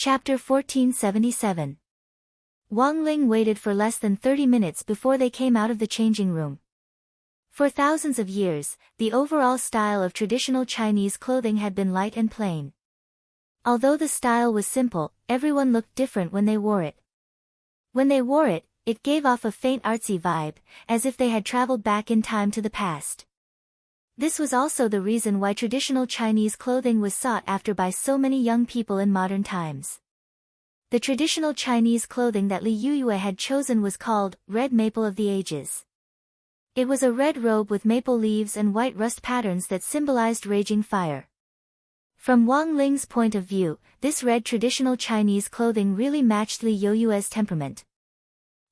Chapter 1477. Wang Ling waited for less than 30 minutes before they came out of the changing room. For thousands of years, the overall style of traditional Chinese clothing had been light and plain. Although the style was simple, everyone looked different when they wore it. When they wore it, it gave off a faint artsy vibe, as if they had traveled back in time to the past. This was also the reason why traditional Chinese clothing was sought after by so many young people in modern times. The traditional Chinese clothing that Li Yuyue had chosen was called Red Maple of the Ages. It was a red robe with maple leaves and white rust patterns that symbolized raging fire. From Wang Ling's point of view, this red traditional Chinese clothing really matched Li Yuyue's temperament.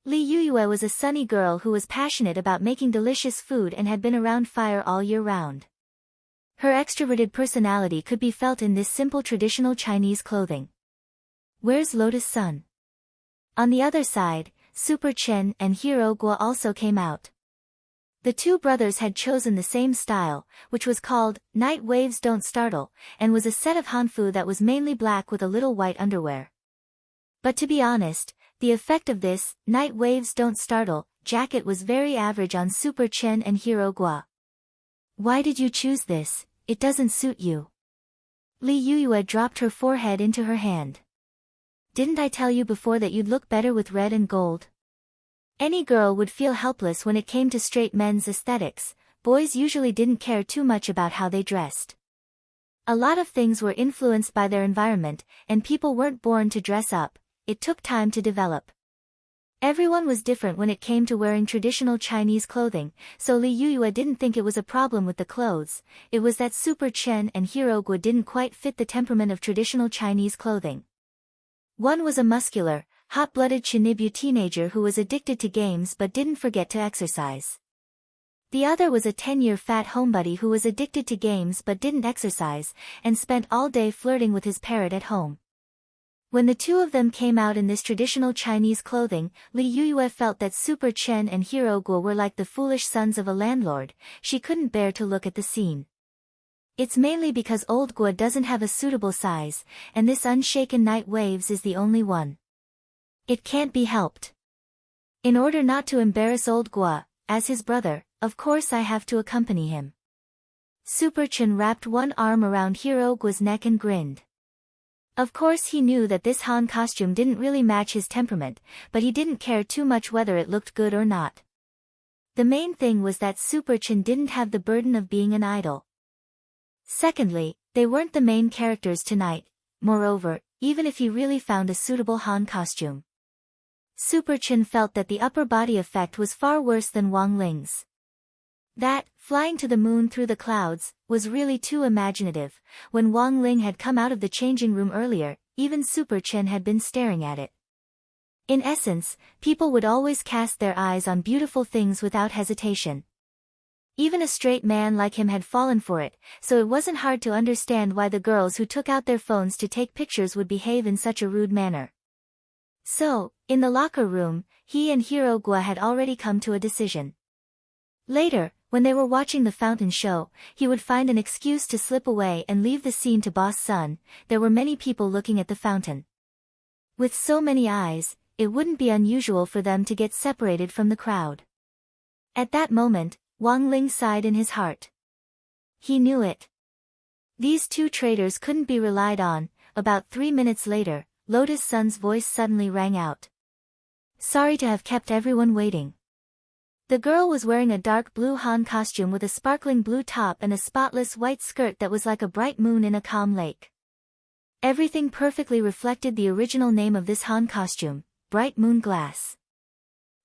Li Yuyue was a sunny girl who was passionate about making delicious food and had been around fire all year round. Her extroverted personality could be felt in this simple traditional Chinese clothing. "Where's Lotus Sun?" On the other side, Super Chen and Hero Guo also came out. The two brothers had chosen the same style, which was called Night Waves Don't Startle, and was a set of hanfu that was mainly black with a little white underwear. But to be honest, the effect of this Night Waves Don't Startle jacket was very average on Super Chen and Hero Guo. "Why did you choose this? It doesn't suit you." Li Yuyue dropped her forehead into her hand. "Didn't I tell you before that you'd look better with red and gold?" Any girl would feel helpless when it came to straight men's aesthetics. Boys usually didn't care too much about how they dressed. A lot of things were influenced by their environment, and people weren't born to dress up. It took time to develop. Everyone was different when it came to wearing traditional Chinese clothing, so Li Yuyue didn't think it was a problem with the clothes. It was that Super Chen and Hero Guo didn't quite fit the temperament of traditional Chinese clothing. One was a muscular, hot-blooded Chinibu teenager who was addicted to games but didn't forget to exercise. The other was a 10-year fat homebody who was addicted to games but didn't exercise, and spent all day flirting with his parrot at home. When the two of them came out in this traditional Chinese clothing, Li Yuyue felt that Super Chen and Hero Guo were like the foolish sons of a landlord. She couldn't bear to look at the scene. It's mainly because old Guo doesn't have a suitable size, and this unshaken Night Waves is the only one. It can't be helped. In order not to embarrass old Guo, as his brother, of course I have to accompany him. Super Chen wrapped one arm around Hero Guo's neck and grinned. Of course he knew that this Han costume didn't really match his temperament, but he didn't care too much whether it looked good or not. The main thing was that Super Chen didn't have the burden of being an idol. Secondly, they weren't the main characters tonight. Moreover, even if he really found a suitable Han costume, Super Chen felt that the upper body effect was far worse than Wang Ling's. That, flying to the moon through the clouds, was really too imaginative. When Wang Ling had come out of the changing room earlier, even Super Chen had been staring at it. In essence, people would always cast their eyes on beautiful things without hesitation. Even a straight man like him had fallen for it, so it wasn't hard to understand why the girls who took out their phones to take pictures would behave in such a rude manner. So, in the locker room, he and Hero Guo had already come to a decision. Later, when they were watching the fountain show, he would find an excuse to slip away and leave the scene to Boss Sun. There were many people looking at the fountain. With so many eyes, it wouldn't be unusual for them to get separated from the crowd. At that moment, Wang Ling sighed in his heart. He knew it. These two traitors couldn't be relied on. About 3 minutes later, Lotus Sun's voice suddenly rang out. "Sorry to have kept everyone waiting." The girl was wearing a dark blue Han costume with a sparkling blue top and a spotless white skirt that was like a bright moon in a calm lake. Everything perfectly reflected the original name of this Han costume, Bright Moon Glass.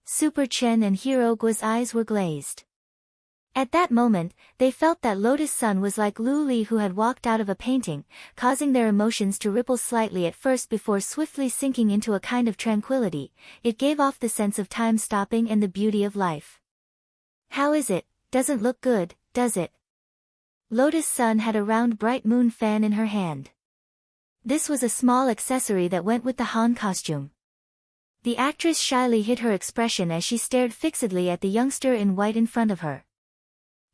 Super Chen and Hero Guo's eyes were glazed. At that moment, they felt that Lotus Sun was like Lu Li who had walked out of a painting, causing their emotions to ripple slightly at first before swiftly sinking into a kind of tranquility. It gave off the sense of time stopping and the beauty of life. "How is it? Doesn't look good, does it?" Lotus Sun had a round bright moon fan in her hand. This was a small accessory that went with the Han costume. The actress shyly hid her expression as she stared fixedly at the youngster in white in front of her.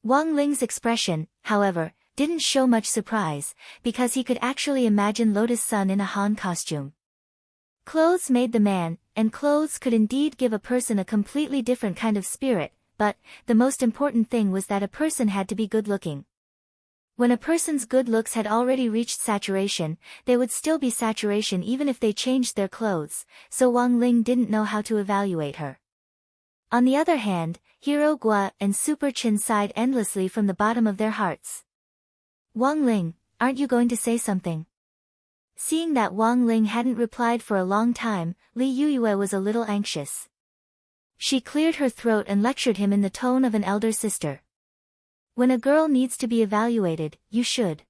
Wang Ling's expression, however, didn't show much surprise, because he could actually imagine Lotus Sun in a Han costume. Clothes made the man, and clothes could indeed give a person a completely different kind of spirit, but the most important thing was that a person had to be good-looking. When a person's good looks had already reached saturation, they would still be saturation even if they changed their clothes, so Wang Ling didn't know how to evaluate her. On the other hand, Hero Gua and Super Chin sighed endlessly from the bottom of their hearts. Wang Ling, aren't you going to say something? Seeing that Wang Ling hadn't replied for a long time, Li Yuyue was a little anxious. She cleared her throat and lectured him in the tone of an elder sister. When a girl needs to be evaluated, you should.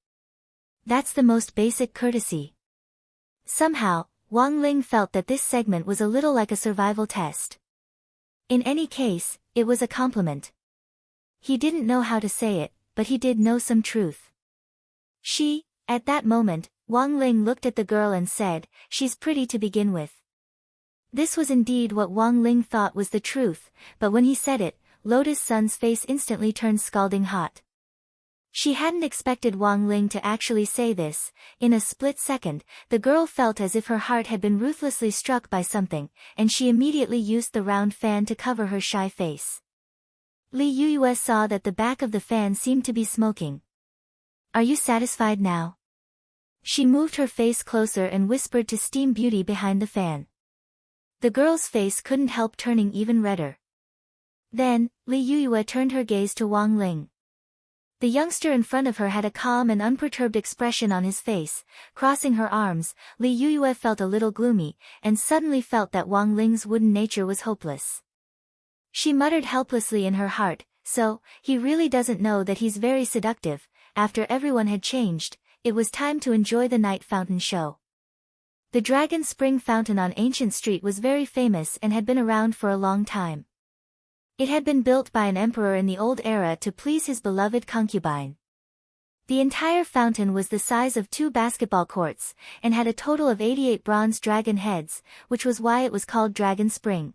That's the most basic courtesy. Somehow, Wang Ling felt that this segment was a little like a survival test. In any case, it was a compliment. He didn't know how to say it, but he did know some truth. At that moment, Wang Ling looked at the girl and said, "She's pretty to begin with." This was indeed what Wang Ling thought was the truth, but when he said it, Lotus Sun's face instantly turned scalding hot. She hadn't expected Wang Ling to actually say this. In a split second, the girl felt as if her heart had been ruthlessly struck by something, and she immediately used the round fan to cover her shy face. Li Yuyue saw that the back of the fan seemed to be smoking. "Are you satisfied now?" She moved her face closer and whispered to Steam Beauty behind the fan. The girl's face couldn't help turning even redder. Then, Li Yuyue turned her gaze to Wang Ling. The youngster in front of her had a calm and unperturbed expression on his face. Crossing her arms, Li Yuyue felt a little gloomy, and suddenly felt that Wang Ling's wooden nature was hopeless. She muttered helplessly in her heart, "So, he really doesn't know that he's very seductive." After everyone had changed, it was time to enjoy the night fountain show. The Dragon Spring Fountain on Ancient Street was very famous and had been around for a long time. It had been built by an emperor in the old era to please his beloved concubine. The entire fountain was the size of 2 basketball courts, and had a total of 88 bronze dragon heads, which was why it was called Dragon Spring.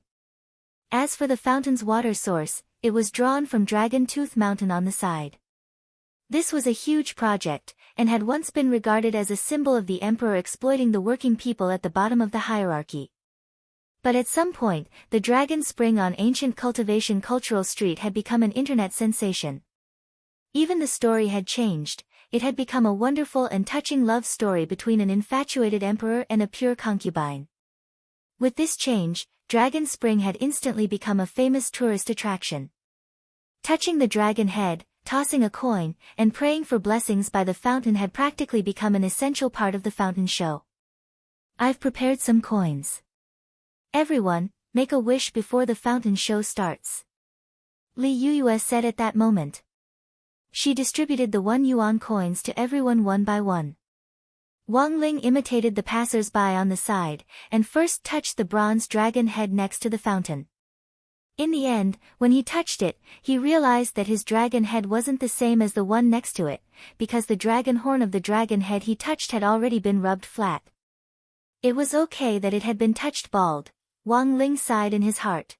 As for the fountain's water source, it was drawn from Dragon Tooth Mountain on the side. This was a huge project, and had once been regarded as a symbol of the emperor exploiting the working people at the bottom of the hierarchy. But at some point, the Dragon Spring on Ancient Cultivation Cultural Street had become an internet sensation. Even the story had changed. It had become a wonderful and touching love story between an infatuated emperor and a pure concubine. With this change, Dragon Spring had instantly become a famous tourist attraction. Touching the dragon head, tossing a coin, and praying for blessings by the fountain had practically become an essential part of the fountain show. "I've prepared some coins. Everyone, make a wish before the fountain show starts," Li Yuyue said at that moment. She distributed the 1 yuan coins to everyone one by one. Wang Ling imitated the passers-by on the side, and first touched the bronze dragon head next to the fountain. In the end, when he touched it, he realized that his dragon head wasn't the same as the one next to it, because the dragon horn of the dragon head he touched had already been rubbed flat. It was okay that it had been touched bald, Wang Ling sighed in his heart.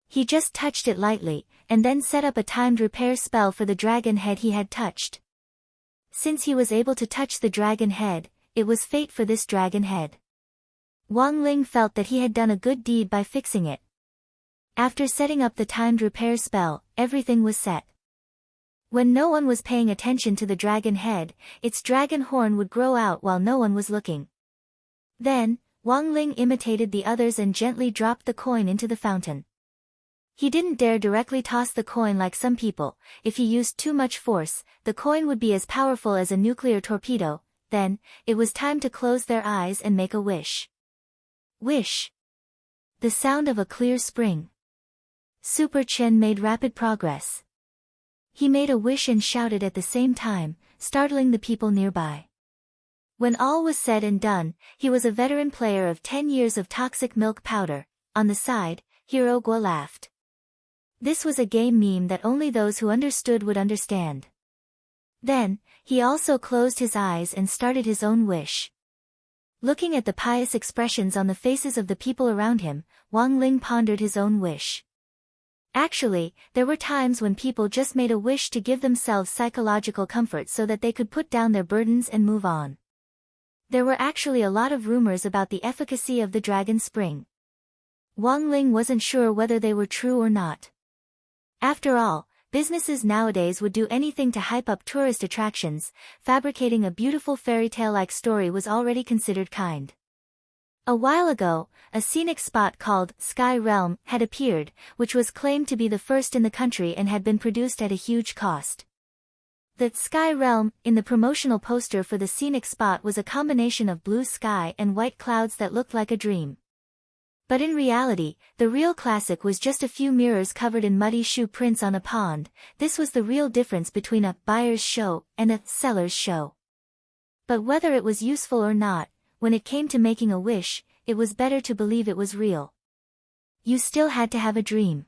He just touched it lightly, and then set up a timed repair spell for the dragon head he had touched. Since he was able to touch the dragon head, it was fate for this dragon head. Wang Ling felt that he had done a good deed by fixing it. After setting up the timed repair spell, everything was set. When no one was paying attention to the dragon head, its dragon horn would grow out while no one was looking. Then, Wang Ling imitated the others and gently dropped the coin into the fountain. He didn't dare directly toss the coin like some people. If he used too much force, the coin would be as powerful as a nuclear torpedo. Then, it was time to close their eyes and make a wish. Wish. The sound of a clear spring. Super Chen made rapid progress. He made a wish and shouted at the same time, startling the people nearby. When all was said and done, he was a veteran player of 10 years of toxic milk powder. On the side, Hero Guo laughed. This was a game meme that only those who understood would understand. Then, he also closed his eyes and started his own wish. Looking at the pious expressions on the faces of the people around him, Wang Ling pondered his own wish. Actually, there were times when people just made a wish to give themselves psychological comfort so that they could put down their burdens and move on. There were actually a lot of rumors about the efficacy of the dragon spring. Wang Ling wasn't sure whether they were true or not. After all, businesses nowadays would do anything to hype up tourist attractions. Fabricating a beautiful fairy tale-like story was already considered kind. A while ago, a scenic spot called Sky Realm had appeared, which was claimed to be the first in the country and had been produced at a huge cost. The Sky Realm, in the promotional poster for the scenic spot, was a combination of blue sky and white clouds that looked like a dream. But in reality, the real classic was just a few mirrors covered in muddy shoe prints on a pond. This was the real difference between a buyer's show and a seller's show. But whether it was useful or not, when it came to making a wish, it was better to believe it was real. You still had to have a dream.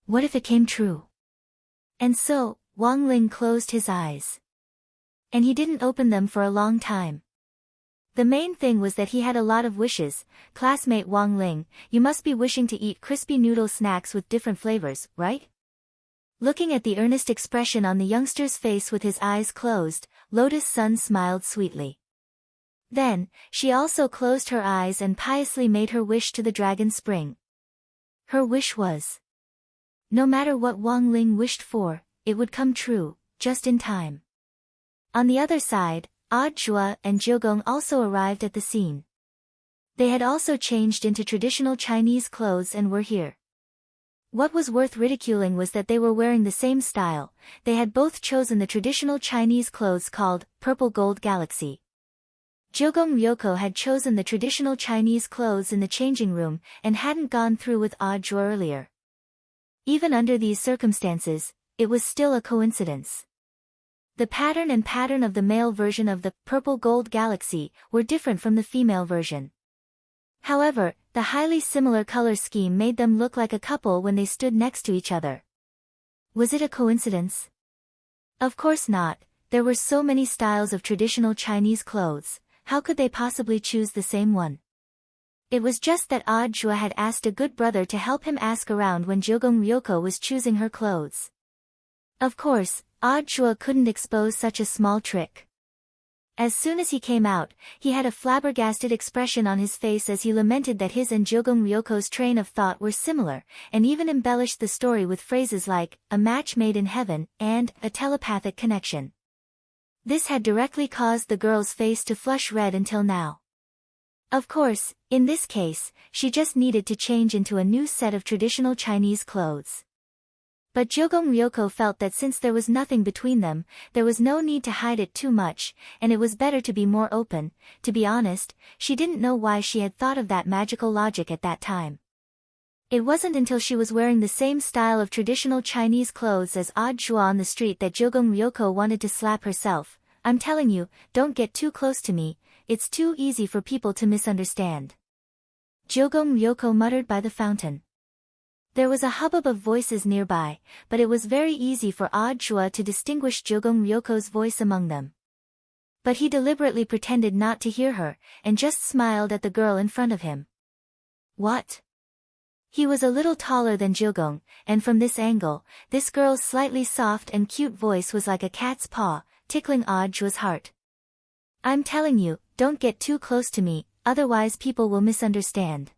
What if it came true? And so, Wang Ling closed his eyes. And he didn't open them for a long time. The main thing was that he had a lot of wishes. Classmate Wang Ling, you must be wishing to eat crispy noodle snacks with different flavors, right? Looking at the earnest expression on the youngster's face with his eyes closed, Lotus Sun smiled sweetly. Then, she also closed her eyes and piously made her wish to the dragon spring. Her wish was, no matter what Wang Ling wished for, it would come true, just in time. On the other side, Jua and Jiugong also arrived at the scene. They had also changed into traditional Chinese clothes and were here. What was worth ridiculing was that they were wearing the same style. They had both chosen the traditional Chinese clothes called Purple Gold Galaxy. Jiugong Ryoko had chosen the traditional Chinese clothes in the changing room and hadn't gone through with Jua earlier. Even under these circumstances, it was still a coincidence. The pattern of the male version of the Purple Gold Galaxy were different from the female version. However, the highly similar color scheme made them look like a couple when they stood next to each other. Was it a coincidence? Of course not. There were so many styles of traditional Chinese clothes. How could they possibly choose the same one? It was just that Jua had asked a good brother to help him ask around when Jiugong Ryoko was choosing her clothes. Of course, Jua couldn't expose such a small trick. As soon as he came out, he had a flabbergasted expression on his face as he lamented that his and Jiugong Ryoko's train of thought were similar, and even embellished the story with phrases like, a match made in heaven, and, a telepathic connection. This had directly caused the girl's face to flush red until now. Of course, in this case, she just needed to change into a new set of traditional Chinese clothes. But Jiugong Ryoko felt that since there was nothing between them, there was no need to hide it too much, and it was better to be more open. To be honest, she didn't know why she had thought of that magical logic at that time. It wasn't until she was wearing the same style of traditional Chinese clothes as Jua on the street that Jiugong Ryoko wanted to slap herself. I'm telling you, don't get too close to me, it's too easy for people to misunderstand. Jiugong Ryoko muttered by the fountain. There was a hubbub of voices nearby, but it was very easy for Jua to distinguish Jiugong Ryoko's voice among them. But he deliberately pretended not to hear her, and just smiled at the girl in front of him. What? He was a little taller than Jiugong, and from this angle, this girl's slightly soft and cute voice was like a cat's paw, tickling Jua's heart. I'm telling you, don't get too close to me, otherwise people will misunderstand.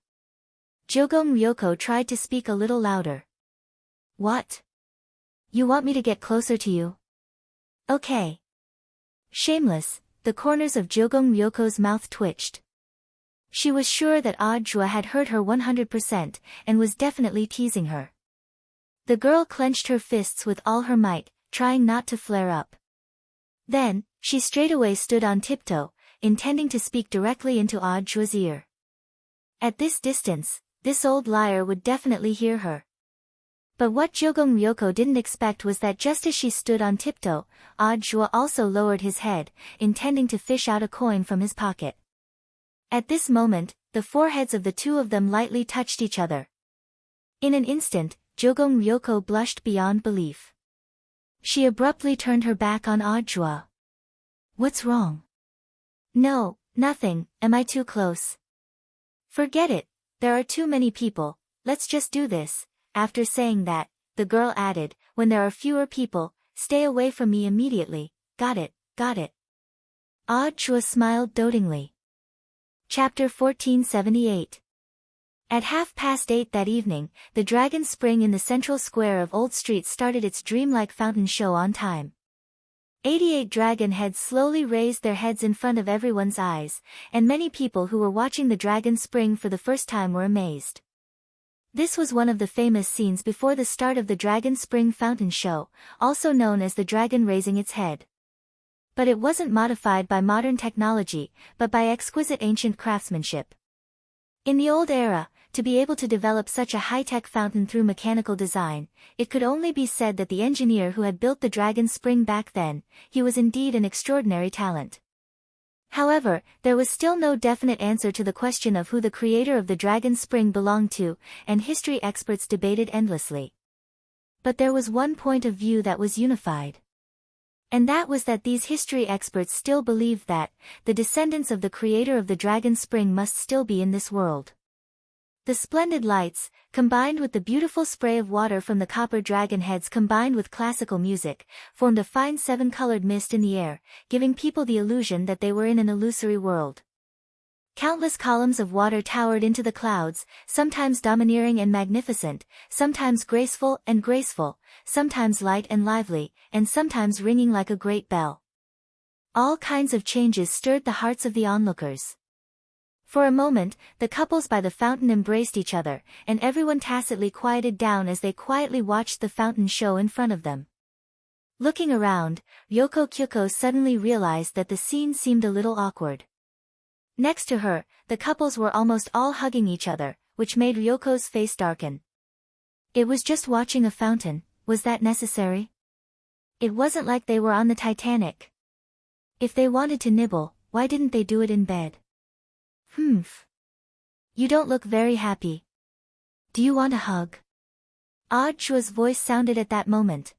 Jiugong Ryoko tried to speak a little louder. What? You want me to get closer to you? Okay. Shameless, the corners of Jiugong Ryoko's mouth twitched. She was sure that Jua had heard her 100%, and was definitely teasing her. The girl clenched her fists with all her might, trying not to flare up. Then, she straightaway stood on tiptoe, intending to speak directly into Jua's ear. At this distance, this old liar would definitely hear her. But what Jiugong Ryoko didn't expect was that just as she stood on tiptoe, Jua also lowered his head, intending to fish out a coin from his pocket. At this moment, the foreheads of the two of them lightly touched each other. In an instant, Jiugong Ryoko blushed beyond belief. She abruptly turned her back on Jua. What's wrong? No, nothing, am I too close? Forget it. There are too many people, let's just do this. After saying that, the girl added, when there are fewer people, stay away from me immediately, got it, got it. Chua smiled dotingly. Chapter 1478. At 8:30 that evening, the Dragon Spring in the central square of Old Street started its dreamlike fountain show on time. 88 dragon heads slowly raised their heads in front of everyone's eyes, and many people who were watching the Dragon Spring for the first time were amazed. This was one of the famous scenes before the start of the Dragon Spring Fountain Show, also known as the dragon raising its head. But it wasn't modified by modern technology, but by exquisite ancient craftsmanship. In the old era, to be able to develop such a high-tech fountain through mechanical design, it could only be said that the engineer who had built the Dragon Spring back then, he was indeed an extraordinary talent. However, there was still no definite answer to the question of who the creator of the Dragon Spring belonged to, and history experts debated endlessly. But there was one point of view that was unified. And that was that these history experts still believed that, the descendants of the creator of the Dragon Spring must still be in this world. The splendid lights, combined with the beautiful spray of water from the copper dragon heads combined with classical music, formed a fine seven-colored mist in the air, giving people the illusion that they were in an illusory world. Countless columns of water towered into the clouds, sometimes domineering and magnificent, sometimes graceful, sometimes light and lively, and sometimes ringing like a great bell. All kinds of changes stirred the hearts of the onlookers. For a moment, the couples by the fountain embraced each other, and everyone tacitly quieted down as they quietly watched the fountain show in front of them. Looking around, Ryoko Kyuko suddenly realized that the scene seemed a little awkward. Next to her, the couples were almost all hugging each other, which made Ryoko's face darken. It was just watching a fountain, was that necessary? It wasn't like they were on the Titanic. If they wanted to nibble, why didn't they do it in bed? You don't look very happy. Do you want a hug? Chua's voice sounded at that moment.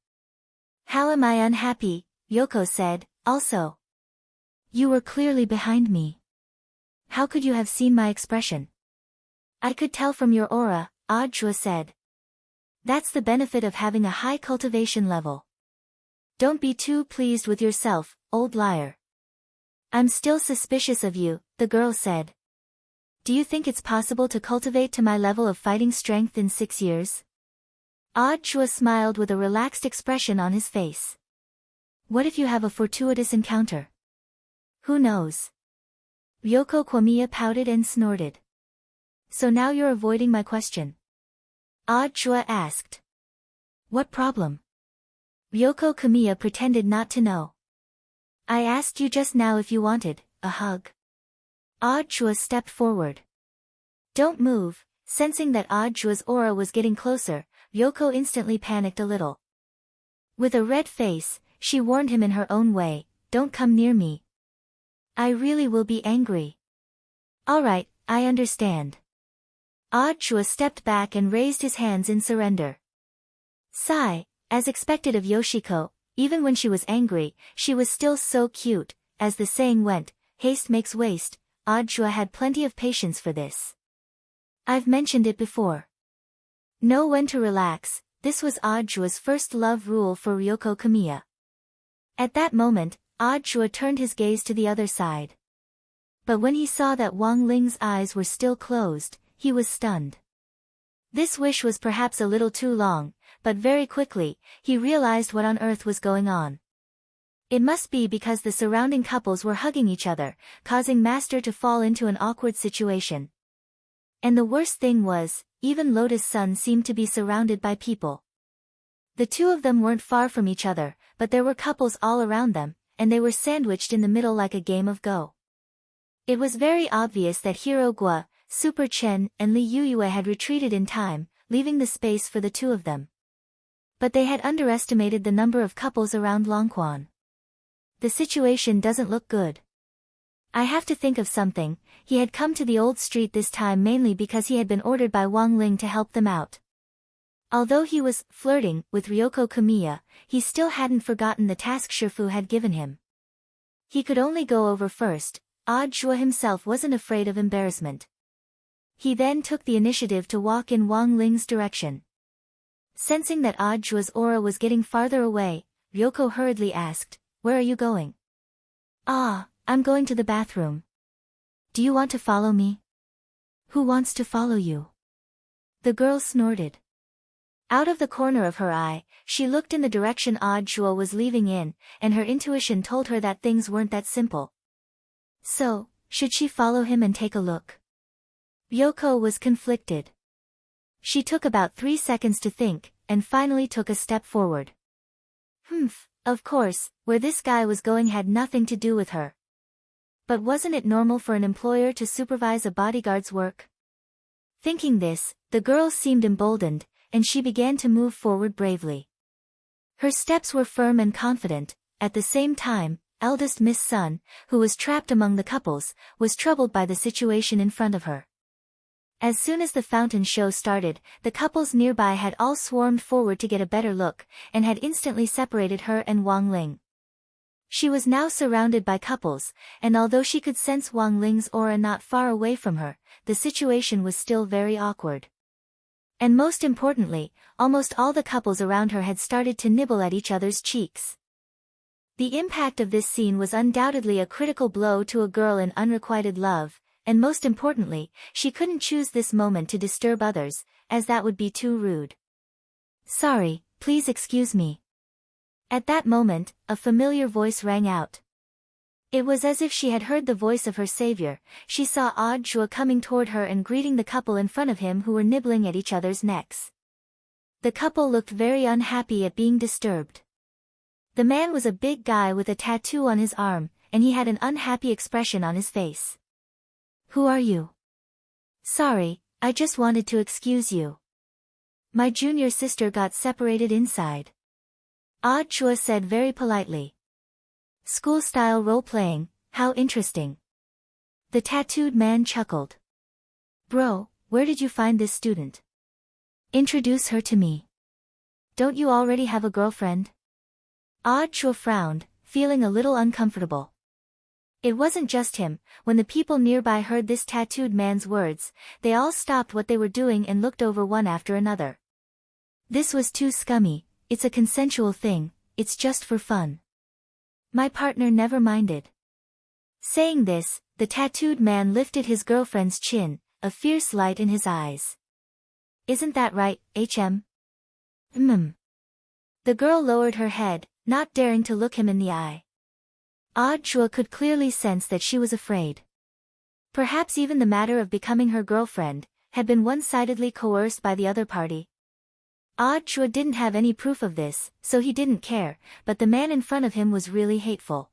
How am I unhappy? Ryoko said, also. You were clearly behind me. How could you have seen my expression? I could tell from your aura, Chua said. That's the benefit of having a high cultivation level. Don't be too pleased with yourself, old liar. I'm still suspicious of you, the girl said. Do you think it's possible to cultivate to my level of fighting strength in 6 years? Chua smiled with a relaxed expression on his face. What if you have a fortuitous encounter? Who knows? Ryoko Kwamiya pouted and snorted. So now you're avoiding my question? Chua asked. What problem? Ryoko Kamiya pretended not to know. I asked you just now if you wanted a hug. Chua stepped forward. Don't move. Sensing that Chua's aura was getting closer, Ryoko instantly panicked a little. With a red face, she warned him in her own way, don't come near me. I really will be angry. Alright, I understand. Chua stepped back and raised his hands in surrender. Sigh, as expected of Yoshiko, even when she was angry, she was still so cute, as the saying went, haste makes waste. Chua had plenty of patience for this. I've mentioned it before. Know when to relax, this was Chua's first love rule for Ryoko Kamiya. At that moment, Chua turned his gaze to the other side. But when he saw that Wang Ling's eyes were still closed, he was stunned. This wish was perhaps a little too long, but very quickly, he realized what on earth was going on. It must be because the surrounding couples were hugging each other, causing Master to fall into an awkward situation. And the worst thing was, even Lotus Sun seemed to be surrounded by people. The two of them weren't far from each other, but there were couples all around them, and they were sandwiched in the middle like a game of Go. It was very obvious that Hiro Gua, Super Chen, and Li Yuyue had retreated in time, leaving the space for the two of them. But they had underestimated the number of couples around Longquan. The situation doesn't look good. I have to think of something. He had come to the old street this time mainly because he had been ordered by Wang Ling to help them out. Although he was flirting with Ryoko Kamiya, he still hadn't forgotten the task Shifu had given him. He could only go over first. Chua himself wasn't afraid of embarrassment. He then took the initiative to walk in Wang Ling's direction. Sensing that Chua's aura was getting farther away, Ryoko hurriedly asked, Where are you going? I I'm going to the bathroom. Do you want to follow me? Who wants to follow you? The girl snorted. Out of the corner of her eye, she looked in the direction Audrey was leaving in, and her intuition told her that things weren't that simple. So, should she follow him and take a look? Yoko was conflicted. She took about 3 seconds to think, and finally took a step forward. Of course, where this guy was going had nothing to do with her. But wasn't it normal for an employer to supervise a bodyguard's work? Thinking this, the girl seemed emboldened, and she began to move forward bravely. Her steps were firm and confident. At the same time, eldest Miss Sun, who was trapped among the couples, was troubled by the situation in front of her. As soon as the fountain show started, the couples nearby had all swarmed forward to get a better look, and had instantly separated her and Wang Ling. She was now surrounded by couples, and although she could sense Wang Ling's aura not far away from her, the situation was still very awkward. And most importantly, almost all the couples around her had started to nibble at each other's cheeks. The impact of this scene was undoubtedly a critical blow to a girl in unrequited love, and most importantly, she couldn't choose this moment to disturb others, as that would be too rude. Sorry, please excuse me. At that moment, a familiar voice rang out. It was as if she had heard the voice of her savior. She saw Audrey coming toward her and greeting the couple in front of him who were nibbling at each other's necks. The couple looked very unhappy at being disturbed. The man was a big guy with a tattoo on his arm, and he had an unhappy expression on his face. Who are you? Sorry, I just wanted to excuse you. My junior sister got separated inside. Audrey said very politely. School-style role-playing, how interesting. The tattooed man chuckled. Bro, where did you find this student? Introduce her to me. Don't you already have a girlfriend? Audrey frowned, feeling a little uncomfortable. It wasn't just him. When the people nearby heard this tattooed man's words, they all stopped what they were doing and looked over one after another. This was too scummy. It's a consensual thing, it's just for fun. My partner never minded. Saying this, the tattooed man lifted his girlfriend's chin, a fierce light in his eyes. Isn't that right, HM? The girl lowered her head, not daring to look him in the eye. Audrey could clearly sense that she was afraid. Perhaps even the matter of becoming her girlfriend had been one-sidedly coerced by the other party. Audrey didn't have any proof of this, so he didn't care, but the man in front of him was really hateful.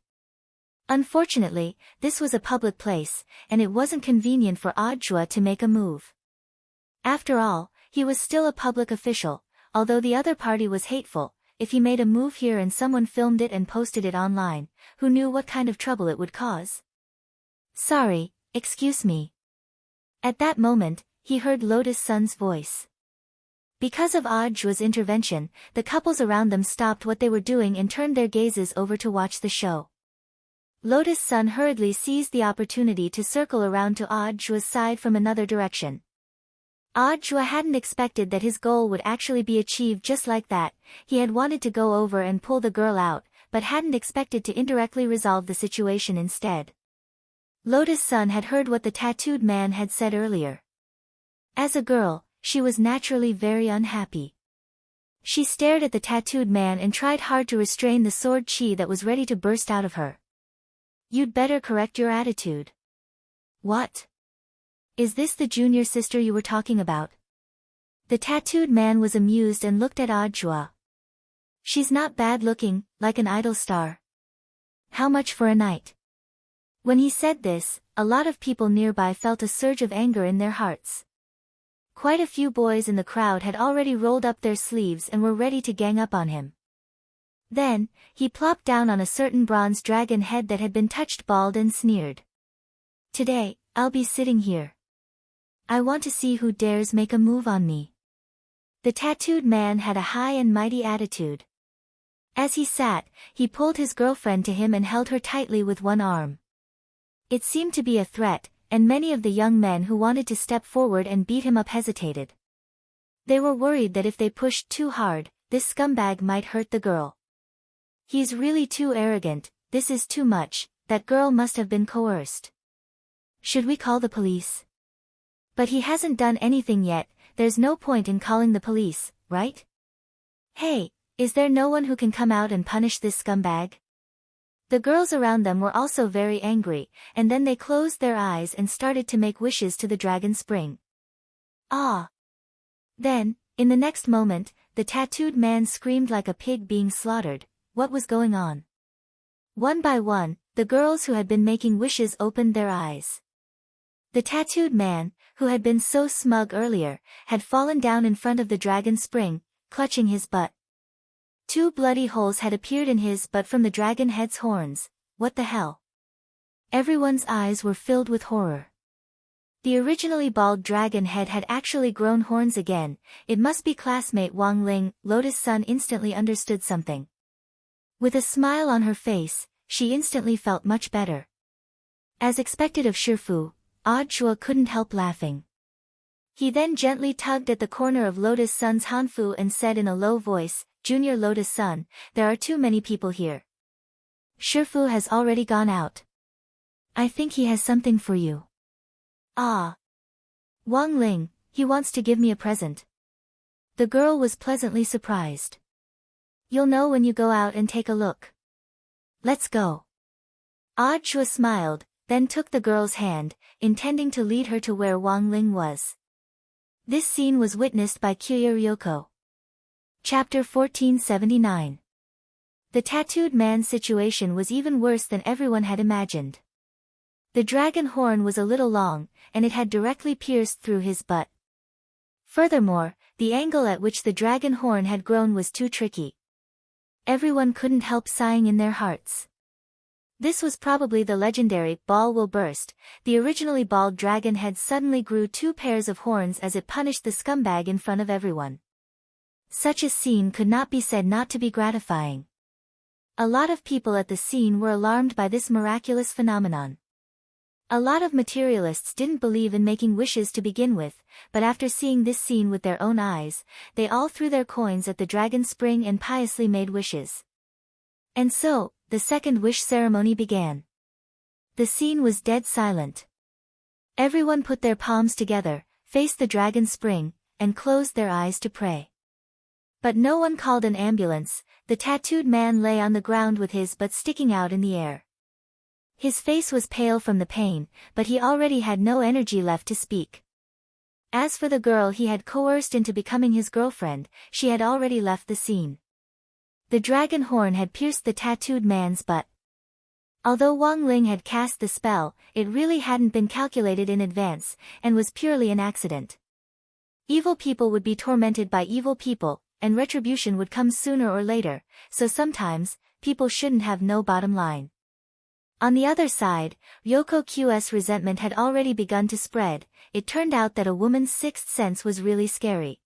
Unfortunately, this was a public place, and it wasn't convenient for Audrey to make a move. After all, he was still a public official. Although the other party was hateful, if he made a move here and someone filmed it and posted it online, who knew what kind of trouble it would cause? Sorry, excuse me. At that moment, he heard Lotus Sun's voice. Because of Audrey's intervention, the couples around them stopped what they were doing and turned their gazes over to watch the show. Lotus Sun hurriedly seized the opportunity to circle around to Audrey's side from another direction. Audrey hadn't expected that his goal would actually be achieved just like that. He had wanted to go over and pull the girl out, but hadn't expected to indirectly resolve the situation instead. Lotus Sun had heard what the tattooed man had said earlier. As a girl, she was naturally very unhappy. She stared at the tattooed man and tried hard to restrain the sword chi that was ready to burst out of her. You'd better correct your attitude. What? Is this the junior sister you were talking about? The tattooed man was amused and looked at Audrey. She's not bad looking, like an idol star. How much for a night? When he said this, a lot of people nearby felt a surge of anger in their hearts. Quite a few boys in the crowd had already rolled up their sleeves and were ready to gang up on him. Then, he plopped down on a certain bronze dragon head that had been touched bald and sneered. Today, I'll be sitting here. I want to see who dares make a move on me. The tattooed man had a high and mighty attitude. As he sat, he pulled his girlfriend to him and held her tightly with one arm. It seemed to be a threat, and many of the young men who wanted to step forward and beat him up hesitated. They were worried that if they pushed too hard, this scumbag might hurt the girl. He's really too arrogant, this is too much, that girl must have been coerced. Should we call the police? But he hasn't done anything yet, there's no point in calling the police, right? Hey, is there no one who can come out and punish this scumbag? The girls around them were also very angry, and then they closed their eyes and started to make wishes to the dragon spring. Ah! Then, in the next moment, the tattooed man screamed like a pig being slaughtered. What was going on? One by one, the girls who had been making wishes opened their eyes. The tattooed man, who had been so smug earlier, had fallen down in front of the dragon spring, clutching his butt. 2 bloody holes had appeared in his butt from the dragon head's horns. What the hell? Everyone's eyes were filled with horror. The originally bald dragon head had actually grown horns again. It must be classmate Wang Ling. Lotus Sun instantly understood something. With a smile on her face, she instantly felt much better. As expected of Shifu, Audiobook couldn't help laughing. He then gently tugged at the corner of Lotus Sun's hanfu and said in a low voice, "Junior Lotus Sun, there are too many people here. Shifu has already gone out. I think he has something for you." "Ah. Wang Ling, he wants to give me a present." The girl was pleasantly surprised. "You'll know when you go out and take a look. Let's go." Audiobook smiled, then took the girl's hand, intending to lead her to where Wang Ling was. This scene was witnessed by Kyuya Ryoko. Chapter 1479. The tattooed man's situation was even worse than everyone had imagined. The dragon horn was a little long, and it had directly pierced through his butt. Furthermore, the angle at which the dragon horn had grown was too tricky. Everyone couldn't help sighing in their hearts. This was probably the legendary "ball will burst." The originally bald dragon head suddenly grew 2 pairs of horns as it punished the scumbag in front of everyone. Such a scene could not be said not to be gratifying. A lot of people at the scene were alarmed by this miraculous phenomenon. A lot of materialists didn't believe in making wishes to begin with, but after seeing this scene with their own eyes, they all threw their coins at the dragon spring and piously made wishes. And so, the second wish ceremony began. The scene was dead silent. Everyone put their palms together, faced the dragon spring, and closed their eyes to pray. But no one called an ambulance. The tattooed man lay on the ground with his butt sticking out in the air. His face was pale from the pain, but he already had no energy left to speak. As for the girl he had coerced into becoming his girlfriend, she had already left the scene. The dragon horn had pierced the tattooed man's butt. Although Wang Ling had cast the spell, it really hadn't been calculated in advance, and was purely an accident. Evil people would be tormented by evil people, and retribution would come sooner or later, so sometimes, people shouldn't have no bottom line. On the other side, Ryoko Q's resentment had already begun to spread. It turned out that a woman's sixth sense was really scary.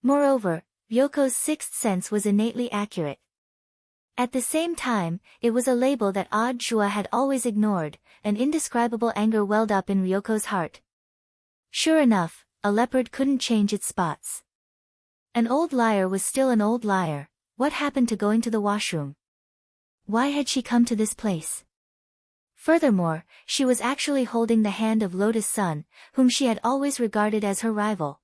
Moreover, Ryoko's sixth sense was innately accurate. At the same time, it was a label that Audiobook had always ignored. An indescribable anger welled up in Ryoko's heart. Sure enough, a leopard couldn't change its spots. An old liar was still an old liar. What happened to going to the washroom? Why had she come to this place? Furthermore, she was actually holding the hand of Lotus Sun, whom she had always regarded as her rival.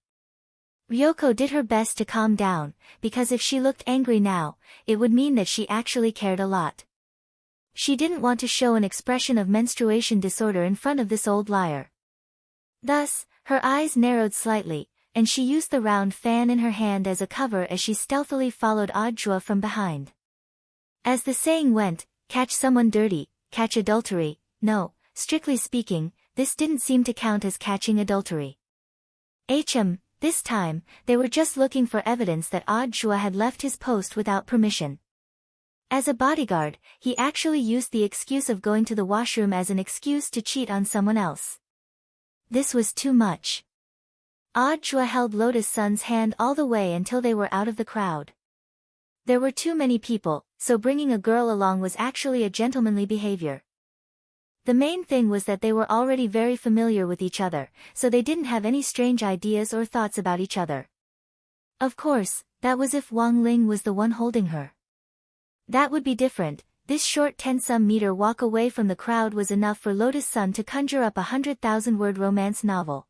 Ryoko did her best to calm down, because if she looked angry now, it would mean that she actually cared a lot. She didn't want to show an expression of menstruation disorder in front of this old liar. Thus, her eyes narrowed slightly, and she used the round fan in her hand as a cover as she stealthily followed Audiobook from behind. As the saying went, catch someone dirty, catch adultery. No, strictly speaking, this didn't seem to count as catching adultery. This time, they were just looking for evidence that Audiobook had left his post without permission. As a bodyguard, he actually used the excuse of going to the washroom as an excuse to cheat on someone else. This was too much. Audiobook held Lotus Sun's hand all the way until they were out of the crowd. There were too many people, so bringing a girl along was actually a gentlemanly behavior. The main thing was that they were already very familiar with each other, so they didn't have any strange ideas or thoughts about each other. Of course, that was if Wang Ling was the one holding her. That would be different. This short 10-some-meter walk away from the crowd was enough for Lotus Sun to conjure up a 100,000-word romance novel.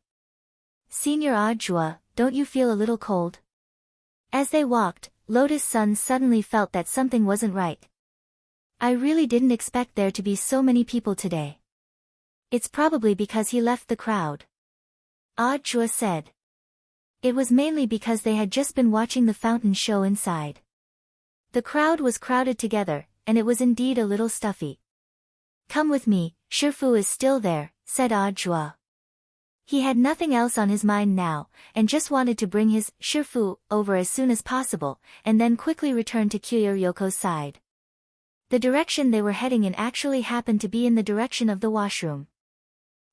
Senior Ajua, don't you feel a little cold? As they walked, Lotus Sun suddenly felt that something wasn't right. I really didn't expect there to be so many people today. It's probably because he left the crowd. Ajua said. It was mainly because they had just been watching the fountain show inside. The crowd was crowded together, and it was indeed a little stuffy. Come with me, Shifu is still there, said Ajua. He had nothing else on his mind now, and just wanted to bring his Shifu over as soon as possible, and then quickly return to Kyoyoko's side. The direction they were heading in actually happened to be in the direction of the washroom.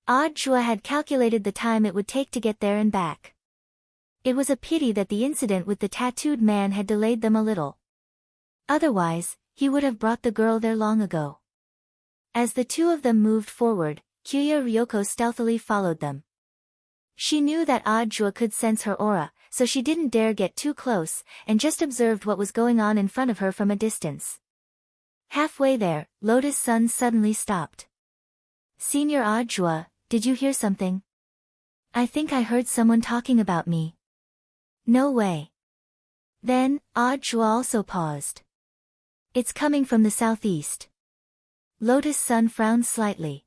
Ajua had calculated the time it would take to get there and back. It was a pity that the incident with the tattooed man had delayed them a little. Otherwise, he would have brought the girl there long ago. As the two of them moved forward, Kyoyoko stealthily followed them. She knew that Ajua could sense her aura, so she didn't dare get too close, and just observed what was going on in front of her from a distance. Halfway there, Lotus Sun suddenly stopped. Senior Ajua, did you hear something? I think I heard someone talking about me. No way. Then, Ajua also paused. It's coming from the southeast. Lotus Sun frowned slightly.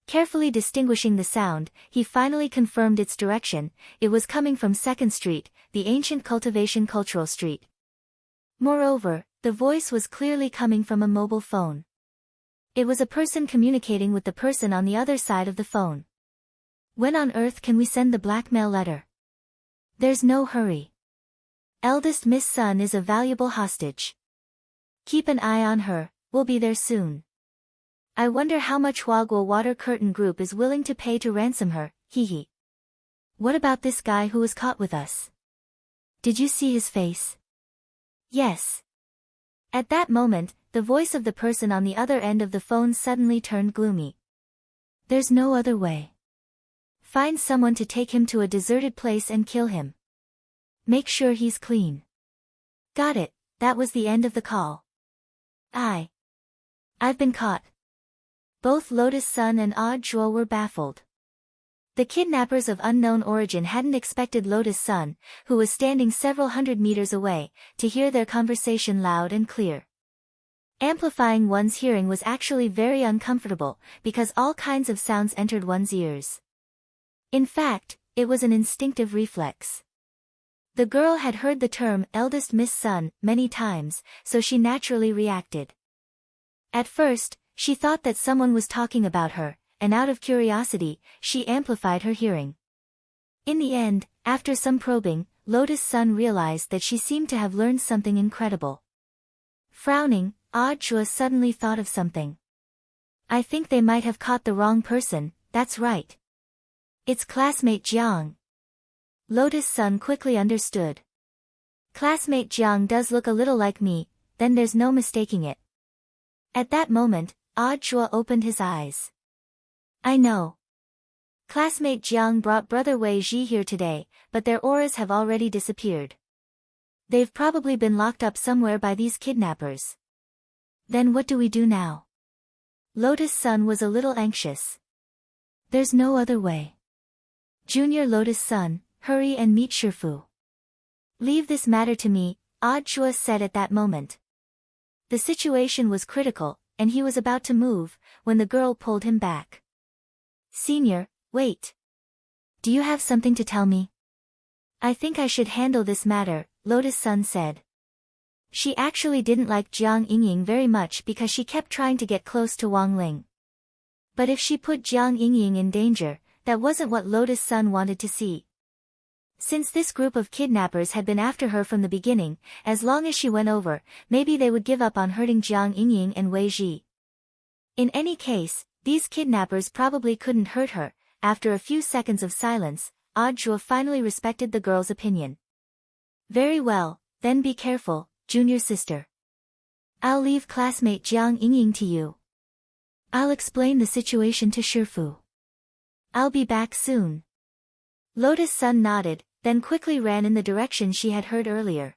Carefully distinguishing the sound, he finally confirmed its direction. It was coming from 2nd Street, the ancient cultivation cultural street. Moreover, the voice was clearly coming from a mobile phone. It was a person communicating with the person on the other side of the phone. When on earth can we send the blackmail letter? There's no hurry. Eldest Miss Sun is a valuable hostage. Keep an eye on her, we'll be there soon. I wonder how much Wagwa Water Curtain Group is willing to pay to ransom her, hee. What about this guy who was caught with us? Did you see his face? Yes. At that moment, the voice of the person on the other end of the phone suddenly turned gloomy. There's no other way. Find someone to take him to a deserted place and kill him. Make sure he's clean. Got it, that was the end of the call. I've been caught. Both Lotus Sun and Ajua were baffled. The kidnappers of unknown origin hadn't expected Lotus Sun, who was standing several hundred meters away, to hear their conversation loud and clear. Amplifying one's hearing was actually very uncomfortable, because all kinds of sounds entered one's ears. In fact, it was an instinctive reflex. The girl had heard the term eldest Miss Sun many times, so she naturally reacted. At first, she thought that someone was talking about her, and out of curiosity, she amplified her hearing. In the end, after some probing, Lotus Sun realized that she seemed to have learned something incredible. Frowning, Ajua suddenly thought of something. I think they might have caught the wrong person, that's right. It's classmate Jiang. Lotus Sun quickly understood. Classmate Jiang does look a little like me, then there's no mistaking it. At that moment, Ajua opened his eyes. I know. Classmate Jiang brought brother Wei Ji here today, but their auras have already disappeared. They've probably been locked up somewhere by these kidnappers. Then what do we do now? Lotus Sun was a little anxious. There's no other way. Junior Lotus Sun, hurry and meet Shifu. Leave this matter to me, Ajua said at that moment. The situation was critical, and he was about to move, when the girl pulled him back. Senior, wait. Do you have something to tell me? I think I should handle this matter, Lotus Sun said. She actually didn't like Jiang Yingying very much because she kept trying to get close to Wang Ling. But if she put Jiang Yingying in danger, that wasn't what Lotus Sun wanted to see. Since this group of kidnappers had been after her from the beginning, as long as she went over, maybe they would give up on hurting Jiang Yingying and Wei Ji. In any case, these kidnappers probably couldn't hurt her. After a few seconds of silence, Ajua finally respected the girl's opinion. Very well, then be careful, junior sister. I'll leave classmate Jiang Yingying to you. I'll explain the situation to Shifu. I'll be back soon. Lotus Sun nodded, then quickly ran in the direction she had heard earlier.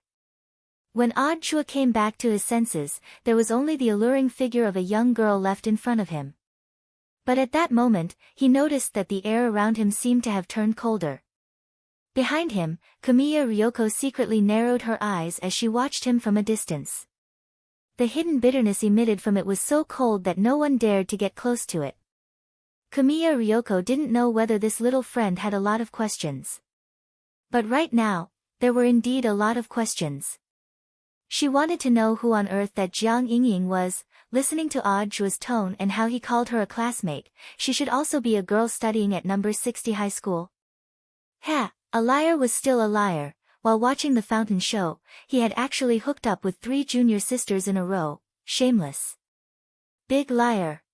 When Ajua came back to his senses, there was only the alluring figure of a young girl left in front of him. But at that moment, he noticed that the air around him seemed to have turned colder. Behind him, Kamiya Ryoko secretly narrowed her eyes as she watched him from a distance. The hidden bitterness emitted from it was so cold that no one dared to get close to it. Kamiya Ryoko didn't know whether this little friend had a lot of questions. But right now, there were indeed a lot of questions. She wanted to know who on earth that Jiang Yingying was. Listening to Ajua's tone and how he called her a classmate, she should also be a girl studying at number 60 high school. Ha! A liar was still a liar. While watching the fountain show, he had actually hooked up with 3 junior sisters in a row. Shameless. Big liar.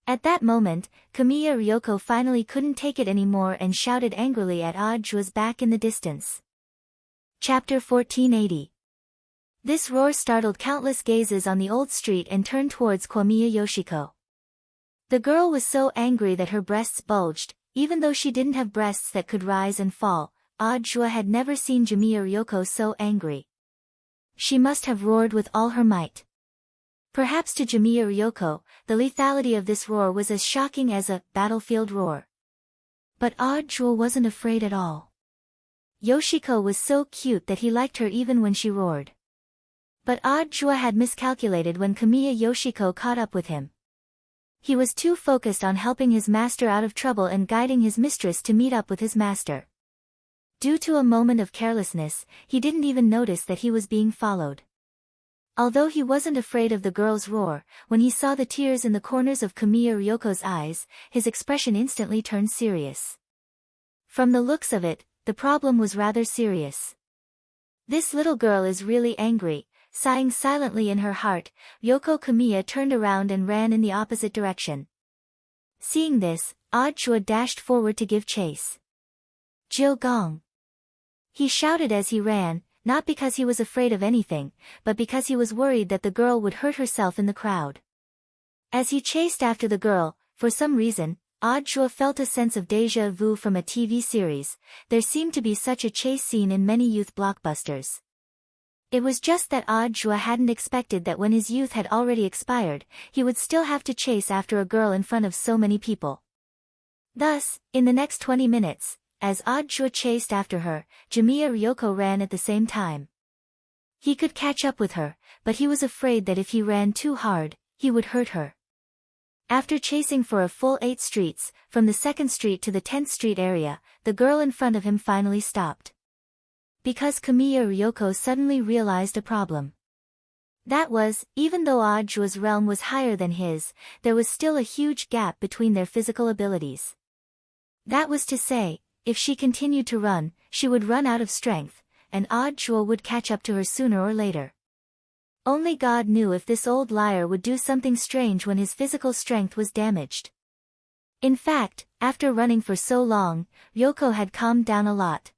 At that moment, Kamiya Ryoko finally couldn't take it anymore and shouted angrily at Ajua's back in the distance. Chapter 1480. This roar startled countless gazes on the old street and turned towards Komiya Yoshiko. The girl was so angry that her breasts bulged, even though she didn't have breasts that could rise and fall. Ajua had never seen Kamiya Ryoko so angry. She must have roared with all her might. Perhaps to Kamiya Ryoko, the lethality of this roar was as shocking as a battlefield roar. But Ajua wasn't afraid at all. Yoshiko was so cute that he liked her even when she roared. But Ajua had miscalculated when Kamiya Yoshiko caught up with him. He was too focused on helping his master out of trouble and guiding his mistress to meet up with his master. Due to a moment of carelessness, he didn't even notice that he was being followed. Although he wasn't afraid of the girl's roar, when he saw the tears in the corners of Kamiya Ryoko's eyes, his expression instantly turned serious. From the looks of it, the problem was rather serious. This little girl is really angry. Sighing silently in her heart, Ryoko Kamiya turned around and ran in the opposite direction. Seeing this, Ajua dashed forward to give chase. "Jiu Gong!" He shouted as he ran, not because he was afraid of anything, but because he was worried that the girl would hurt herself in the crowd. As he chased after the girl, for some reason, Ajua felt a sense of déjà vu from a TV series. There seemed to be such a chase scene in many youth blockbusters. It was just that Ajua hadn't expected that when his youth had already expired, he would still have to chase after a girl in front of so many people. Thus, in the next 20 minutes, as Ajua chased after her, Kamiya Ryoko ran at the same time. He could catch up with her, but he was afraid that if he ran too hard, he would hurt her. After chasing for a full 8 streets, from the 2nd street to the 10th street area, the girl in front of him finally stopped. Because Kamiya Ryoko suddenly realized a problem. That was, even though Ajua's realm was higher than his, there was still a huge gap between their physical abilities. That was to say, if she continued to run, she would run out of strength, and Ajua would catch up to her sooner or later. Only God knew if this old liar would do something strange when his physical strength was damaged. In fact, after running for so long, Ryoko had calmed down a lot.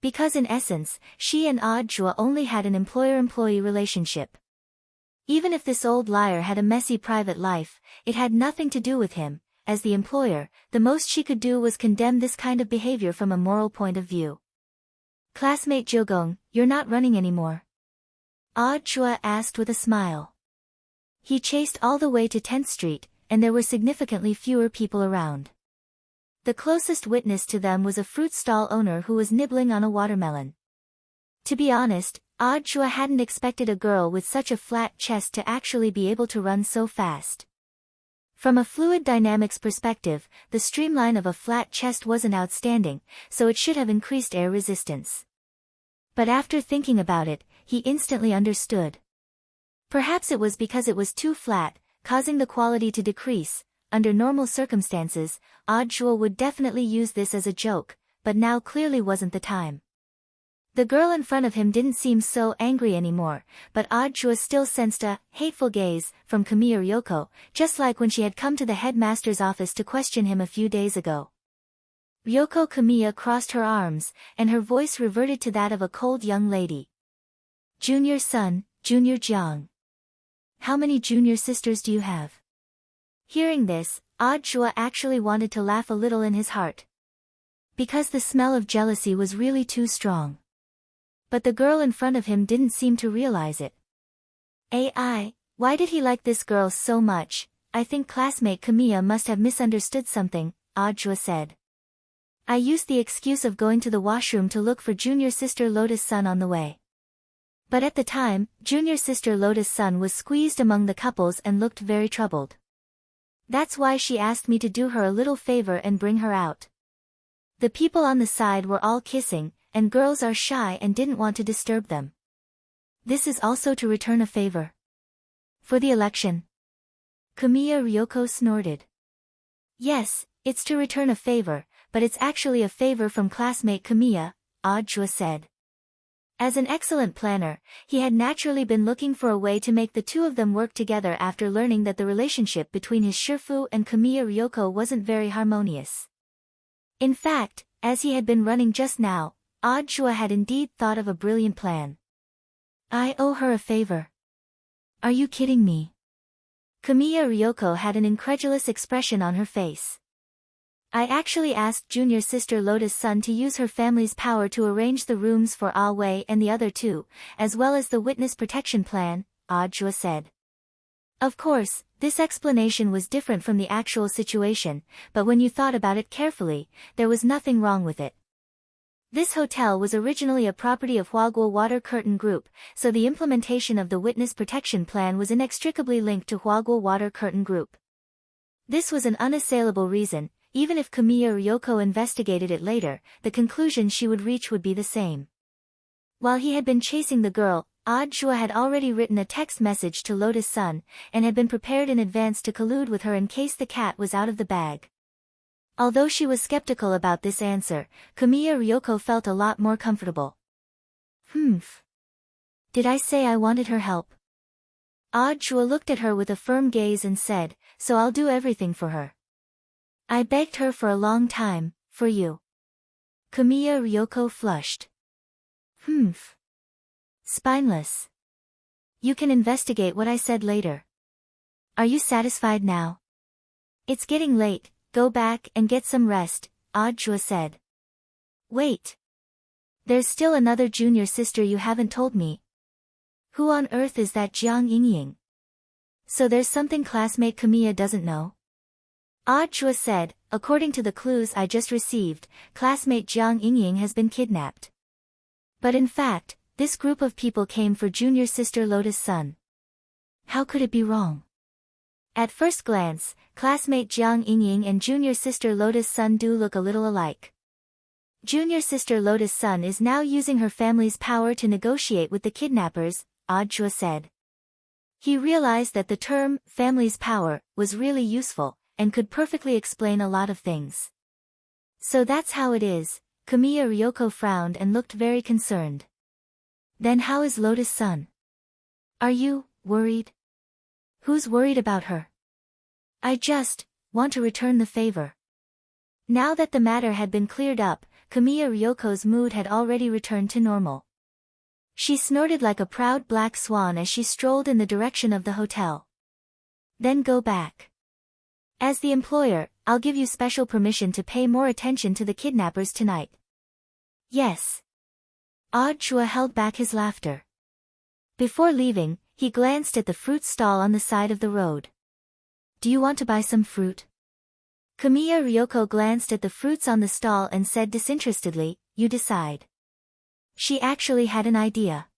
Because in essence, she and Ajua only had an employer-employee relationship. Even if this old liar had a messy private life, it had nothing to do with him. As the employer, the most she could do was condemn this kind of behavior from a moral point of view. "Classmate Jogong, you're not running anymore?" Ajua asked with a smile. He chased all the way to 10th Street, and there were significantly fewer people around. The closest witness to them was a fruit stall owner who was nibbling on a watermelon. To be honest, Ajua hadn't expected a girl with such a flat chest to actually be able to run so fast. From a fluid dynamics perspective, the streamline of a flat chest wasn't outstanding, so it should have increased air resistance. But after thinking about it, he instantly understood. Perhaps it was because it was too flat, causing the quality to decrease. Under normal circumstances, Ajua would definitely use this as a joke, but now clearly wasn't the time. The girl in front of him didn't seem so angry anymore, but Ajua still sensed a hateful gaze from Kamiya Ryoko, just like when she had come to the headmaster's office to question him a few days ago. Ryoko Kamiya crossed her arms, and her voice reverted to that of a cold young lady. "Junior son, Junior Jiang. How many junior sisters do you have?" Hearing this, Ajua actually wanted to laugh a little in his heart. Because the smell of jealousy was really too strong. But the girl in front of him didn't seem to realize it. Why did he like this girl so much? I think classmate Kamiya must have misunderstood something, Audra said. I used the excuse of going to the washroom to look for junior sister Lotus Sun on the way. But at the time, junior sister Lotus Sun was squeezed among the couples and looked very troubled. That's why she asked me to do her a little favor and bring her out. The people on the side were all kissing, and girls are shy and didn't want to disturb them. This is also to return a favor. For the election. Kamiya Ryoko snorted. Yes, it's to return a favor, but it's actually a favor from classmate Kamiya, Audra said. As an excellent planner, he had naturally been looking for a way to make the two of them work together after learning that the relationship between his Shifu and Kamiya Ryoko wasn't very harmonious. In fact, as he had been running just now, Audra had indeed thought of a brilliant plan. I owe her a favor. Are you kidding me? Kamiya Ryoko had an incredulous expression on her face. I actually asked junior sister Lotus Sun to use her family's power to arrange the rooms for Wei and the other two, as well as the witness protection plan, Audra said. Of course, this explanation was different from the actual situation, but when you thought about it carefully, there was nothing wrong with it. This hotel was originally a property of Huaguo Water Curtain Group, so the implementation of the witness protection plan was inextricably linked to Huaguo Water Curtain Group. This was an unassailable reason. Even if Kamiya Ryoko investigated it later, the conclusion she would reach would be the same. While he had been chasing the girl, Audra had already written a text message to Lotus Sun, and had been prepared in advance to collude with her in case the cat was out of the bag. Although she was skeptical about this answer, Kamiya Ryoko felt a lot more comfortable. Did I say I wanted her help? Audra looked at her with a firm gaze and said, so I'll do everything for her. I begged her for a long time, for you. Kamiya Ryoko flushed. Spineless. You can investigate what I said later. Are you satisfied now? It's getting late, go back and get some rest, Audra said. Wait. There's still another junior sister you haven't told me. Who on earth is that Jiang Yingying? So there's something classmate Kamiya doesn't know? Audra said, according to the clues I just received, classmate Jiang Yingying has been kidnapped. But in fact, this group of people came for junior sister Lotus Sun. How could it be wrong? At first glance, classmate Jiang Yingying and junior sister Lotus Sun do look a little alike. Junior sister Lotus Sun is now using her family's power to negotiate with the kidnappers, Audra said. He realized that the term, family's power, was really useful, and could perfectly explain a lot of things. So that's how it is, Kamiya Ryoko frowned and looked very concerned. Then how is Lotus Sun? Are you worried? Who's worried about her? I just want to return the favor. Now that the matter had been cleared up, Kamiya Ryoko's mood had already returned to normal. She snorted like a proud black swan as she strolled in the direction of the hotel. Then go back. As the employer, I'll give you special permission to pay more attention to the kidnappers tonight. Yes. Audra held back his laughter. Before leaving, he glanced at the fruit stall on the side of the road. Do you want to buy some fruit? Kamiya Ryoko glanced at the fruits on the stall and said disinterestedly, you decide. She actually had an idea.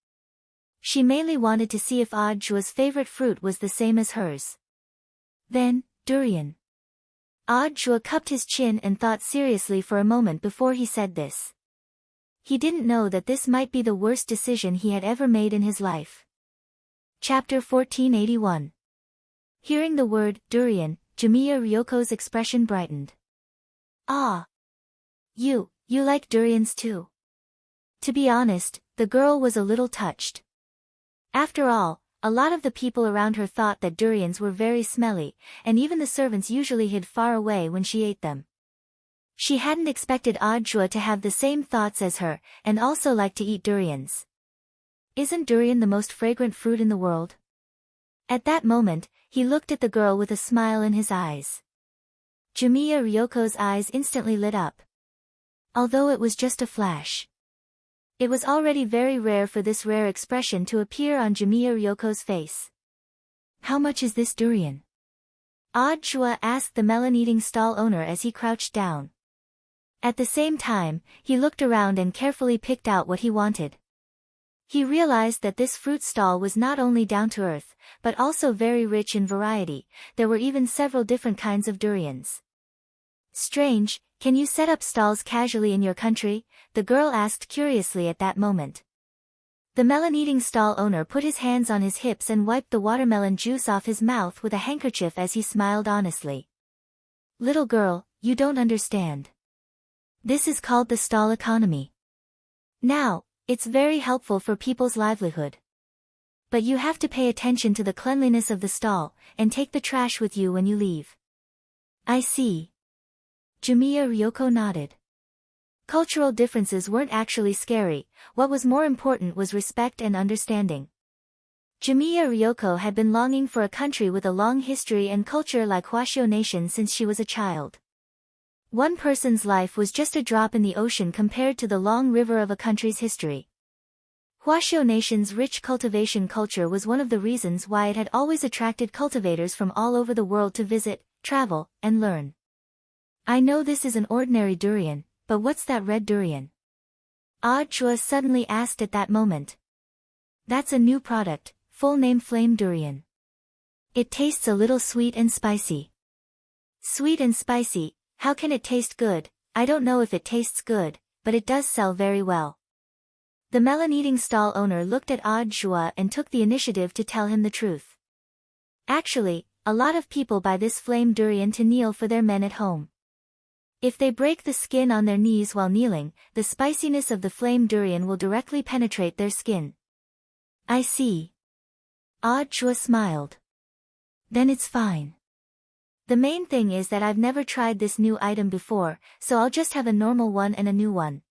She mainly wanted to see if Audra's favorite fruit was the same as hers. Then, durian. Audra cupped his chin and thought seriously for a moment before he said this. He didn't know that this might be the worst decision he had ever made in his life. Chapter 1481. Hearing the word, durian, Kamiya Ryoko's expression brightened. Ah! You like durians too? To be honest, the girl was a little touched. After all, a lot of the people around her thought that durians were very smelly, and even the servants usually hid far away when she ate them. She hadn't expected Audra to have the same thoughts as her, and also like to eat durians. Isn't durian the most fragrant fruit in the world? At that moment, he looked at the girl with a smile in his eyes. Kamiya Ryoko's eyes instantly lit up. Although it was just a flash. It was already very rare for this rare expression to appear on Jimiya Ryoko's face. "How much is this durian?" Odd Chua asked the melon-eating stall owner as he crouched down. At the same time, he looked around and carefully picked out what he wanted. He realized that this fruit stall was not only down-to-earth, but also very rich in variety. There were even several different kinds of durians. "Strange, can you set up stalls casually in your country?" the girl asked curiously at that moment. The melon-eating stall owner put his hands on his hips and wiped the watermelon juice off his mouth with a handkerchief as he smiled honestly. "Little girl, you don't understand. This is called the stall economy. Now, it's very helpful for people's livelihood. But you have to pay attention to the cleanliness of the stall, and take the trash with you when you leave." "I see." Jimiya Ryoko nodded. Cultural differences weren't actually scary, what was more important was respect and understanding. Jimiya Ryoko had been longing for a country with a long history and culture like Hwashyo Nation since she was a child. One person's life was just a drop in the ocean compared to the long river of a country's history. Hwashyo Nation's rich cultivation culture was one of the reasons why it had always attracted cultivators from all over the world to visit, travel, and learn. "I know this is an ordinary durian, but what's that red durian?" Odd Chua suddenly asked at that moment. "That's a new product, full name Flame Durian. It tastes a little sweet and spicy." "Sweet and spicy, how can it taste good?" "I don't know if it tastes good, but it does sell very well." The melon-eating stall owner looked at Odd Chua and took the initiative to tell him the truth. "Actually, a lot of people buy this flame durian to kneel for their men at home. If they break the skin on their knees while kneeling, the spiciness of the flame durian will directly penetrate their skin." "I see." Odd Chua smiled. "Then it's fine. The main thing is that I've never tried this new item before, so I'll just have a normal one and a new one.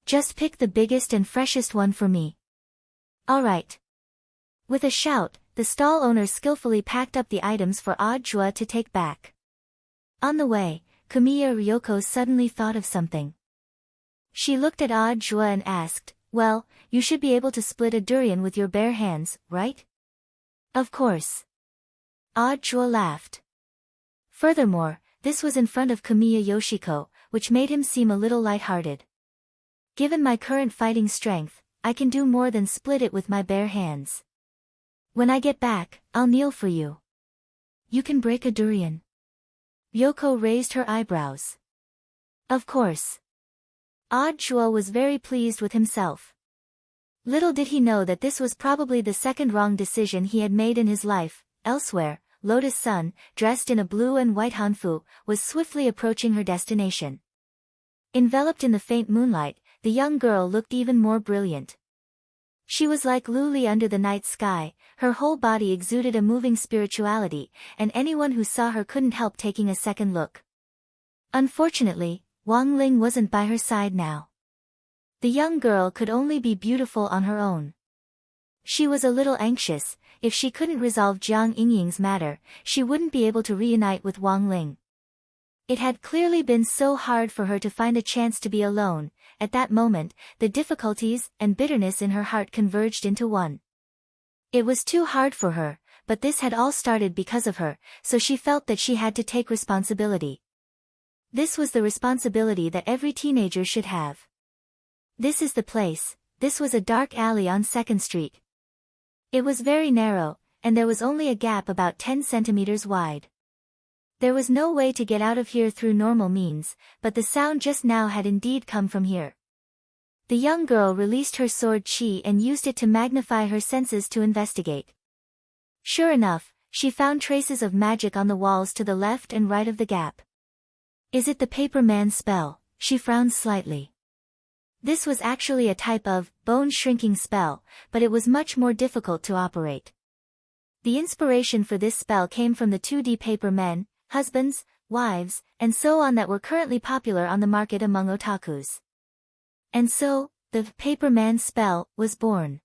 Just pick the biggest and freshest one for me." "All right." With a shout, the stall owner skillfully packed up the items for Odd Chua to take back. On the way, Kamiya Ryoko suddenly thought of something. She looked at Odd Chua and asked, "Well, you should be able to split a durian with your bare hands, right?" "Of course." Odd Chua laughed. Furthermore, this was in front of Kamiya Yoshiko, which made him seem a little light-hearted. "Given my current fighting strength, I can do more than split it with my bare hands. When I get back, I'll kneel for you." "You can break a durian?" Ryoko raised her eyebrows. "Of course." Odd Chua was very pleased with himself. Little did he know that this was probably the second wrong decision he had made in his life. Elsewhere, Lotus Sun, dressed in a blue and white hanfu, was swiftly approaching her destination. Enveloped in the faint moonlight, the young girl looked even more brilliant. She was like Luli under the night sky, her whole body exuded a moving spirituality, and anyone who saw her couldn't help taking a second look. Unfortunately, Wang Ling wasn't by her side now. The young girl could only be beautiful on her own. She was a little anxious. If she couldn't resolve Jiang Yingying's matter, she wouldn't be able to reunite with Wang Ling. It had clearly been so hard for her to find a chance to be alone. At that moment, the difficulties and bitterness in her heart converged into one. It was too hard for her, but this had all started because of her, so she felt that she had to take responsibility. This was the responsibility that every teenager should have. "This is the place." This was a dark alley on 2nd Street. It was very narrow, and there was only a gap about 10 centimeters wide. There was no way to get out of here through normal means, but the sound just now had indeed come from here. The young girl released her sword chi and used it to magnify her senses to investigate. Sure enough, she found traces of magic on the walls to the left and right of the gap. "Is it the paper man spell?" She frowned slightly. This was actually a type of bone-shrinking spell, but it was much more difficult to operate. The inspiration for this spell came from the 2D paper men, husbands, wives, and so on that were currently popular on the market among otakus. And so, the paper man spell was born.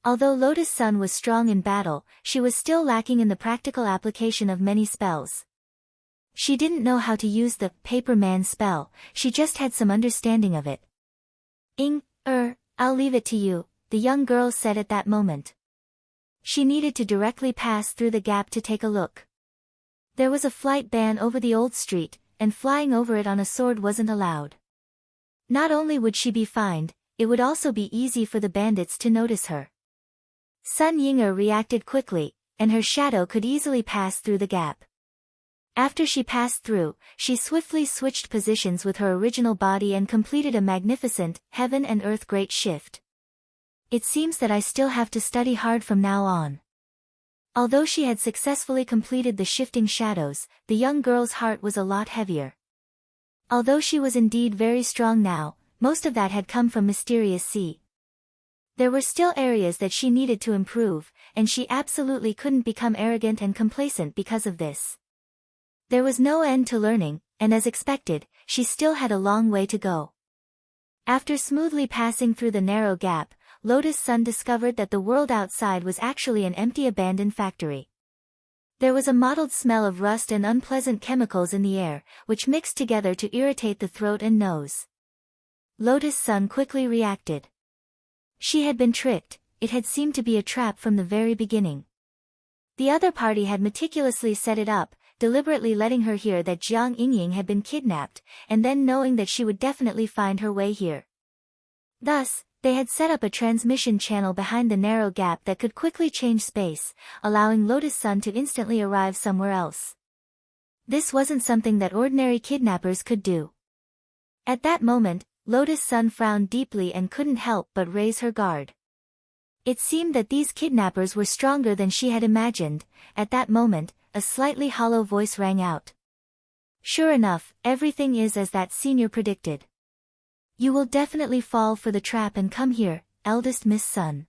Although Lotus Sun was strong in battle, she was still lacking in the practical application of many spells. She didn't know how to use the paper man spell, she just had some understanding of it. I'll leave it to you, the young girl said at that moment. She needed to directly pass through the gap to take a look. There was a flight ban over the old street, and flying over it on a sword wasn't allowed. Not only would she be fined, it would also be easy for the bandits to notice her. Sun Ying'er reacted quickly, and her shadow could easily pass through the gap. After she passed through, she swiftly switched positions with her original body and completed a magnificent, heaven and earth great shift. It seems that I still have to study hard from now on. Although she had successfully completed the shifting shadows, the young girl's heart was a lot heavier. Although she was indeed very strong now, most of that had come from Mysterious Sea. There were still areas that she needed to improve, and she absolutely couldn't become arrogant and complacent because of this. There was no end to learning, and as expected, she still had a long way to go. After smoothly passing through the narrow gap, Lotus Sun discovered that the world outside was actually an empty abandoned factory. There was a mottled smell of rust and unpleasant chemicals in the air, which mixed together to irritate the throat and nose. Lotus Sun quickly reacted. She had been tricked, it had seemed to be a trap from the very beginning. The other party had meticulously set it up, deliberately letting her hear that Jiang Yingying had been kidnapped, and then knowing that she would definitely find her way here. Thus, they had set up a transmission channel behind the narrow gap that could quickly change space, allowing Lotus Sun to instantly arrive somewhere else. This wasn't something that ordinary kidnappers could do. At that moment, Lotus Sun frowned deeply and couldn't help but raise her guard. It seemed that these kidnappers were stronger than she had imagined. At that moment, a slightly hollow voice rang out. Sure enough, everything is as that senior predicted. You will definitely fall for the trap and come here, eldest Miss Sun.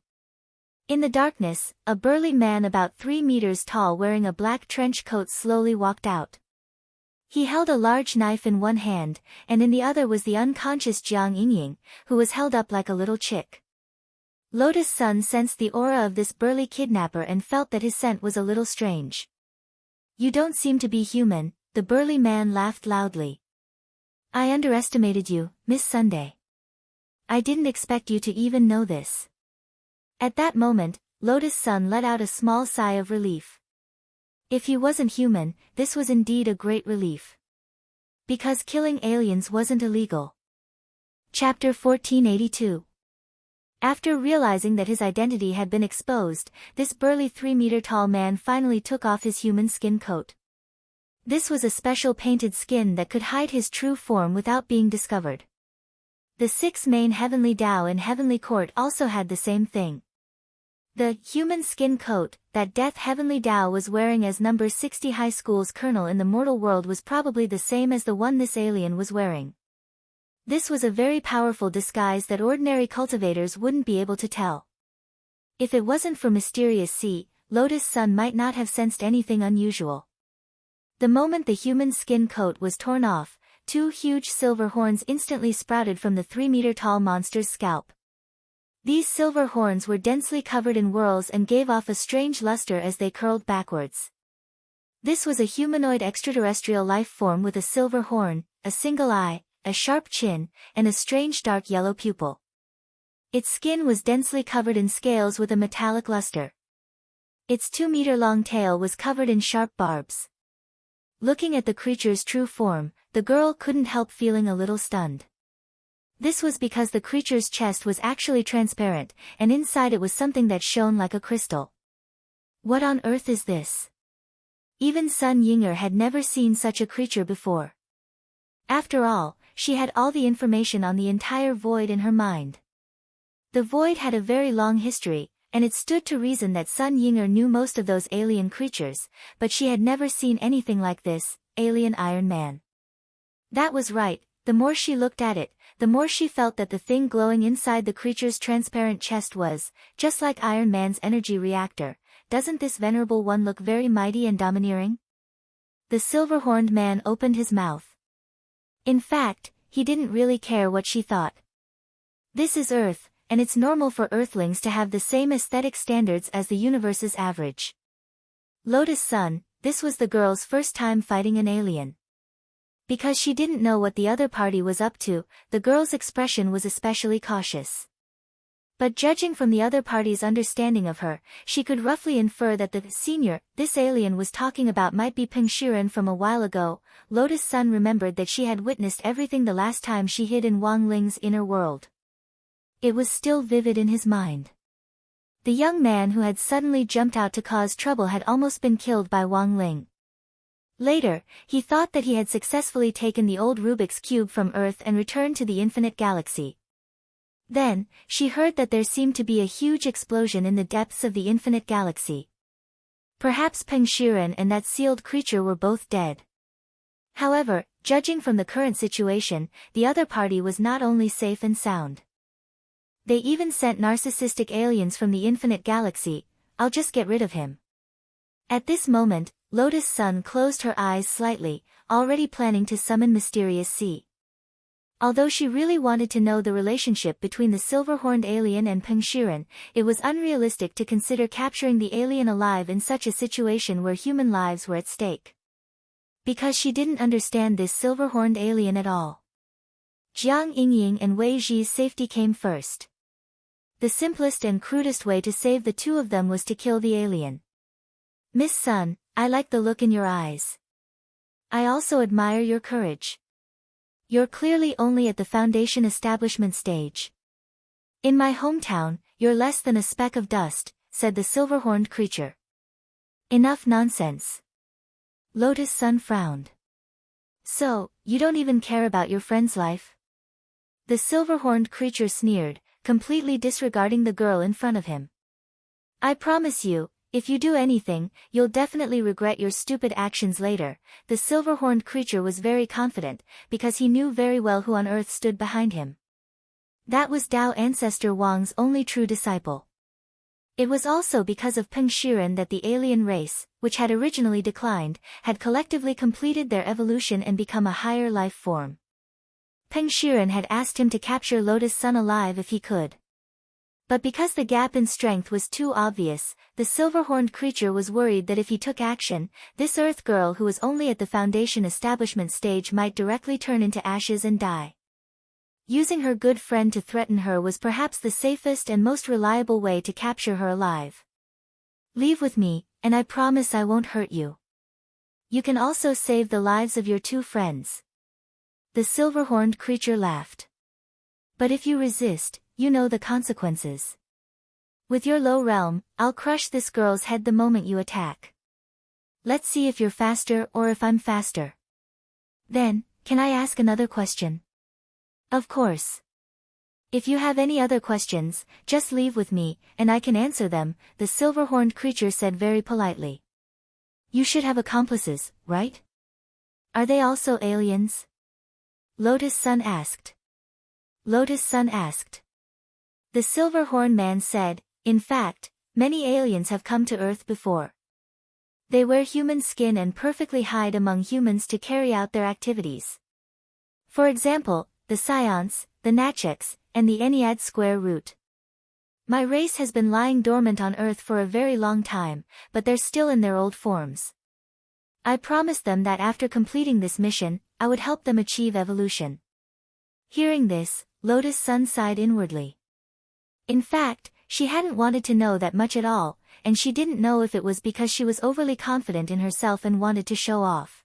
In the darkness, a burly man about 3 meters tall wearing a black trench coat slowly walked out. He held a large knife in one hand, and in the other was the unconscious Jiang Yingying, who was held up like a little chick. Lotus Sun sensed the aura of this burly kidnapper and felt that his scent was a little strange. You don't seem to be human, the burly man laughed loudly. I underestimated you, Miss Sunday. I didn't expect you to even know this. At that moment, Lotus Sun let out a small sigh of relief. If he wasn't human, this was indeed a great relief. Because killing aliens wasn't illegal. Chapter 1482. After realizing that his identity had been exposed, this burly 3-meter-tall man finally took off his human skin coat. This was a special painted skin that could hide his true form without being discovered. The 6 main heavenly Dao in Heavenly Court also had the same thing. The human skin coat that Death Heavenly Dao was wearing as number 60 high school's colonel in the mortal world was probably the same as the one this alien was wearing. This was a very powerful disguise that ordinary cultivators wouldn't be able to tell. If it wasn't for Mysterious Sea, Lotus Sun might not have sensed anything unusual. The moment the human skin coat was torn off, 2 huge silver horns instantly sprouted from the 3-meter-tall monster's scalp. These silver horns were densely covered in whorls and gave off a strange luster as they curled backwards. This was a humanoid extraterrestrial life form with a silver horn, a single eye, a sharp chin, and a strange dark yellow pupil. Its skin was densely covered in scales with a metallic luster. Its 2-meter-long tail was covered in sharp barbs. Looking at the creature's true form, the girl couldn't help feeling a little stunned. This was because the creature's chest was actually transparent, and inside it was something that shone like a crystal. What on earth is this? Even Sun Ying'er had never seen such a creature before. After all, she had all the information on the entire void in her mind. The void had a very long history, and it stood to reason that Sun Ying'er knew most of those alien creatures, but she had never seen anything like this, alien Iron Man. That was right, the more she looked at it, the more she felt that the thing glowing inside the creature's transparent chest was, just like Iron Man's energy reactor. Doesn't this venerable one look very mighty and domineering? The silver-horned man opened his mouth. In fact, he didn't really care what she thought. This is Earth, and it's normal for Earthlings to have the same aesthetic standards as the universe's average. Lotus Sun, this was the girl's first time fighting an alien. Because she didn't know what the other party was up to, the girl's expression was especially cautious. But judging from the other party's understanding of her, she could roughly infer that the senior this alien was talking about might be Peng Shiren from a while ago. Lotus Sun remembered that she had witnessed everything the last time she hid in Wang Ling's inner world. It was still vivid in his mind. The young man who had suddenly jumped out to cause trouble had almost been killed by Wang Ling. Later, he thought that he had successfully taken the old Rubik's Cube from Earth and returned to the infinite galaxy. Then, she heard that there seemed to be a huge explosion in the depths of the infinite galaxy. Perhaps Peng Shiren and that sealed creature were both dead. However, judging from the current situation, the other party was not only safe and sound. They even sent narcissistic aliens from the infinite galaxy. I'll just get rid of him. At this moment, Lotus Sun closed her eyes slightly, already planning to summon Mysterious Sea. Although she really wanted to know the relationship between the silver-horned alien and Peng Shiren, it was unrealistic to consider capturing the alien alive in such a situation where human lives were at stake. Because she didn't understand this silver-horned alien at all. Jiang Yingying and Wei Zhi's safety came first. The simplest and crudest way to save the two of them was to kill the alien. Miss Sun, I like the look in your eyes. I also admire your courage. You're clearly only at the foundation establishment stage. In my hometown, you're less than a speck of dust, said the silver-horned creature. Enough nonsense. Lotus Sun frowned. So, you don't even care about your friend's life? The silver-horned creature sneered, completely disregarding the girl in front of him. I promise you, if you do anything, you'll definitely regret your stupid actions later. The silver-horned creature was very confident, because he knew very well who on earth stood behind him. That was Dao ancestor Wang's only true disciple. It was also because of Peng Shiren that the alien race, which had originally declined, had collectively completed their evolution and become a higher life form. Peng Shiren had asked him to capture Lotus Sun alive if he could. But because the gap in strength was too obvious, the silver-horned creature was worried that if he took action, this Earth girl who was only at the foundation establishment stage might directly turn into ashes and die. Using her good friend to threaten her was perhaps the safest and most reliable way to capture her alive. Leave with me, and I promise I won't hurt you. You can also save the lives of your two friends. The silver-horned creature laughed. But if you resist, you know the consequences. With your low realm, I'll crush this girl's head the moment you attack. Let's see if you're faster or if I'm faster. Then, can I ask another question? Of course. If you have any other questions, just leave with me, and I can answer them, the silver-horned creature said very politely. You should have accomplices, right? Are they also aliens? Lotus Sun asked. Lotus Sun asked. The silver-horned man said, in fact, many aliens have come to Earth before. They wear human skin and perfectly hide among humans to carry out their activities. For example, the Scions, the Nacheks, and the Ennead square root. My race has been lying dormant on Earth for a very long time, but they're still in their old forms. I promised them that after completing this mission, I would help them achieve evolution. Hearing this, Lotus Sun sighed inwardly. In fact, she hadn't wanted to know that much at all, and she didn't know if it was because she was overly confident in herself and wanted to show off.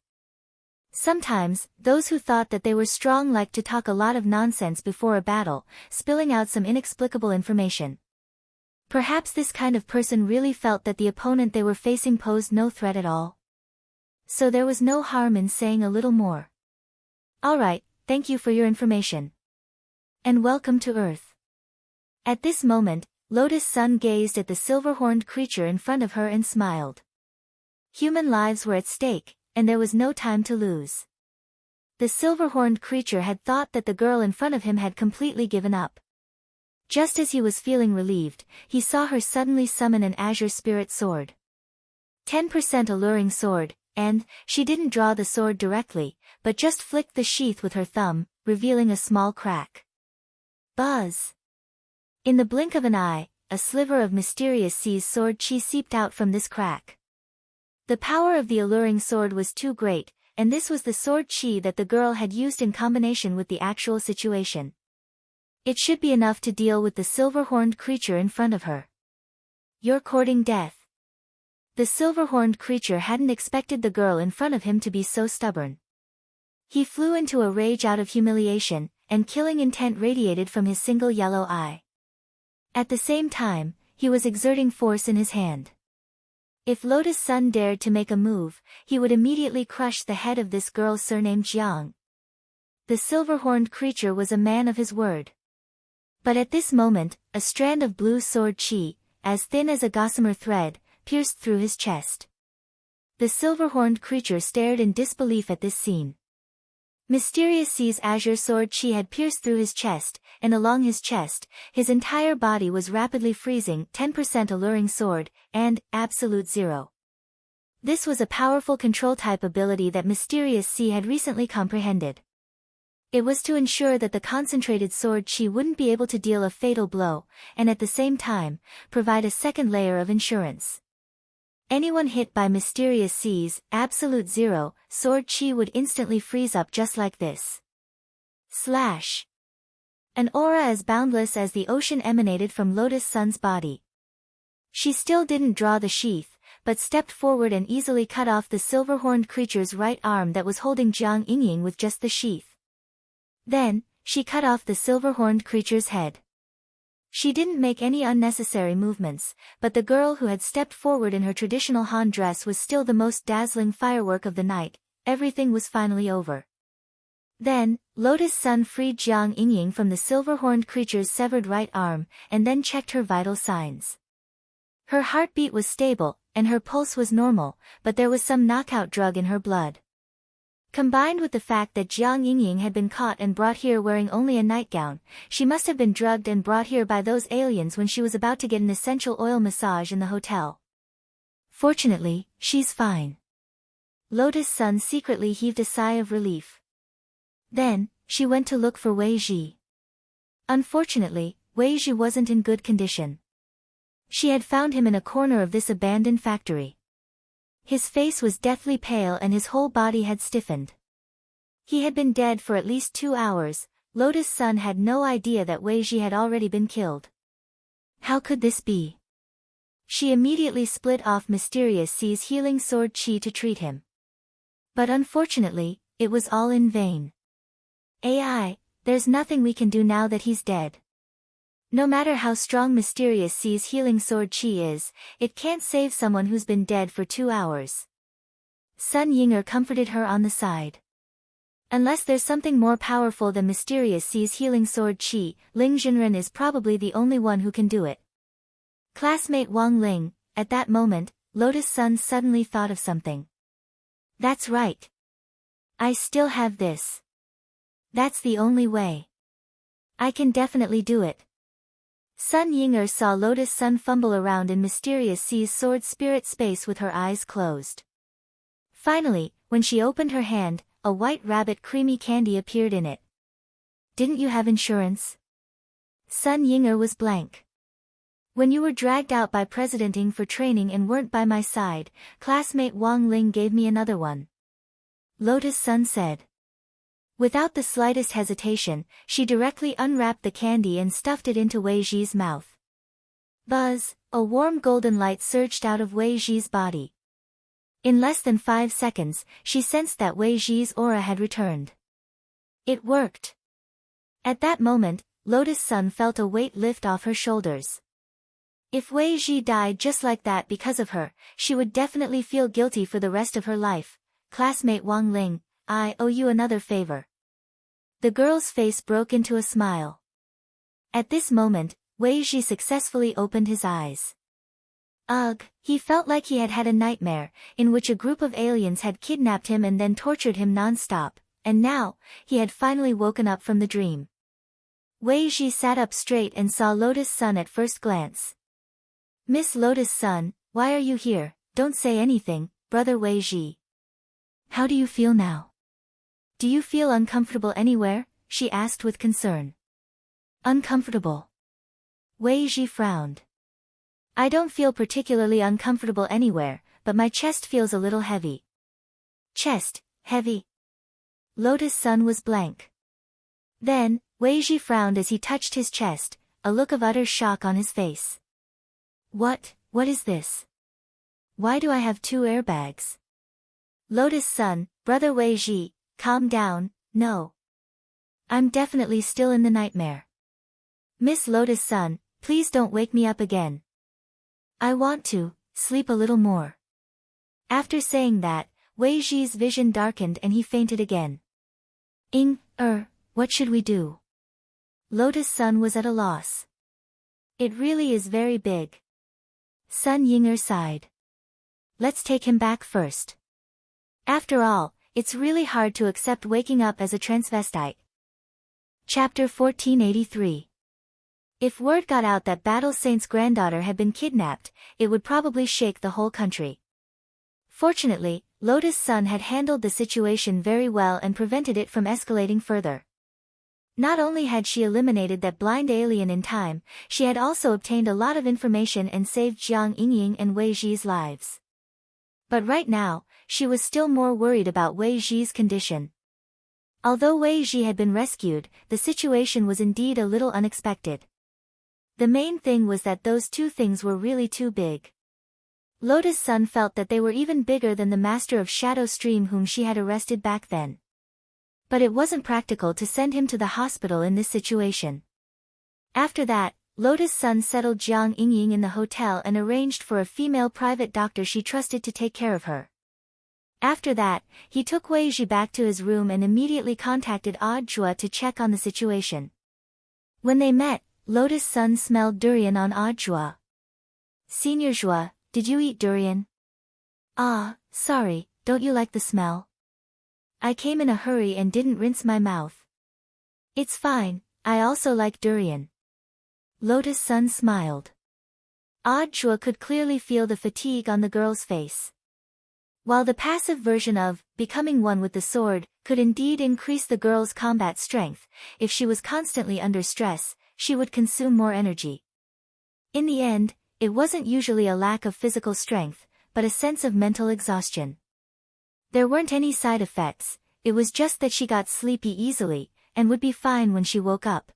Sometimes, those who thought that they were strong liked to talk a lot of nonsense before a battle, spilling out some inexplicable information. Perhaps this kind of person really felt that the opponent they were facing posed no threat at all. So there was no harm in saying a little more. Alright, thank you for your information. And welcome to Earth. At this moment, Lotus Sun gazed at the silver-horned creature in front of her and smiled. Human lives were at stake, and there was no time to lose. The silver-horned creature had thought that the girl in front of him had completely given up. Just as he was feeling relieved, he saw her suddenly summon an azure spirit sword. 10% alluring sword, and, she didn't draw the sword directly, but just flicked the sheath with her thumb, revealing a small crack. Buzz! In the blink of an eye, a sliver of Mysterious Sea's sword chi seeped out from this crack. The power of the alluring sword was too great, and this was the sword chi that the girl had used in combination with the actual situation. It should be enough to deal with the silver-horned creature in front of her. You're courting death. The silver-horned creature hadn't expected the girl in front of him to be so stubborn. He flew into a rage out of humiliation, and killing intent radiated from his single yellow eye. At the same time, he was exerting force in his hand. If Lotus Sun dared to make a move, he would immediately crush the head of this girl surnamed Jiang. The silver-horned creature was a man of his word. But at this moment, a strand of blue sword chi, as thin as a gossamer thread, pierced through his chest. The silver-horned creature stared in disbelief at this scene. Mysterious Sea's azure sword chi had pierced through his chest, and along his chest, his entire body was rapidly freezing, 10% alluring sword, and absolute 0. This was a powerful control-type ability that Mysterious Sea had recently comprehended. It was to ensure that the concentrated sword chi wouldn't be able to deal a fatal blow, and at the same time, provide a second layer of insurance. Anyone hit by Mysterious Sea's absolute 0 sword chi would instantly freeze up just like this. Slash. An aura as boundless as the ocean emanated from Lotus Sun's body. She still didn't draw the sheath, but stepped forward and easily cut off the silver-horned creature's right arm that was holding Jiang Yingying with just the sheath. Then, she cut off the silver-horned creature's head. She didn't make any unnecessary movements, but the girl who had stepped forward in her traditional Han dress was still the most dazzling firework of the night. Everything was finally over. Then, Lotus Sun freed Jiang Yingying from the silver-horned creature's severed right arm, and then checked her vital signs. Her heartbeat was stable, and her pulse was normal, but there was some knockout drug in her blood. Combined with the fact that Jiang Yingying had been caught and brought here wearing only a nightgown, she must have been drugged and brought here by those aliens when she was about to get an essential oil massage in the hotel. Fortunately, she's fine. Lotus Sun secretly heaved a sigh of relief. Then, she went to look for Wei Ji. Unfortunately, Wei Ji wasn't in good condition. She had found him in a corner of this abandoned factory. His face was deathly pale and his whole body had stiffened. He had been dead for at least 2 hours. Lotus Sun had no idea that Wei Ji had already been killed. How could this be? She immediately split off Mysterious Sea's healing sword chi to treat him. But unfortunately, it was all in vain. AI, there's nothing we can do now that he's dead. No matter how strong Mysterious Sea's healing sword chi is, it can't save someone who's been dead for 2 hours. Sun Yinger comforted her on the side. Unless there's something more powerful than Mysterious Sea's healing sword chi, Ling Jinren is probably the only one who can do it. Classmate Wang Ling, at that moment, Lotus Sun suddenly thought of something. That's right. I still have this. That's the only way. I can definitely do it. Sun Yinger saw Lotus Sun fumble around in Mysterious Sea's sword spirit space with her eyes closed. Finally, when she opened her hand, a white rabbit creamy candy appeared in it. Didn't you have insurance? Sun Yinger was blank. When you were dragged out by President Ng for training and weren't by my side, classmate Wang Ling gave me another one. Lotus Sun said. Without the slightest hesitation, she directly unwrapped the candy and stuffed it into Wei Ji's mouth. Buzz, a warm golden light surged out of Wei Ji's body. In less than 5 seconds, she sensed that Wei Ji's aura had returned. It worked. At that moment, Lotus Sun felt a weight lift off her shoulders. If Wei Ji died just like that because of her, she would definitely feel guilty for the rest of her life. Classmate Wang Ling, I owe you another favor. The girl's face broke into a smile. At this moment, Wei Ji successfully opened his eyes. Ugh, he felt like he had had a nightmare, in which a group of aliens had kidnapped him and then tortured him non-stop, and now, he had finally woken up from the dream. Wei Ji sat up straight and saw Lotus Sun at first glance. Miss Lotus Sun, why are you here? Don't say anything, brother Wei Ji. How do you feel now? Do you feel uncomfortable anywhere? She asked with concern. Uncomfortable? Wei Ji frowned. I don't feel particularly uncomfortable anywhere, but my chest feels a little heavy. Chest, Heavy. Lotus Sun was blank. Then, Wei Ji frowned as he touched his chest, a look of utter shock on his face. What is this? Why do I have 2 airbags? Lotus Sun, brother Wei Ji, calm down, no. I'm definitely still in the nightmare. Miss Lotus Sun, please don't wake me up again. I want to sleep a little more. After saying that, Wei Ji's vision darkened and he fainted again. What should we do? Lotus Sun was at a loss. It really is very big. Sun Yinger sighed. Let's take him back first. After all, it's really hard to accept waking up as a transvestite. Chapter 1483. If word got out that Battle Saint's granddaughter had been kidnapped, it would probably shake the whole country. Fortunately, Lotus Sun had handled the situation very well and prevented it from escalating further. Not only had she eliminated that blind alien in time, she had also obtained a lot of information and saved Jiang Yingying and Wei Ji's lives. But right now, she was still more worried about Wei Ji's condition. Although Wei Ji had been rescued, the situation was indeed a little unexpected. The main thing was that those 2 things were really too big. Lotus Sun felt that they were even bigger than the master of Shadow Stream whom she had arrested back then. But it wasn't practical to send him to the hospital in this situation. After that, Lotus Sun settled Jiang Yingying in the hotel and arranged for a female private doctor she trusted to take care of her. After that, he took Wei Ji back to his room and immediately contacted Audiobook to check on the situation. When they met, Lotus Sun smelled durian on Audiobook. Senior Zhua, did you eat durian? Sorry, don't you like the smell? I came in a hurry and didn't rinse my mouth. It's fine, I also like durian. Lotus Sun smiled. Audiobook could clearly feel the fatigue on the girl's face. While the passive version of becoming one with the sword could indeed increase the girl's combat strength, if she was constantly under stress, she would consume more energy. In the end, it wasn't usually a lack of physical strength, but a sense of mental exhaustion. There weren't any side effects, it was just that she got sleepy easily, and would be fine when she woke up.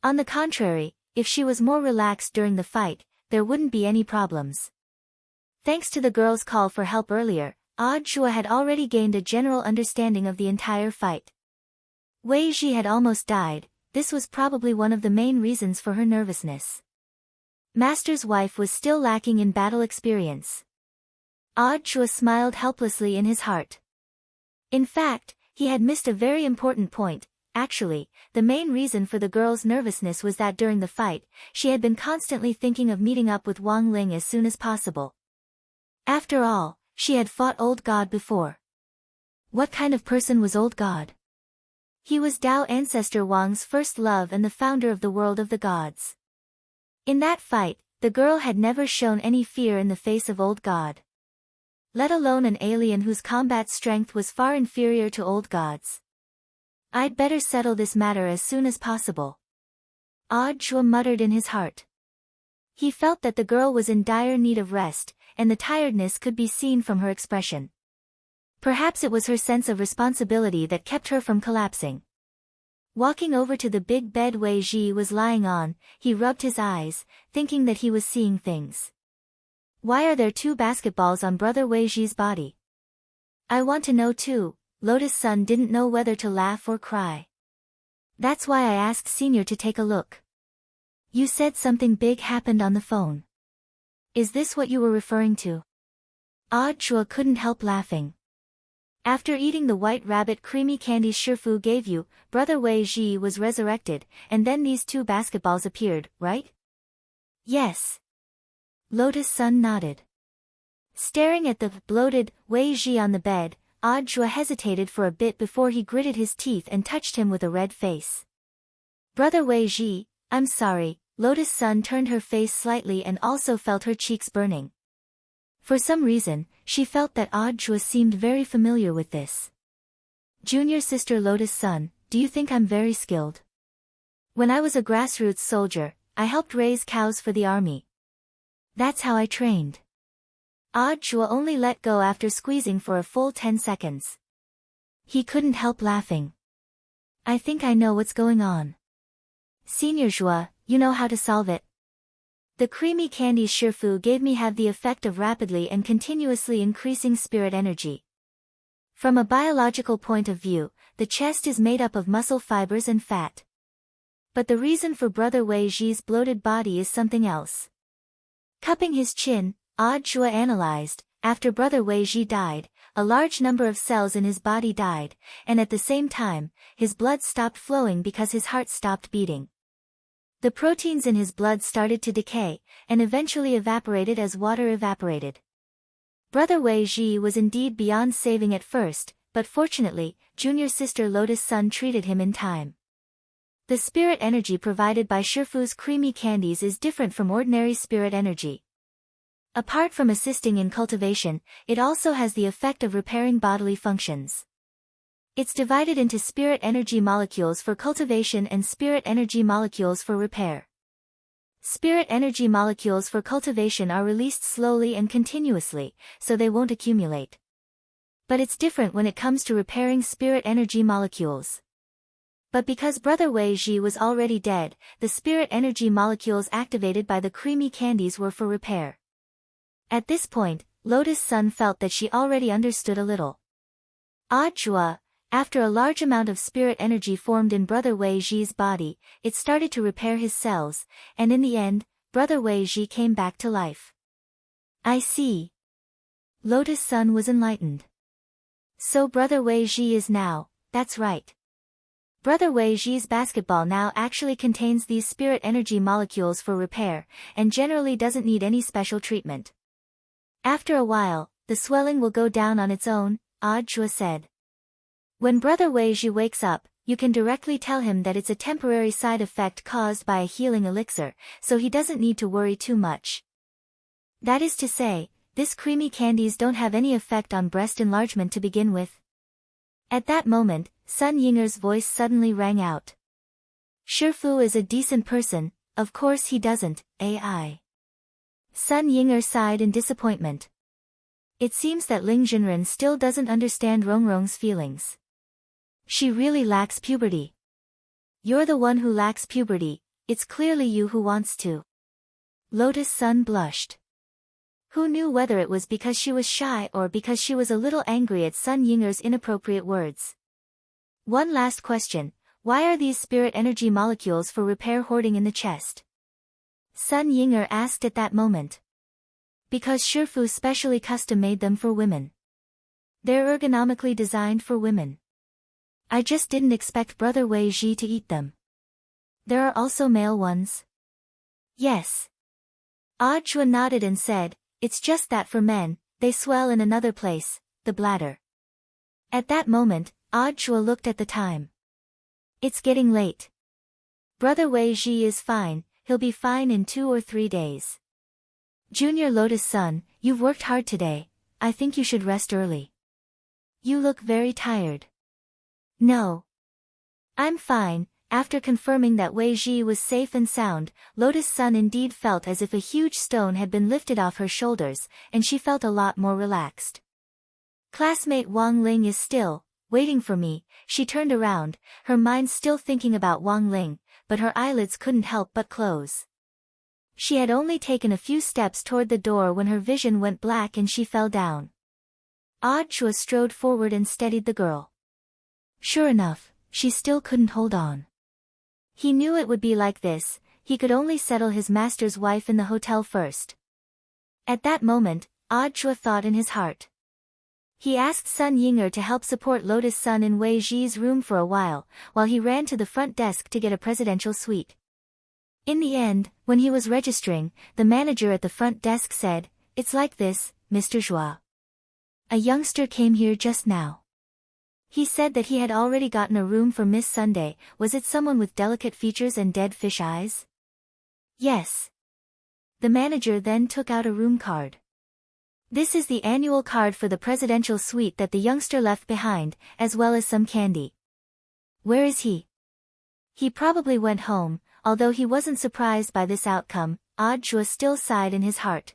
On the contrary, if she was more relaxed during the fight, there wouldn't be any problems. Thanks to the girl's call for help earlier, Audiobook had already gained a general understanding of the entire fight. Wei Ji had almost died, this was probably one of the main reasons for her nervousness. Master's wife was still lacking in battle experience. Audiobook smiled helplessly in his heart. In fact, he had missed a very important point. Actually, the main reason for the girl's nervousness was that during the fight, she had been constantly thinking of meeting up with Wang Ling as soon as possible. After all, she had fought Old God before. What kind of person was Old God? He was Tao ancestor Wang's first love and the founder of the world of the gods. In that fight, the girl had never shown any fear in the face of Old God. Let alone an alien whose combat strength was far inferior to Old God's. I'd better settle this matter as soon as possible. Audiobook muttered in his heart. He felt that the girl was in dire need of rest, and the tiredness could be seen from her expression. Perhaps it was her sense of responsibility that kept her from collapsing. Walking over to the big bed Wei Ji was lying on, he rubbed his eyes, thinking that he was seeing things. Why are there 2 basketballs on brother Wei Ji's body? I want to know too. Lotus Sun didn't know whether to laugh or cry. That's why I asked Senior to take a look. You said something big happened on the phone. Is this what you were referring to? Audiobook couldn't help laughing. After eating the white rabbit creamy candies Shifu gave you, brother Wei Ji was resurrected, and then these 2 basketballs appeared, right? Yes. Lotus Sun nodded. Staring at the bloated Wei Ji on the bed, Audiobook hesitated for a bit before he gritted his teeth and touched him with a red face. Brother Wei Ji, I'm sorry. Lotus Sun turned her face slightly and also felt her cheeks burning. For some reason, she felt that Audiobook seemed very familiar with this. Junior sister Lotus Sun, do you think I'm very skilled? When I was a grassroots soldier, I helped raise cows for the army. That's how I trained. Audiobook only let go after squeezing for a full 10 seconds. He couldn't help laughing. I think I know what's going on. Senior Zhua, you know how to solve it. The creamy candies Shifu gave me have the effect of rapidly and continuously increasing spirit energy. From a biological point of view, the chest is made up of muscle fibers and fat. But the reason for Brother Wei Ji's bloated body is something else. Cupping his chin, Zhua analyzed, after Brother Wei Ji died, a large number of cells in his body died, and at the same time, his blood stopped flowing because his heart stopped beating. The proteins in his blood started to decay, and eventually evaporated as water evaporated. Brother Wei Ji was indeed beyond saving at first, but fortunately, junior sister Lotus Sun treated him in time. The spirit energy provided by Shifu's creamy candies is different from ordinary spirit energy. Apart from assisting in cultivation, it also has the effect of repairing bodily functions. It's divided into spirit energy molecules for cultivation and spirit energy molecules for repair. Spirit energy molecules for cultivation are released slowly and continuously, so they won't accumulate. But it's different when it comes to repairing spirit energy molecules. But because Brother Wei Ji was already dead, the spirit energy molecules activated by the creamy candies were for repair. At this point, Lotus Sun felt that she already understood a little. Zhua, after a large amount of spirit energy formed in Brother Wei Ji's body, it started to repair his cells, and in the end, Brother Wei Ji came back to life. I see. Lotus Sun was enlightened. So Brother Wei Ji is now, that's right. Brother Wei Ji's basketball now actually contains these spirit energy molecules for repair, and generally doesn't need any special treatment. After a while, the swelling will go down on its own, Zhua said. When Brother Wei Ji wakes up, you can directly tell him that it's a temporary side effect caused by a healing elixir, so he doesn't need to worry too much. That is to say, this creamy candies don't have any effect on breast enlargement to begin with. At that moment, Sun Yinger's voice suddenly rang out. Shifu is a decent person, of course he doesn't, AI. Sun Yinger sighed in disappointment. It seems that Ling Jinren still doesn't understand Rongrong's feelings. She really lacks puberty. You're the one who lacks puberty, it's clearly you who wants to. Lotus Sun blushed. Who knew whether it was because she was shy or because she was a little angry at Sun Yinger's inappropriate words. One last question, why are these spirit energy molecules for repair hoarding in the chest? Sun Yinger asked at that moment. Because Shifu specially custom-made them for women. They're ergonomically designed for women. I just didn't expect Brother Wei Ji to eat them. There are also male ones? Yes. Zhua nodded and said, it's just that for men, they swell in another place, the bladder. At that moment, Zhua looked at the time. It's getting late. Brother Wei Ji is fine, he'll be fine in 2 or 3 days. Junior Lotus Sun, you've worked hard today, I think you should rest early. You look very tired. No. I'm fine. After confirming that Wei Ji was safe and sound, Lotus Sun indeed felt as if a huge stone had been lifted off her shoulders, and she felt a lot more relaxed. Classmate Wang Ling is still waiting for me. She turned around, her mind still thinking about Wang Ling, but her eyelids couldn't help but close. She had only taken a few steps toward the door when her vision went black and she fell down. Zhua strode forward and steadied the girl. Sure enough, she still couldn't hold on. He knew it would be like this, he could only settle his master's wife in the hotel first. At that moment, Zhua thought in his heart. He asked Sun Yinger to help support Lotus Sun in Wei Ji's room for a while he ran to the front desk to get a presidential suite. In the end, when he was registering, the manager at the front desk said, "It's like this, Mr. Zhua. A youngster came here just now. He said that he had already gotten a room for Miss Sunday. Was it someone with delicate features and dead fish eyes?" Yes. The manager then took out a room card. This is the annual card for the presidential suite that the youngster left behind, as well as some candy. Where is he? He probably went home, although he wasn't surprised by this outcome. Zhua still sighed in his heart.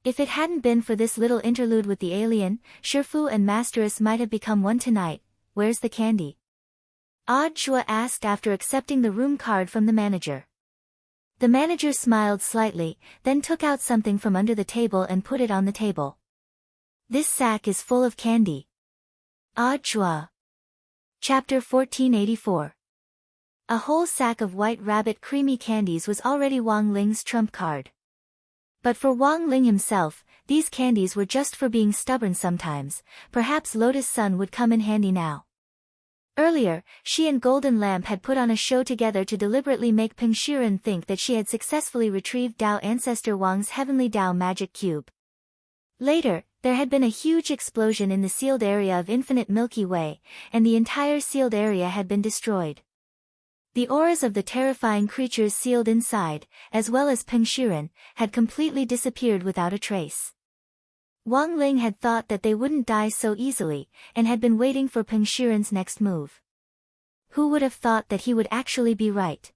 If it hadn't been for this little interlude with the alien, Shifu and Masteress might have become one tonight, where's the candy? Audiobook asked after accepting the room card from the manager. The manager smiled slightly, then took out something from under the table and put it on the table. This sack is full of candy. Audiobook. Chapter 1484. A whole sack of White Rabbit creamy candies was already Wang Ling's trump card. But for Wang Ling himself, these candies were just for being stubborn sometimes. Perhaps Lotus Sun would come in handy now. Earlier, she and Golden Lamp had put on a show together to deliberately make Peng Shiren think that she had successfully retrieved Dao ancestor Wang's heavenly Dao magic cube. Later, there had been a huge explosion in the sealed area of Infinite Milky Way, and the entire sealed area had been destroyed. The auras of the terrifying creatures sealed inside, as well as Peng Shiren, had completely disappeared without a trace. Wang Ling had thought that they wouldn't die so easily, and had been waiting for Peng Shiren's next move. Who would have thought that he would actually be right?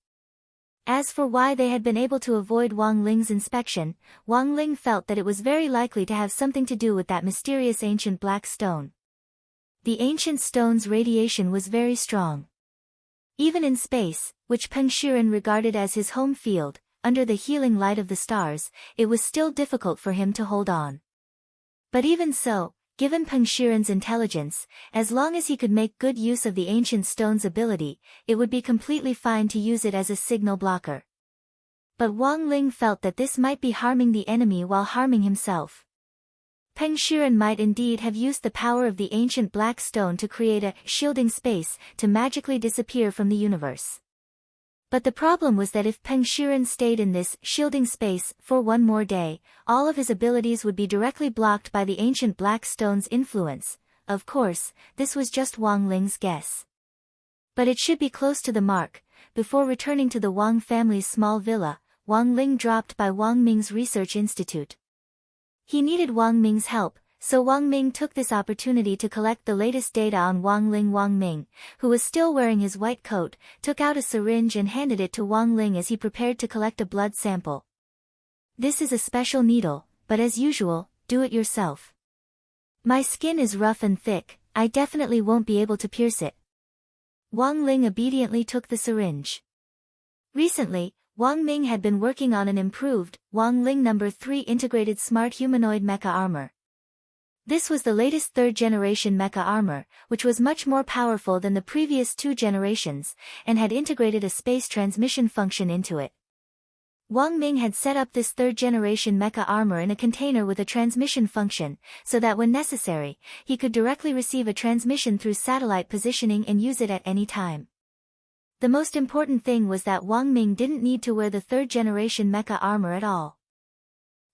As for why they had been able to avoid Wang Ling's inspection, Wang Ling felt that it was very likely to have something to do with that mysterious ancient black stone. The ancient stone's radiation was very strong. Even in space, which Peng Shiren regarded as his home field, under the healing light of the stars, it was still difficult for him to hold on. But even so, given Peng Shiren's intelligence, as long as he could make good use of the ancient stone's ability, it would be completely fine to use it as a signal blocker. But Wang Ling felt that this might be harming the enemy while harming himself. Peng Shiren might indeed have used the power of the ancient black stone to create a shielding space to magically disappear from the universe. But the problem was that if Peng Shiren stayed in this shielding space for one more day, all of his abilities would be directly blocked by the ancient black stone's influence. Of course, this was just Wang Ling's guess. But it should be close to the mark. Before returning to the Wang family's small villa, Wang Ling dropped by Wang Ming's research institute. He needed Wang Ming's help, so Wang Ming took this opportunity to collect the latest data on Wang Ling. Wang Ming, who was still wearing his white coat, took out a syringe and handed it to Wang Ling as he prepared to collect a blood sample. This is a special needle, but as usual, do it yourself. My skin is rough and thick, I definitely won't be able to pierce it. Wang Ling obediently took the syringe. Recently, Wang Ming had been working on an improved, Wang Ling No. 3 integrated smart humanoid mecha armor. This was the latest third-generation mecha armor, which was much more powerful than the previous two generations, and had integrated a space transmission function into it. Wang Ming had set up this third-generation mecha armor in a container with a transmission function, so that when necessary, he could directly receive a transmission through satellite positioning and use it at any time. The most important thing was that Wang Ming didn't need to wear the third-generation mecha armor at all.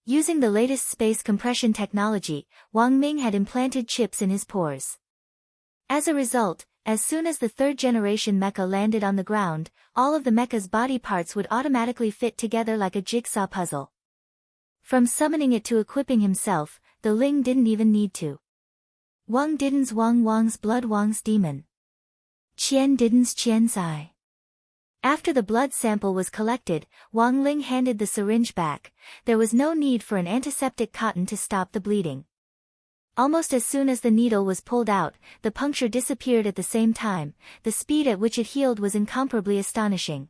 Using the latest space compression technology, Wang Ming had implanted chips in his pores. As a result, as soon as the third-generation mecha landed on the ground, all of the mecha's body parts would automatically fit together like a jigsaw puzzle. From summoning it to equipping himself, the Ling didn't even need to. Wang didn't Wang's blood Wang's demon. Qian didn't Qian's eye. After the blood sample was collected, Wang Ling handed the syringe back. There was no need for an antiseptic cotton to stop the bleeding. Almost as soon as the needle was pulled out, the puncture disappeared at the same time. The speed at which it healed was incomparably astonishing.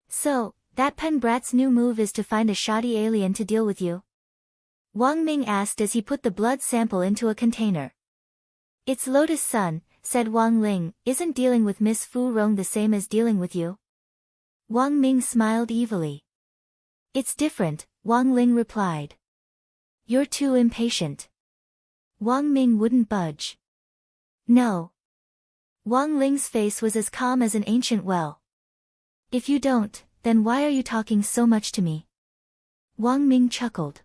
So, that Pen Brat's new move is to find a shoddy alien to deal with you? Wang Ming asked as he put the blood sample into a container. It's Lotus Sun, said Wang Ling. Isn't dealing with Miss Fu Rong the same as dealing with you? Wang Ming smiled evilly. It's different, Wang Ling replied. You're too impatient. Wang Ming wouldn't budge. No. Wang Ling's face was as calm as an ancient well. If you don't, then why are you talking so much to me? Wang Ming chuckled.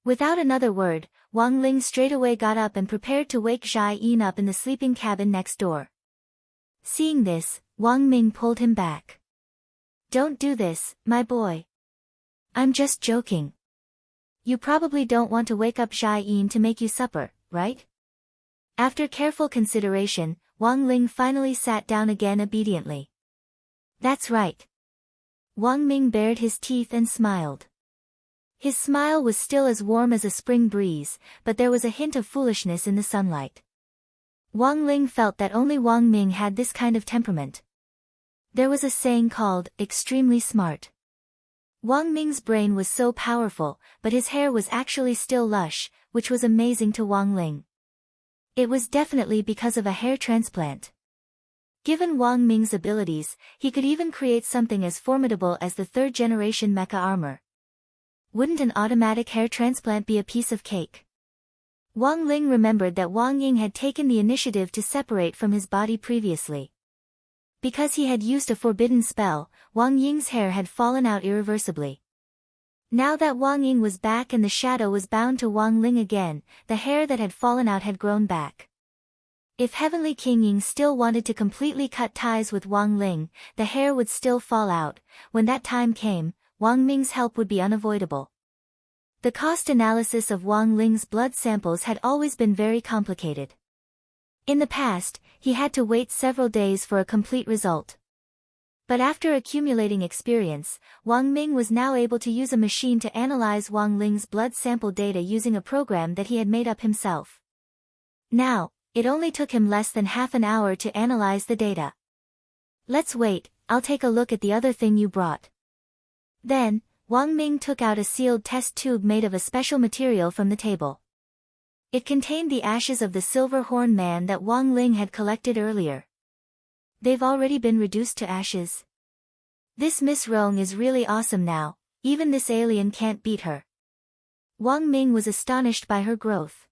Without another word, Wang Ling straightaway got up and prepared to wake Zhai Yin up in the sleeping cabin next door. Seeing this, Wang Ming pulled him back. Don't do this, my boy. I'm just joking. You probably don't want to wake up Zhai Yin to make you supper, right? After careful consideration, Wang Ling finally sat down again obediently. That's right. Wang Ming bared his teeth and smiled. His smile was still as warm as a spring breeze, but there was a hint of foolishness in the sunlight. Wang Ling felt that only Wang Ming had this kind of temperament. There was a saying called, extremely smart. Wang Ming's brain was so powerful, but his hair was actually still lush, which was amazing to Wang Ling. It was definitely because of a hair transplant. Given Wang Ming's abilities, he could even create something as formidable as the third-generation mecha armor. Wouldn't an automatic hair transplant be a piece of cake? Wang Ling remembered that Wang Ying had taken the initiative to separate from his body previously. Because he had used a forbidden spell, Wang Ying's hair had fallen out irreversibly. Now that Wang Ying was back and the shadow was bound to Wang Ling again, the hair that had fallen out had grown back. If Heavenly King Ying still wanted to completely cut ties with Wang Ling, the hair would still fall out. When that time came, Wang Ming's help would be unavoidable. The cost analysis of Wang Ling's blood samples had always been very complicated. In the past, he had to wait several days for a complete result. But after accumulating experience, Wang Ming was now able to use a machine to analyze Wang Ling's blood sample data using a program that he had made up himself. Now, it only took him less than half an hour to analyze the data. Let's wait, I'll take a look at the other thing you brought. Then, Wang Ming took out a sealed test tube made of a special material from the table. It contained the ashes of the silver horn man that Wang Ling had collected earlier. They've already been reduced to ashes. This Miss Rong is really awesome now, even this alien can't beat her. Wang Ming was astonished by her growth.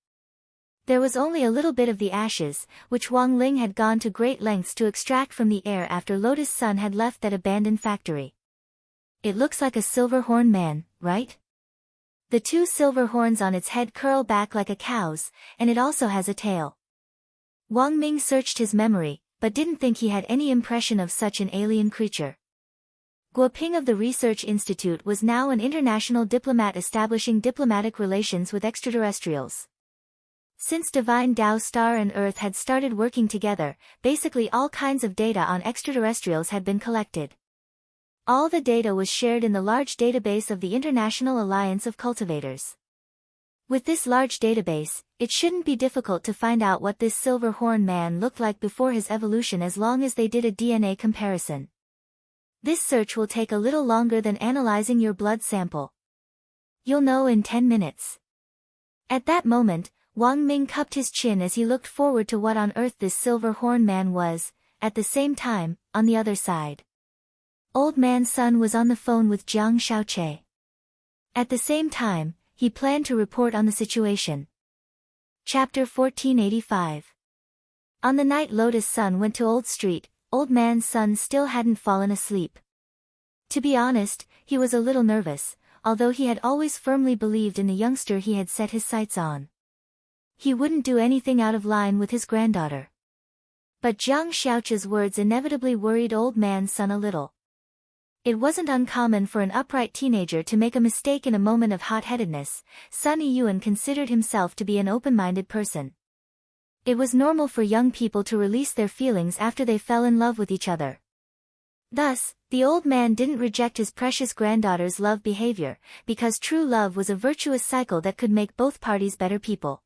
There was only a little bit of the ashes, which Wang Ling had gone to great lengths to extract from the air after Lotus Sun had left that abandoned factory. It looks like a silver horn man, right? The two silver horns on its head curl back like a cow's, and it also has a tail. Wang Ming searched his memory, but didn't think he had any impression of such an alien creature. Guoping of the Research Institute was now an international diplomat establishing diplomatic relations with extraterrestrials. Since Divine Tao Star and Earth had started working together, basically all kinds of data on extraterrestrials had been collected. All the data was shared in the large database of the International Alliance of Cultivators. With this large database, it shouldn't be difficult to find out what this silver horn man looked like before his evolution as long as they did a DNA comparison. This search will take a little longer than analyzing your blood sample. You'll know in 10 minutes. At that moment, Wang Ming cupped his chin as he looked forward to what on earth this silver horn man was. At the same time, on the other side, Old Man Sun was on the phone with Jiang Xiaoqi. At the same time, he planned to report on the situation. Chapter 1485. On the night Lotus Sun went to Old Street, Old Man Sun still hadn't fallen asleep. To be honest, he was a little nervous, although he had always firmly believed in the youngster he had set his sights on. He wouldn't do anything out of line with his granddaughter. But Jiang Xiaoqi's words inevitably worried Old Man Sun a little. It wasn't uncommon for an upright teenager to make a mistake in a moment of hot-headedness. Sun Yiyuan considered himself to be an open-minded person. It was normal for young people to release their feelings after they fell in love with each other. Thus, the old man didn't reject his precious granddaughter's love behavior, because true love was a virtuous cycle that could make both parties better people.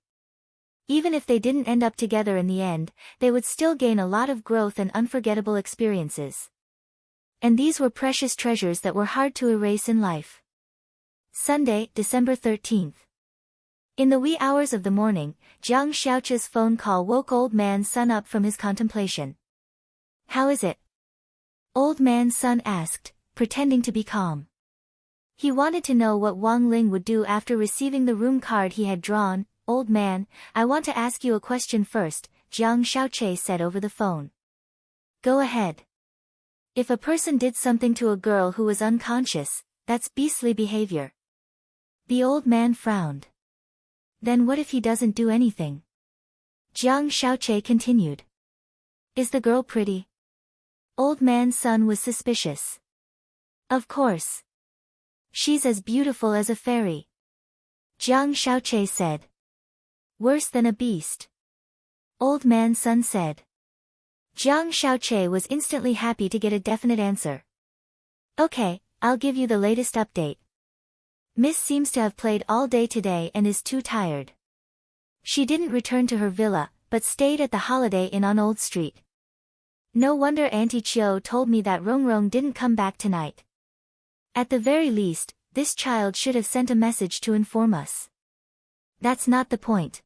Even if they didn't end up together in the end, they would still gain a lot of growth and unforgettable experiences. And these were precious treasures that were hard to erase in life. Sunday, December 13th. In the wee hours of the morning, Jiang Xiaoqi's phone call woke Old Man Sun up from his contemplation. "How is it?" Old Man Sun asked, pretending to be calm. He wanted to know what Wang Ling would do after receiving the room card he had drawn. "Old man, I want to ask you a question first," Jiang Xiaoqi said over the phone. "Go ahead." If a person did something to a girl who was unconscious, that's beastly behavior. The old man frowned. Then what if he doesn't do anything? Jiang Xiaoqi continued. Is the girl pretty? Old Man Sun was suspicious. Of course. She's as beautiful as a fairy. Jiang Xiaoqi said. Worse than a beast. Old Man Sun said. Jiang Xiaoqi was instantly happy to get a definite answer. Okay, I'll give you the latest update. Miss seems to have played all day today and is too tired. She didn't return to her villa, but stayed at the Holiday Inn on Old Street. No wonder Auntie Chio told me that Rongrong didn't come back tonight. At the very least, this child should have sent a message to inform us. That's not the point.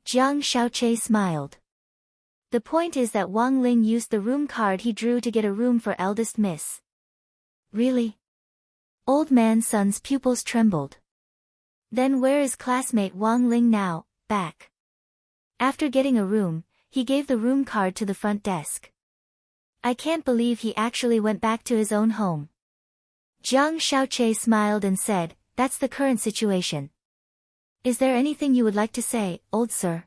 Jiang Xiaoche smiled. The point is that Wang Ling used the room card he drew to get a room for eldest miss. Really? Old man Sun's pupils trembled. Then where is classmate Wang Ling now? Back. After getting a room, he gave the room card to the front desk. I can't believe he actually went back to his own home. Jiang Xiaoche smiled and said, that's the current situation. Is there anything you would like to say, old sir?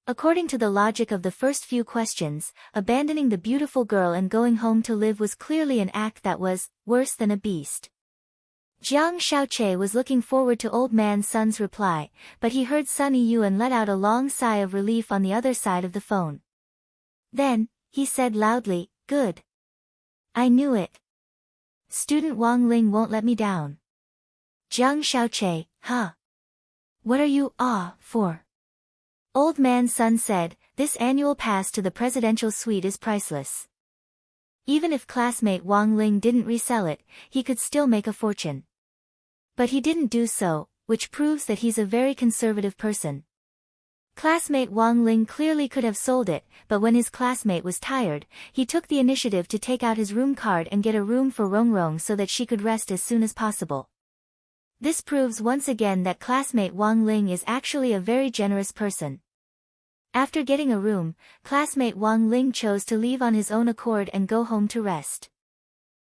According to the logic of the first few questions, abandoning the beautiful girl and going home to live was clearly an act that was worse than a beast. Jiang Xiaoche was looking forward to old man Sun's reply, but he heard Sun Yu and let out a long sigh of relief on the other side of the phone. Then, he said loudly, good. I knew it. Student Wang Ling won't let me down. Jiang Xiaoche, huh? What are you, for? Old man Sun said, this annual pass to the presidential suite is priceless. Even if classmate Wang Ling didn't resell it, he could still make a fortune. But he didn't do so, which proves that he's a very conservative person. Classmate Wang Ling clearly could have sold it, but when his classmate was tired, he took the initiative to take out his room card and get a room for Rongrong so that she could rest as soon as possible. This proves once again that classmate Wang Ling is actually a very generous person. After getting a room, classmate Wang Ling chose to leave on his own accord and go home to rest.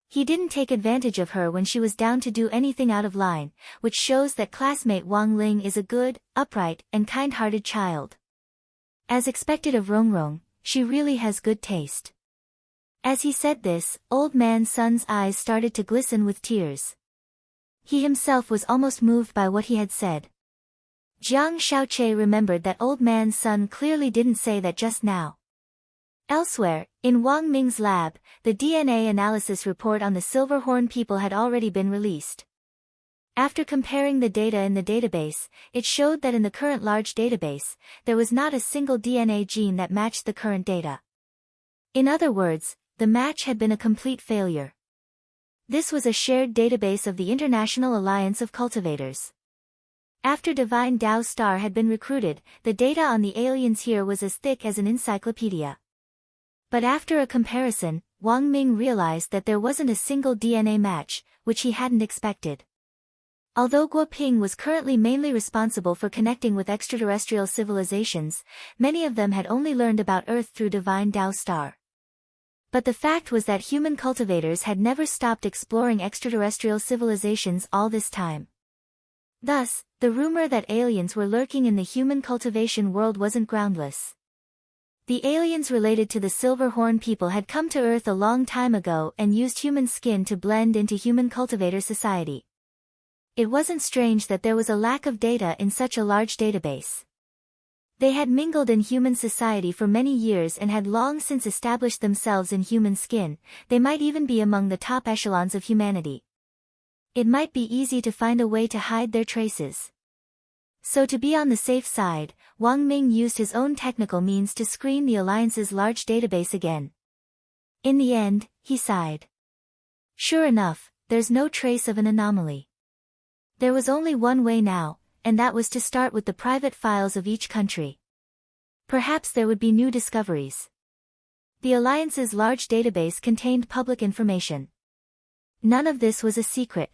He didn't take advantage of her when she was down to do anything out of line, which shows that classmate Wang Ling is a good, upright, and kind-hearted child. As expected of Rongrong, she really has good taste. As he said this, old man Sun's eyes started to glisten with tears. He himself was almost moved by what he had said. Jiang Xiaoche remembered that old man Sun clearly didn't say that just now. Elsewhere, in Wang Ming's lab, the DNA analysis report on the Silverhorn people had already been released. After comparing the data in the database, it showed that in the current large database, there was not a single DNA gene that matched the current data. In other words, the match had been a complete failure. This was a shared database of the International Alliance of Cultivators. After Divine Dao Star had been recruited, the data on the aliens here was as thick as an encyclopedia. But after a comparison, Wang Ming realized that there wasn't a single DNA match, which he hadn't expected. Although Guo Ping was currently mainly responsible for connecting with extraterrestrial civilizations, many of them had only learned about Earth through Divine Dao Star. But the fact was that human cultivators had never stopped exploring extraterrestrial civilizations all this time. Thus, the rumor that aliens were lurking in the human cultivation world wasn't groundless. The aliens related to the Silverhorn people had come to Earth a long time ago and used human skin to blend into human cultivator society. It wasn't strange that there was a lack of data in such a large database. They had mingled in human society for many years and had long since established themselves in human skin. They might even be among the top echelons of humanity. It might be easy to find a way to hide their traces. So to be on the safe side, Wang Ming used his own technical means to screen the Alliance's large database again. In the end, he sighed. Sure enough, there's no trace of an anomaly. There was only one way now, and that was to start with the private files of each country. Perhaps there would be new discoveries. The Alliance's large database contained public information. None of this was a secret.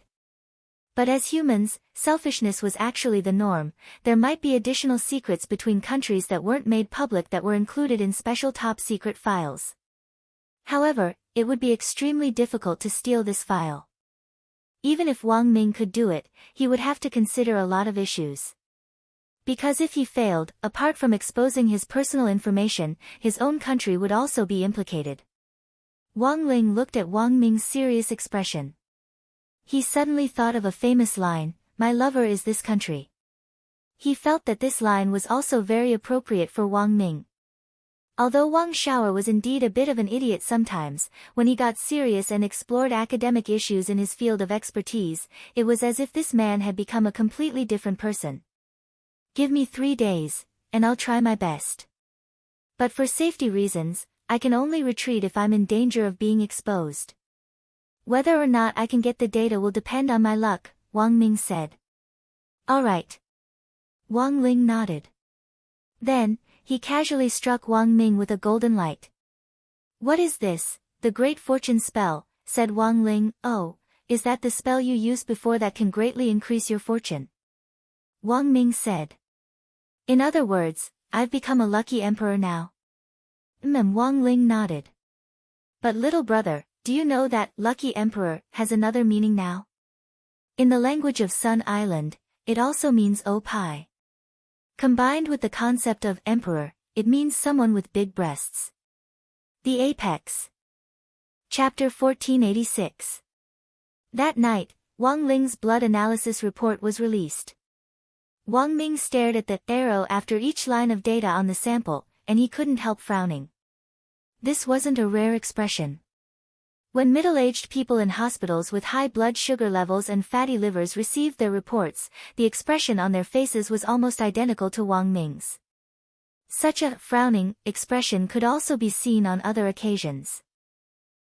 But as humans, selfishness was actually the norm. There might be additional secrets between countries that weren't made public that were included in special top-secret files. However, it would be extremely difficult to steal this file. Even if Wang Ming could do it, he would have to consider a lot of issues. Because if he failed, apart from exposing his personal information, his own country would also be implicated. Wang Ling looked at Wang Ming's serious expression. He suddenly thought of a famous line, "My lover is this country." He felt that this line was also very appropriate for Wang Ming. Although Wang Xiao was indeed a bit of an idiot sometimes, when he got serious and explored academic issues in his field of expertise, it was as if this man had become a completely different person. Give me 3 days, and I'll try my best. But for safety reasons, I can only retreat if I'm in danger of being exposed. Whether or not I can get the data will depend on my luck, Wang Ming said. All right. Wang Ling nodded. Then, he casually struck Wang Ming with a golden light. What is this? The Great Fortune Spell, said Wang Ling. Oh, is that the spell you used before that can greatly increase your fortune? Wang Ming said. In other words, I've become a lucky emperor now. Wang Ling nodded. But little brother, do you know that lucky emperor has another meaning now? In the language of Sun Island, it also means Pai. Combined with the concept of emperor, it means someone with big breasts. The Apex. Chapter 1486. That night, Wang Ling's blood analysis report was released. Wang Ming stared at the arrow after each line of data on the sample, and he couldn't help frowning. This wasn't a rare expression. When middle-aged people in hospitals with high blood sugar levels and fatty livers received their reports, the expression on their faces was almost identical to Wang Ming's. Such a frowning expression could also be seen on other occasions.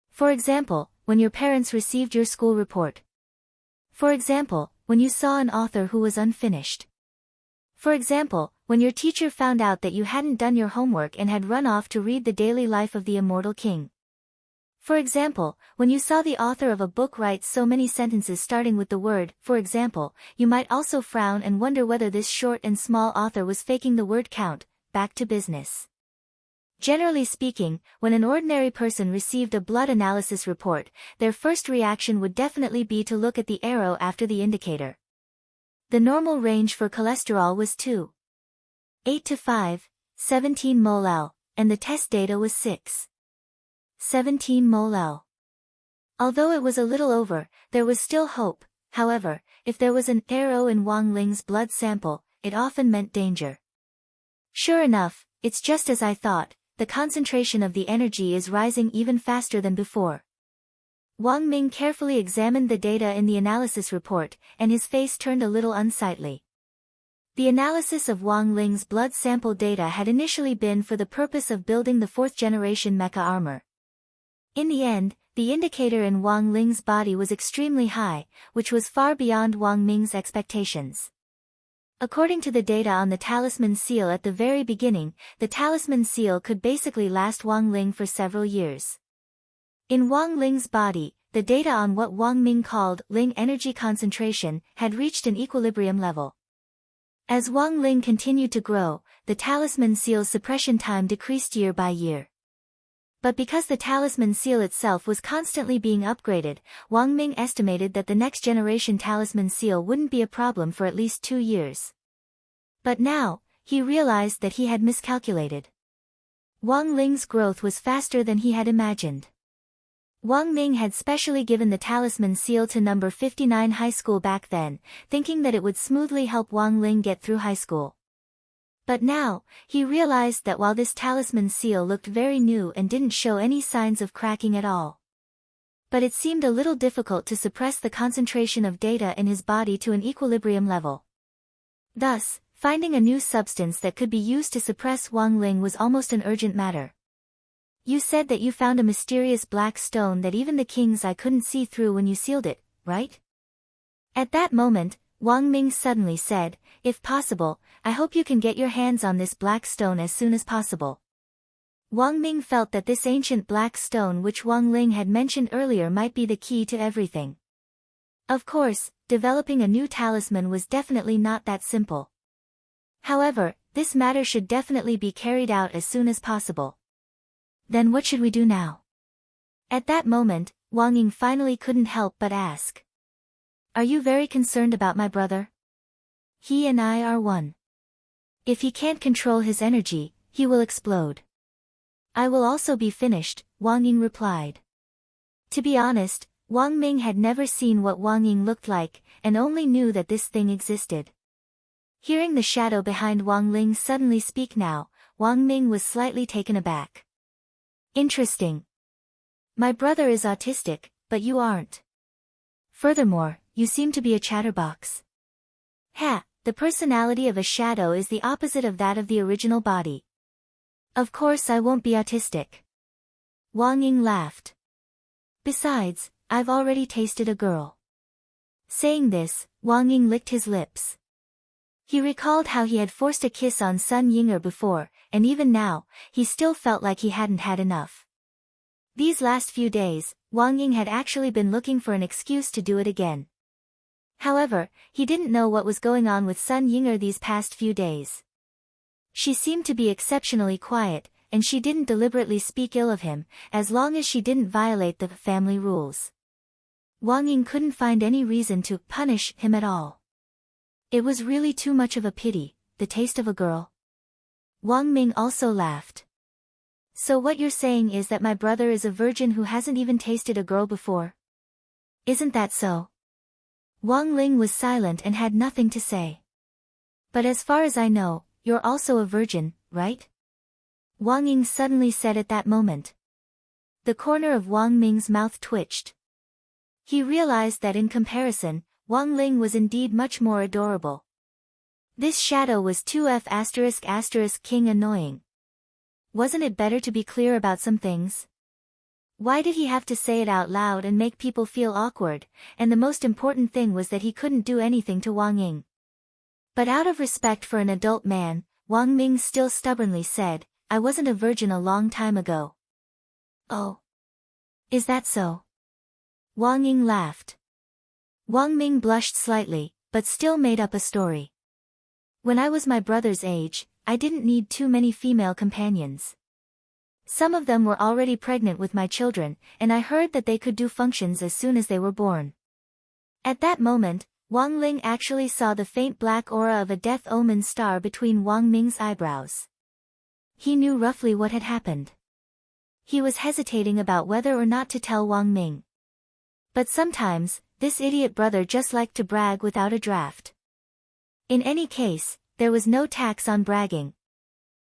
For example, when your parents received your school report. For example, when you saw an author who was unfinished. For example, when your teacher found out that you hadn't done your homework and had run off to read The Daily Life of the Immortal King. For example, when you saw the author of a book write so many sentences starting with the word, for example, you might also frown and wonder whether this short and small author was faking the word count. Back to business. Generally speaking, when an ordinary person received a blood analysis report, their first reaction would definitely be to look at the arrow after the indicator. The normal range for cholesterol was 2.8 to 5.17 mol/L, and the test data was 6.17 mol/L. Although it was a little over, there was still hope. However, if there was an arrow in Wang Ling's blood sample, it often meant danger. Sure enough, it's just as I thought, the concentration of the energy is rising even faster than before. Wang Ming carefully examined the data in the analysis report, and his face turned a little unsightly. The analysis of Wang Ling's blood sample data had initially been for the purpose of building the 4th-generation mecha armor. In the end, the indicator in Wang Ling's body was extremely high, which was far beyond Wang Ming's expectations. According to the data on the talisman seal at the very beginning, the talisman seal could basically last Wang Ling for several years. In Wang Ling's body, the data on what Wang Ming called Ling energy concentration had reached an equilibrium level. As Wang Ling continued to grow, the talisman seal's suppression time decreased year by year. But because the talisman seal itself was constantly being upgraded, Wang Ming estimated that the next generation talisman seal wouldn't be a problem for at least 2 years. But now, he realized that he had miscalculated. Wang Ling's growth was faster than he had imagined. Wang Ming had specially given the talisman seal to number 59 high school back then, thinking that it would smoothly help Wang Ling get through high school. But now, he realized that while this talisman seal looked very new and didn't show any signs of cracking at all, but it seemed a little difficult to suppress the concentration of data in his body to an equilibrium level. Thus, finding a new substance that could be used to suppress Wang Ling was almost an urgent matter. You said that you found a mysterious black stone that even the king's eye couldn't see through when you sealed it, right? At that moment, Wang Ming suddenly said, if possible, I hope you can get your hands on this black stone as soon as possible. Wang Ming felt that this ancient black stone which Wang Ling had mentioned earlier might be the key to everything. Of course, developing a new talisman was definitely not that simple. However, this matter should definitely be carried out as soon as possible. Then what should we do now? At that moment, Wang Ying finally couldn't help but ask. Are you very concerned about my brother? He and I are one. If he can't control his energy, he will explode. I will also be finished, Wang Ying replied. To be honest, Wang Ming had never seen what Wang Ying looked like, and only knew that this thing existed. Hearing the shadow behind Wang Ling suddenly speak now, Wang Ming was slightly taken aback. Interesting. My brother is autistic, but you aren't. Furthermore, you seem to be a chatterbox. Ha, the personality of a shadow is the opposite of that of the original body. Of course I won't be autistic. Wang Ying laughed. Besides, I've already tasted a girl. Saying this, Wang Ying licked his lips. He recalled how he had forced a kiss on Sun Yinger before, and even now, he still felt like he hadn't had enough. These last few days, Wang Ying had actually been looking for an excuse to do it again. However, he didn't know what was going on with Sun Yinger these past few days. She seemed to be exceptionally quiet, and she didn't deliberately speak ill of him, as long as she didn't violate the family rules. Wang Ying couldn't find any reason to punish him at all. It was really too much of a pity, the taste of a girl. Wang Ming also laughed. So what you're saying is that my brother is a virgin who hasn't even tasted a girl before? Isn't that so? Wang Ling was silent and had nothing to say. But as far as I know, you're also a virgin, right? Wang Ying suddenly said at that moment. The corner of Wang Ming's mouth twitched. He realized that in comparison, Wang Ling was indeed much more adorable. This shadow was 2F*** king annoying. Wasn't it better to be clear about some things? Why did he have to say it out loud and make people feel awkward, and the most important thing was that he couldn't do anything to Wang Ying. But out of respect for an adult man, Wang Ming still stubbornly said, I wasn't a virgin a long time ago. Oh. Is that so? Wang Ying laughed. Wang Ming blushed slightly, but still made up a story. When I was my brother's age, I didn't need too many female companions. Some of them were already pregnant with my children, and I heard that they could do functions as soon as they were born. At that moment, Wang Ling actually saw the faint black aura of a death omen star between Wang Ming's eyebrows. He knew roughly what had happened. He was hesitating about whether or not to tell Wang Ming. But sometimes, this idiot brother just liked to brag without a draft. In any case, there was no tax on bragging.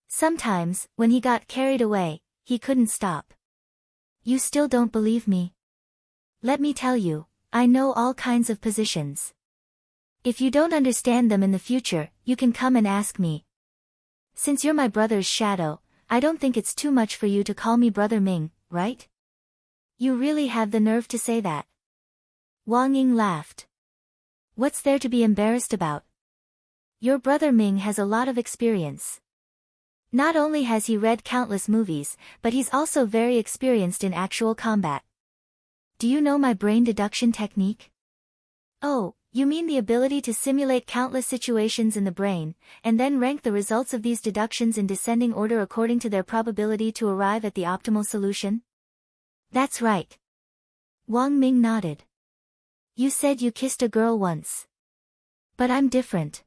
Sometimes, when he got carried away, he couldn't stop. You still don't believe me? Let me tell you, I know all kinds of positions. If you don't understand them in the future, you can come and ask me. Since you're my brother's shadow, I don't think it's too much for you to call me Brother Ming, right? You really have the nerve to say that. Wang Ying laughed. What's there to be embarrassed about? Your brother Ming has a lot of experience. Not only has he read countless movies, but he's also very experienced in actual combat. Do you know my brain deduction technique? Oh, you mean the ability to simulate countless situations in the brain, and then rank the results of these deductions in descending order according to their probability to arrive at the optimal solution? That's right. Wang Ming nodded. You said you kissed a girl once. But I'm different.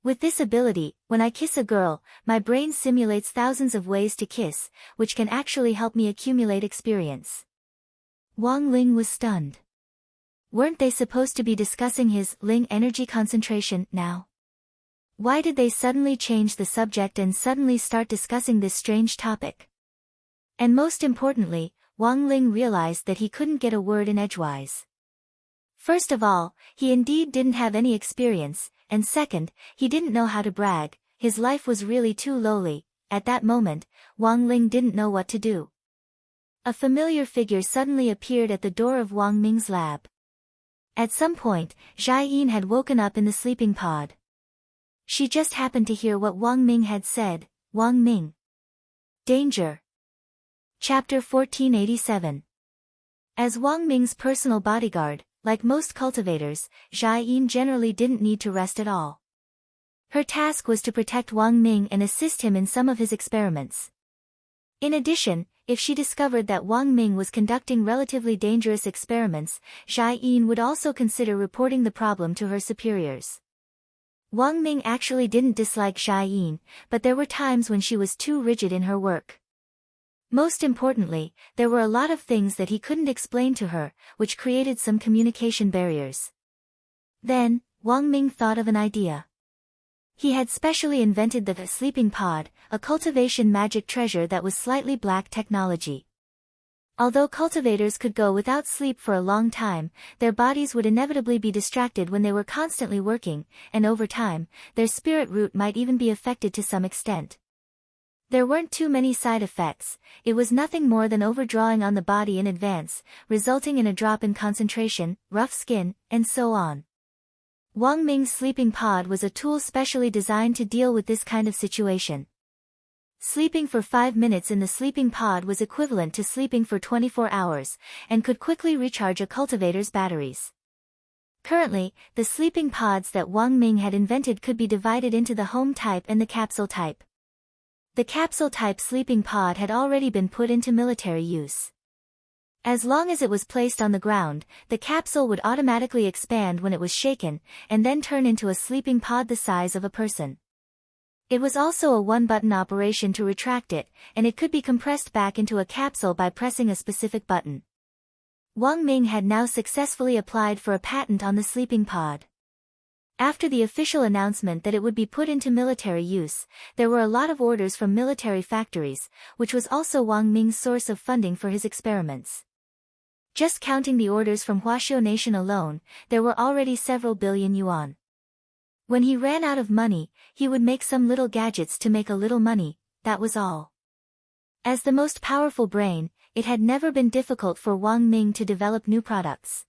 With this ability, when I kiss a girl, my brain simulates thousands of ways to kiss, which can actually help me accumulate experience. Wang Ling was stunned. Weren't they supposed to be discussing his Ling energy concentration now? Why did they suddenly change the subject and suddenly start discussing this strange topic? And most importantly, Wang Ling realized that he couldn't get a word in edgewise. First of all, he indeed didn't have any experience, and second, he didn't know how to brag, his life was really too lowly. At that moment, Wang Ling didn't know what to do. A familiar figure suddenly appeared at the door of Wang Ming's lab. At some point, Zhai Yin had woken up in the sleeping pod. She just happened to hear what Wang Ming had said. Wang Ming. Danger. Chapter 1487. As Wang Ming's personal bodyguard, like most cultivators, Zhai Yin generally didn't need to rest at all. Her task was to protect Wang Ming and assist him in some of his experiments. In addition, if she discovered that Wang Ming was conducting relatively dangerous experiments, Zhai Yin would also consider reporting the problem to her superiors. Wang Ming actually didn't dislike Zhai Yin, but there were times when she was too rigid in her work. Most importantly, there were a lot of things that he couldn't explain to her, which created some communication barriers. Then, Wang Ming thought of an idea. He had specially invented the sleeping pod, a cultivation magic treasure that was slightly black technology. Although cultivators could go without sleep for a long time, their bodies would inevitably be distracted when they were constantly working, and over time, their spirit root might even be affected to some extent. There weren't too many side effects. It was nothing more than overdrawing on the body in advance, resulting in a drop in concentration, rough skin, and so on. Wang Ming's sleeping pod was a tool specially designed to deal with this kind of situation. Sleeping for 5 minutes in the sleeping pod was equivalent to sleeping for 24 hours, and could quickly recharge a cultivator's batteries. Currently, the sleeping pods that Wang Ming had invented could be divided into the home type and the capsule type. The capsule-type sleeping pod had already been put into military use. As long as it was placed on the ground, the capsule would automatically expand when it was shaken, and then turn into a sleeping pod the size of a person. It was also a one-button operation to retract it, and it could be compressed back into a capsule by pressing a specific button. Wang Ming had now successfully applied for a patent on the sleeping pod. After the official announcement that it would be put into military use, there were a lot of orders from military factories, which was also Wang Ming's source of funding for his experiments. Just counting the orders from Huaxiao Nation alone, there were already several billion yuan. When he ran out of money, he would make some little gadgets to make a little money, that was all. As the most powerful brain, it had never been difficult for Wang Ming to develop new products.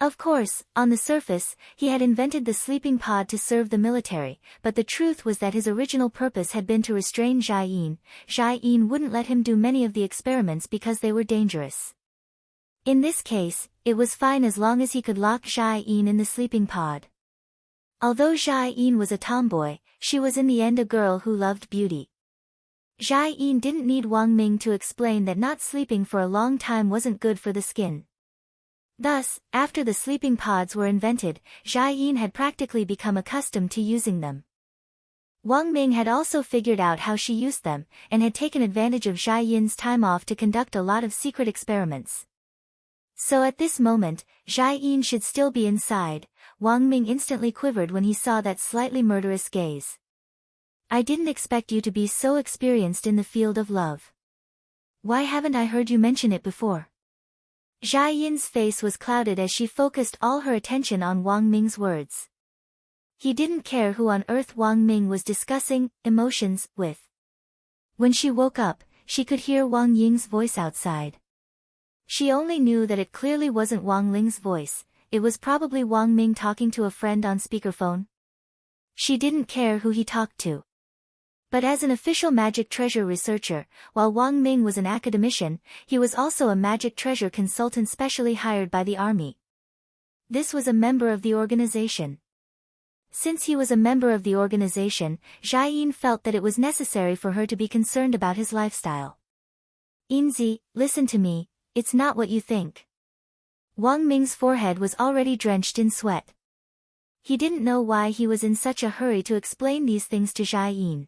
Of course, on the surface, he had invented the sleeping pod to serve the military, but the truth was that his original purpose had been to restrain Zhai Yin. Zhai Yin wouldn't let him do many of the experiments because they were dangerous. In this case, it was fine as long as he could lock Zhai Yin in the sleeping pod. Although Zhai Yin was a tomboy, she was in the end a girl who loved beauty. Zhai Yin didn't need Wang Ming to explain that not sleeping for a long time wasn't good for the skin. Thus, after the sleeping pods were invented, Zhai Yin had practically become accustomed to using them. Wang Ming had also figured out how she used them, and had taken advantage of Zhai Yin's time off to conduct a lot of secret experiments. So at this moment, Zhai Yin should still be inside. Wang Ming instantly quivered when he saw that slightly murderous gaze. "I didn't expect you to be so experienced in the field of love. Why haven't I heard you mention it before?" Zhai Yin's face was clouded as she focused all her attention on Wang Ming's words. He didn't care who on earth Wang Ming was discussing emotions with. When she woke up, she could hear Wang Ying's voice outside. She only knew that it clearly wasn't Wang Ling's voice, it was probably Wang Ming talking to a friend on speakerphone. She didn't care who he talked to. But as an official magic treasure researcher, while Wang Ming was an academician, he was also a magic treasure consultant specially hired by the army. This was a member of the organization. Since he was a member of the organization, Zhai Yin felt that it was necessary for her to be concerned about his lifestyle. "Yinzi, listen to me, it's not what you think." Wang Ming's forehead was already drenched in sweat. He didn't know why he was in such a hurry to explain these things to Zhai Yin.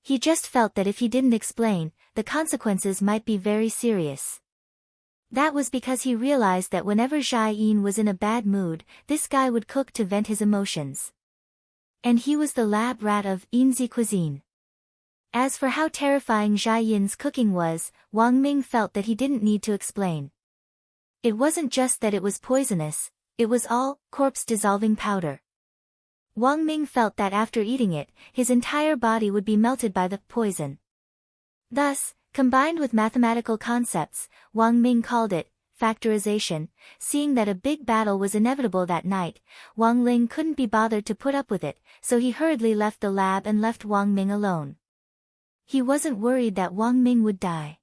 He just felt that if he didn't explain, the consequences might be very serious. That was because he realized that whenever Zhai Yin was in a bad mood, this guy would cook to vent his emotions. And he was the lab rat of Yinzi cuisine. As for how terrifying Zhai Yin's cooking was, Wang Ming felt that he didn't need to explain. It wasn't just that it was poisonous, it was all corpse-dissolving powder. Wang Ming felt that after eating it, his entire body would be melted by the poison. Thus, combined with mathematical concepts, Wang Ming called it factorization. Seeing that a big battle was inevitable that night, Wang Ling couldn't be bothered to put up with it, so he hurriedly left the lab and left Wang Ming alone. He wasn't worried that Wang Ming would die.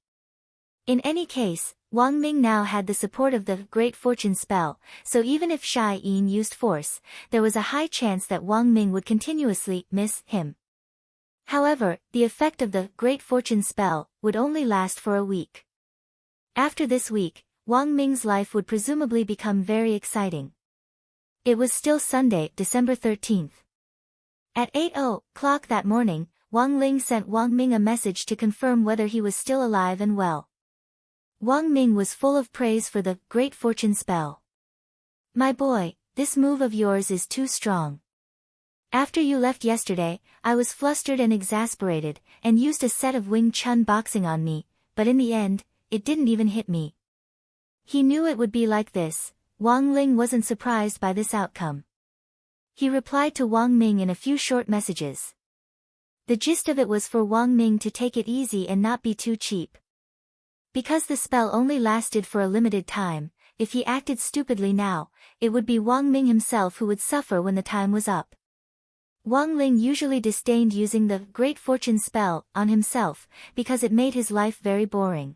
In any case, Wang Ming now had the support of the Great Fortune spell, so even if Zhai Yin used force, there was a high chance that Wang Ming would continuously miss him. However, the effect of the Great Fortune spell would only last for a week. After this week, Wang Ming's life would presumably become very exciting. It was still Sunday, December 13th. At 8:00 that morning, Wang Ling sent Wang Ming a message to confirm whether he was still alive and well. Wang Ming was full of praise for the Great Fortune spell. "My boy, this move of yours is too strong. After you left yesterday, I was flustered and exasperated, and used a set of Wing Chun boxing on me, but in the end, it didn't even hit me." He knew it would be like this. Wang Ling wasn't surprised by this outcome. He replied to Wang Ming in a few short messages. The gist of it was for Wang Ming to take it easy and not be too cheap. Because the spell only lasted for a limited time, if he acted stupidly now, it would be Wang Ming himself who would suffer when the time was up. Wang Ling usually disdained using the Great Fortune spell on himself, because it made his life very boring.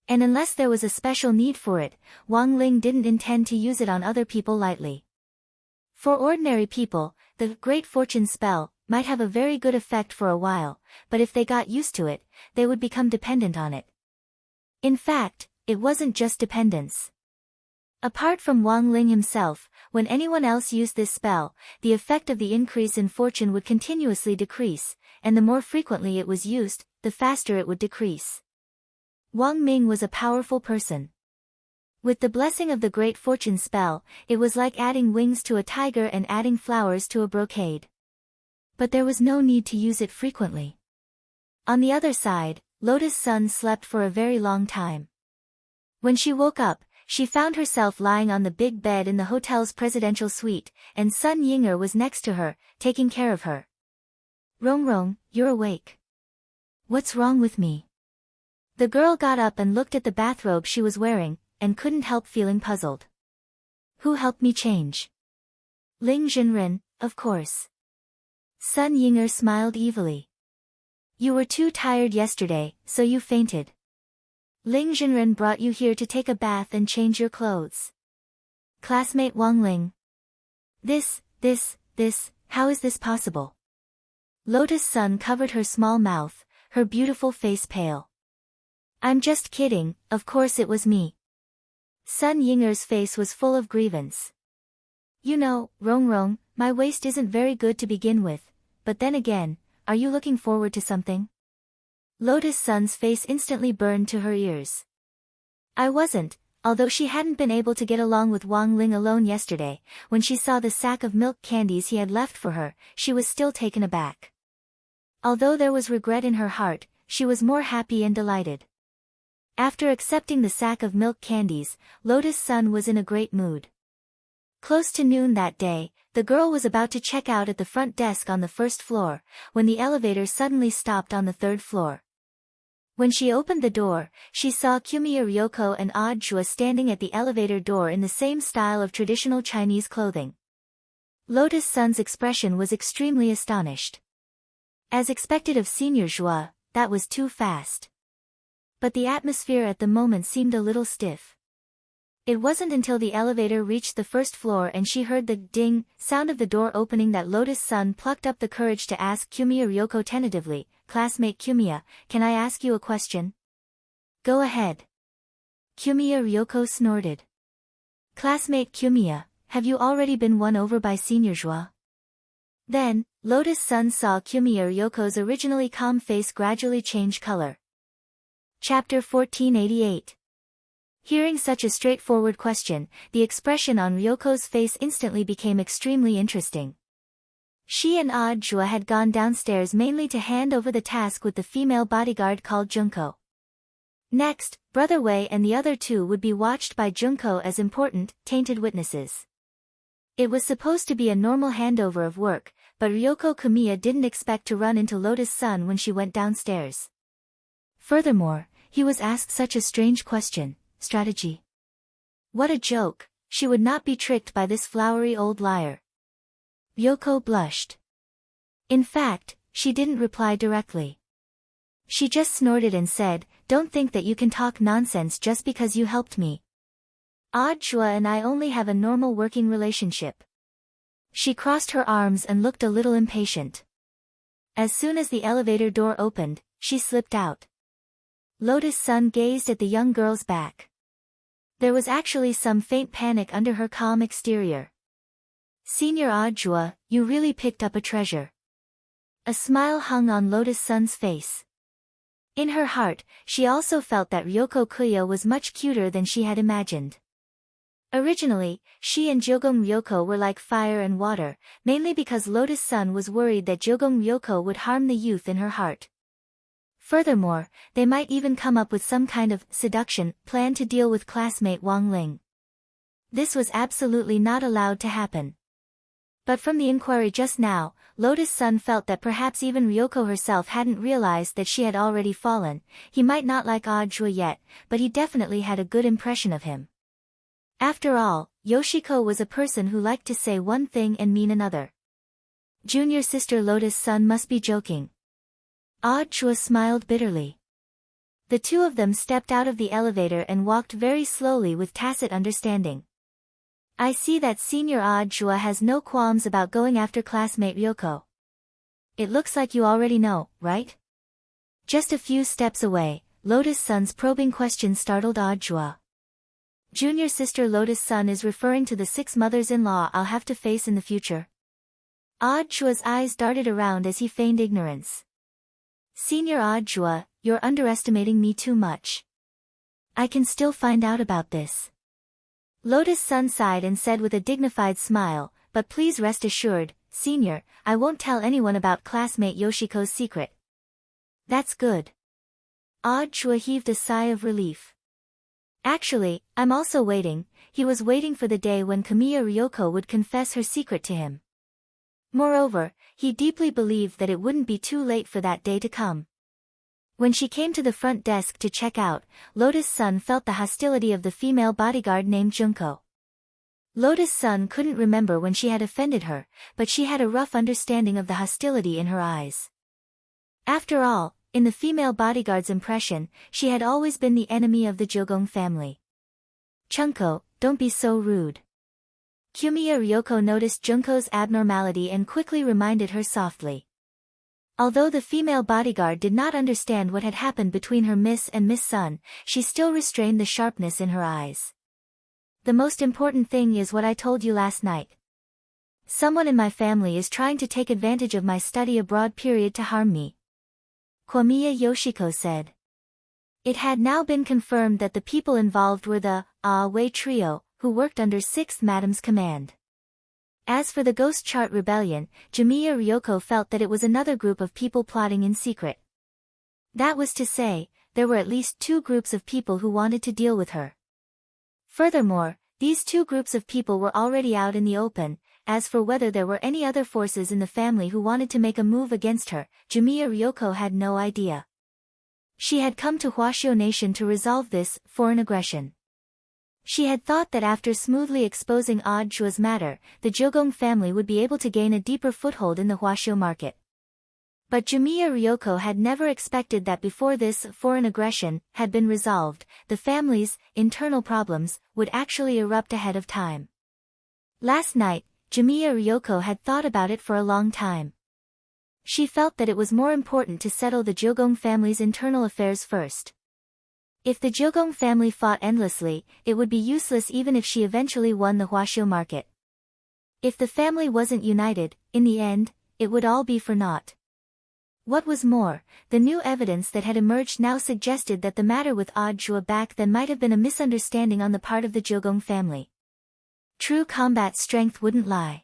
And unless there was a special need for it, Wang Ling didn't intend to use it on other people lightly. For ordinary people, the Great Fortune spell might have a very good effect for a while, but if they got used to it, they would become dependent on it. In fact, it wasn't just dependence. Apart from Wang Ling himself, when anyone else used this spell, the effect of the increase in fortune would continuously decrease, and the more frequently it was used, the faster it would decrease. Wang Ming was a powerful person. With the blessing of the Great Fortune spell, it was like adding wings to a tiger and adding flowers to a brocade. But there was no need to use it frequently. On the other side, Lotus Sun slept for a very long time. When she woke up, she found herself lying on the big bed in the hotel's presidential suite, and Sun Yinger was next to her, taking care of her. "Rong Rong, you're awake. What's wrong with me?" The girl got up and looked at the bathrobe she was wearing, and couldn't help feeling puzzled. "Who helped me change?" "Ling Zhenren, of course." Sun Yinger smiled evilly. "You were too tired yesterday, so you fainted. Ling Zhenren brought you here to take a bath and change your clothes." Classmate Wang Ling. This, how is this possible?" Lotus Sun covered her small mouth, her beautiful face pale. "I'm just kidding, of course it was me." Sun Yinger's face was full of grievance. "You know, Rong Rong, my waist isn't very good to begin with, but then again, are you looking forward to something?" Lotus Sun's face instantly burned to her ears. "I wasn't," although she hadn't been able to get along with Wang Ling alone yesterday, when she saw the sack of milk candies he had left for her, she was still taken aback. Although there was regret in her heart, she was more happy and delighted. After accepting the sack of milk candies, Lotus Sun was in a great mood. Close to noon that day, the girl was about to check out at the front desk on the first floor, when the elevator suddenly stopped on the third floor. When she opened the door, she saw Kumiya Ryoko and Odd Jua standing at the elevator door in the same style of traditional Chinese clothing. Lotus Sun's expression was extremely astonished. As expected of Senior Jua, that was too fast. But the atmosphere at the moment seemed a little stiff. It wasn't until the elevator reached the first floor and she heard the ding sound of the door opening that Lotus Sun plucked up the courage to ask Kumiya Ryoko tentatively, "Classmate Kumiya, can I ask you a question?" "Go ahead." Kumiya Ryoko snorted. "Classmate Kumiya, have you already been won over by Senior Jua?" Then, Lotus Sun saw Kumiya Ryoko's originally calm face gradually change color. Chapter 1488. Hearing such a straightforward question, the expression on Ryoko's face instantly became extremely interesting. She and Odd Jua had gone downstairs mainly to hand over the task with the female bodyguard called Junko. Next, Brother Wei and the other two would be watched by Junko as important, tainted witnesses. It was supposed to be a normal handover of work, but Ryoko Kumiya didn't expect to run into Lotus Sun when she went downstairs. Furthermore, he was asked such a strange question, strategy. What a joke, she would not be tricked by this flowery old liar. Ryoko blushed. In fact, she didn't reply directly. She just snorted and said, "Don't think that you can talk nonsense just because you helped me. Odd Jua and I only have a normal working relationship." She crossed her arms and looked a little impatient. As soon as the elevator door opened, she slipped out. Lotus Sun gazed at the young girl's back. There was actually some faint panic under her calm exterior. "Senior Odd Jua, you really picked up a treasure." A smile hung on Lotus Sun's face. In her heart, she also felt that Ryoko Kuya was much cuter than she had imagined. Originally, she and Jogong Ryoko were like fire and water, mainly because Lotus Sun was worried that Jogong Ryoko would harm the youth in her heart. Furthermore, they might even come up with some kind of seduction plan to deal with classmate Wang Ling. This was absolutely not allowed to happen. But from the inquiry just now, Lotus-san felt that perhaps even Ryoko herself hadn't realized that she had already fallen. He might not like Ajua yet, but he definitely had a good impression of him. After all, Yoshiko was a person who liked to say one thing and mean another. Junior sister Lotus-san must be joking. Ajua smiled bitterly. The two of them stepped out of the elevator and walked very slowly with tacit understanding. I see that Senior Ajua has no qualms about going after classmate Ryoko. It looks like you already know, right? Just a few steps away, Lotus-san's probing question startled Ajua. Junior sister Lotus-san is referring to the 6 mothers-in-law I'll have to face in the future. Ajua's eyes darted around as he feigned ignorance. Senior Ajua, you're underestimating me too much. I can still find out about this. Lotus-san sighed and said with a dignified smile, but please rest assured, Senior, I won't tell anyone about classmate Yoshiko's secret. That's good. Ajua heaved a sigh of relief. Actually, I'm also waiting. He was waiting for the day when Kamiya Ryoko would confess her secret to him. Moreover, he deeply believed that it wouldn't be too late for that day to come. When she came to the front desk to check out, Lotus-san felt the hostility of the female bodyguard named Junko. Lotus-san couldn't remember when she had offended her, but she had a rough understanding of the hostility in her eyes. After all, in the female bodyguard's impression, she had always been the enemy of the Jogong family. Junko, don't be so rude. Kamiya Ryoko noticed Junko's abnormality and quickly reminded her softly. Although the female bodyguard did not understand what had happened between her Miss and Miss Sun, she still restrained the sharpness in her eyes. The most important thing is what I told you last night. Someone in my family is trying to take advantage of my study abroad period to harm me. Kamiya Yoshiko said. It had now been confirmed that the people involved were the Wei trio, who worked under 6th Madam's command. As for the Ghost Chart Rebellion, Kamiya Ryoko felt that it was another group of people plotting in secret. That was to say, there were at least 2 groups of people who wanted to deal with her. Furthermore, these 2 groups of people were already out in the open. As for whether there were any other forces in the family who wanted to make a move against her, Kamiya Ryoko had no idea. She had come to Huashio Nation to resolve this foreign aggression. She had thought that after smoothly exposing Ajua's matter, the Jogong family would be able to gain a deeper foothold in the Huashio market. But Kamiya Ryoko had never expected that before this foreign aggression had been resolved, the family's internal problems would actually erupt ahead of time. Last night, Kamiya Ryoko had thought about it for a long time. She felt that it was more important to settle the Jogong family's internal affairs first. If the Jogong family fought endlessly, it would be useless even if she eventually won the Huashio market. If the family wasn't united, in the end, it would all be for naught. What was more, the new evidence that had emerged now suggested that the matter with Ajua back then might have been a misunderstanding on the part of the Jogong family. True combat strength wouldn't lie.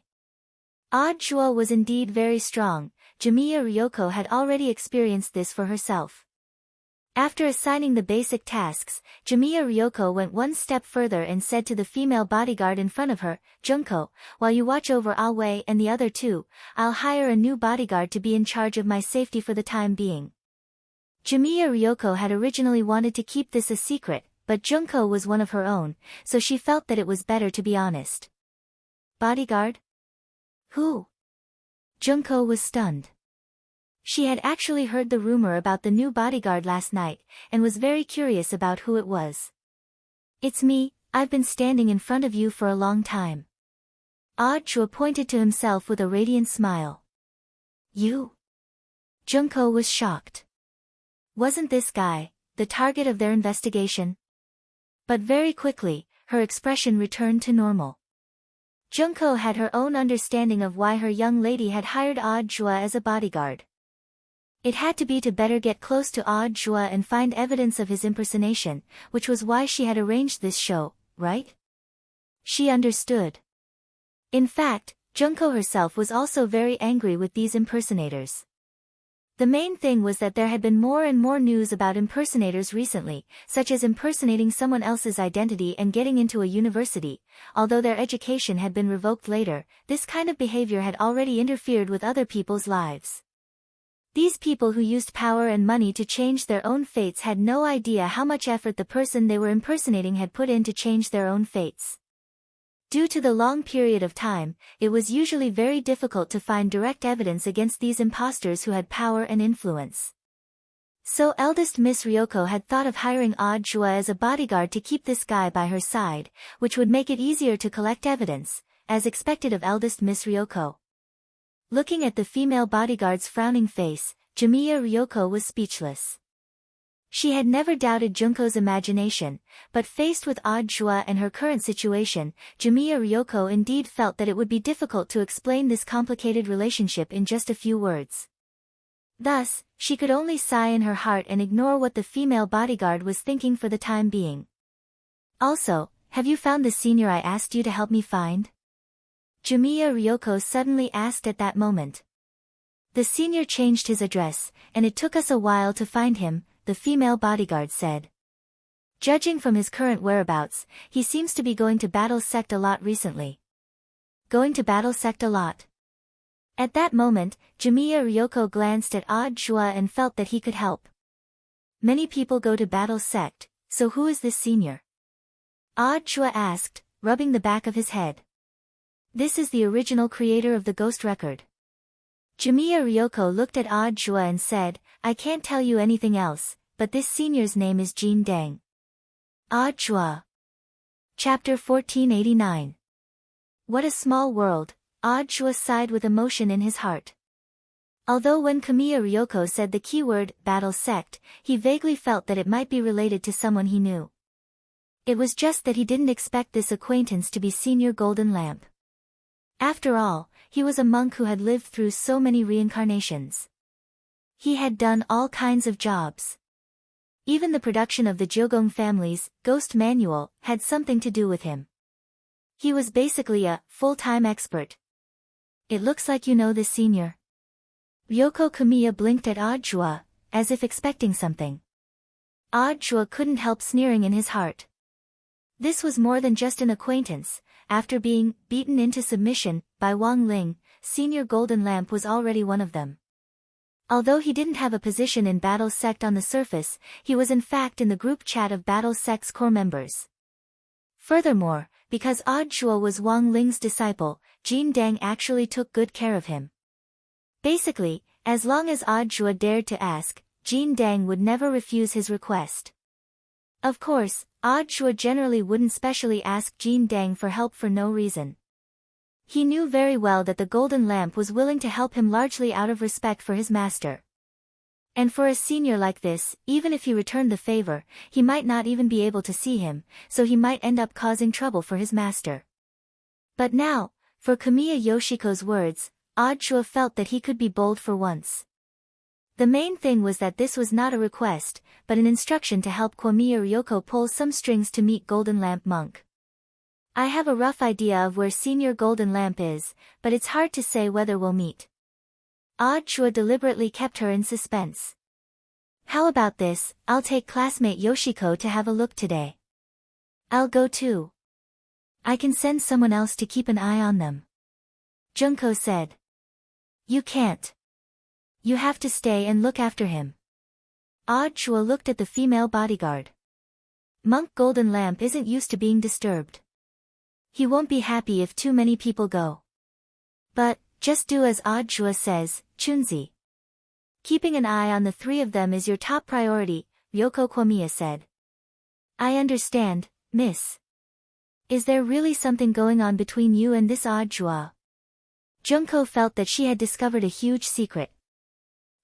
Ajua was indeed very strong. Kamiya Ryoko had already experienced this for herself. After assigning the basic tasks, Kamiya Ryoko went one step further and said to the female bodyguard in front of her, Junko, while you watch over Wei and the other 2, I'll hire a new bodyguard to be in charge of my safety for the time being. Kamiya Ryoko had originally wanted to keep this a secret, but Junko was one of her own, so she felt that it was better to be honest. Bodyguard? Who? Junko was stunned. She had actually heard the rumor about the new bodyguard last night, and was very curious about who it was. It's me, I've been standing in front of you for a long time. Ajua pointed to himself with a radiant smile. You? Junko was shocked. Wasn't this guy the target of their investigation? But very quickly, her expression returned to normal. Junko had her own understanding of why her young lady had hired Ajua as a bodyguard. It had to be to better get close to Ajua and find evidence of his impersonation, which was why she had arranged this show, right? She understood. In fact, Junko herself was also very angry with these impersonators. The main thing was that there had been more and more news about impersonators recently, such as impersonating someone else's identity and getting into a university. Although their education had been revoked later, this kind of behavior had already interfered with other people's lives. These people who used power and money to change their own fates had no idea how much effort the person they were impersonating had put in to change their own fates. Due to the long period of time, it was usually very difficult to find direct evidence against these imposters who had power and influence. So eldest Miss Ryoko had thought of hiring Odd Jua as a bodyguard to keep this guy by her side, which would make it easier to collect evidence, as expected of eldest Miss Ryoko. Looking at the female bodyguard's frowning face, Jimiya Ryoko was speechless. She had never doubted Junko's imagination, but faced with Odd Jua and her current situation, Jimiya Ryoko indeed felt that it would be difficult to explain this complicated relationship in just a few words. Thus, she could only sigh in her heart and ignore what the female bodyguard was thinking for the time being. Also, have you found the senior I asked you to help me find? Jimiya Ryoko suddenly asked at that moment. The senior changed his address, and it took us a while to find him, the female bodyguard said. Judging from his current whereabouts, he seems to be going to Battle Sect a lot recently. Going to Battle Sect a lot? At that moment, Jimiya Ryoko glanced at Odd Jua and felt that he could help. Many people go to Battle Sect, so who is this senior? Odd Jua asked, rubbing the back of his head. This is the original creator of the Ghost Record. Jimiya Ryoko looked at Odd Jua and said, I can't tell you anything else, but this senior's name is Jin Dang. Odd Jua. Chapter 1489. What a small world, Odd Jua sighed with emotion in his heart. Although when Kamiya Ryoko said the keyword, Battle Sect, he vaguely felt that it might be related to someone he knew. It was just that he didn't expect this acquaintance to be Senior Golden Lamp. After all, he was a monk who had lived through so many reincarnations. He had done all kinds of jobs. Even the production of the Jogong family's Ghost Manual had something to do with him. He was basically a full-time expert. It looks like you know this senior. Ryoko Kamiya blinked at Odd Jua, as if expecting something. Odd Jua couldn't help sneering in his heart. This was more than just an acquaintance. After being beaten into submission by Wang Ling, Senior Golden Lamp was already one of them. Although he didn't have a position in Battle Sect on the surface, he was in fact in the group chat of Battle Sect's core members. Furthermore, because Odd Jua was Wang Ling's disciple, Jin Dang actually took good care of him. Basically, as long as Odd Jua dared to ask, Jin Dang would never refuse his request. Of course, Odd Jua generally wouldn't specially ask Jin Dang for help for no reason. He knew very well that the Golden Lamp was willing to help him largely out of respect for his master. And for a senior like this, even if he returned the favor, he might not even be able to see him, so he might end up causing trouble for his master. But now, for Kamiya Yoshiko's words, Odd Jua felt that he could be bold for once. The main thing was that this was not a request, but an instruction to help Kamiya Ryoko pull some strings to meet Golden Lamp Monk. I have a rough idea of where Senior Golden Lamp is, but it's hard to say whether we'll meet. Odd Jua deliberately kept her in suspense. How about this, I'll take classmate Yoshiko to have a look today. I'll go too. I can send someone else to keep an eye on them. Junko said. You can't. You have to stay and look after him. Odd Jua looked at the female bodyguard. Monk Golden Lamp isn't used to being disturbed. He won't be happy if too many people go. But, just do as Odd Jua says, Chunzi. Keeping an eye on the three of them is your top priority, Ryoko Kamiya said. I understand, miss. Is there really something going on between you and this Odd Jua? Junko felt that she had discovered a huge secret.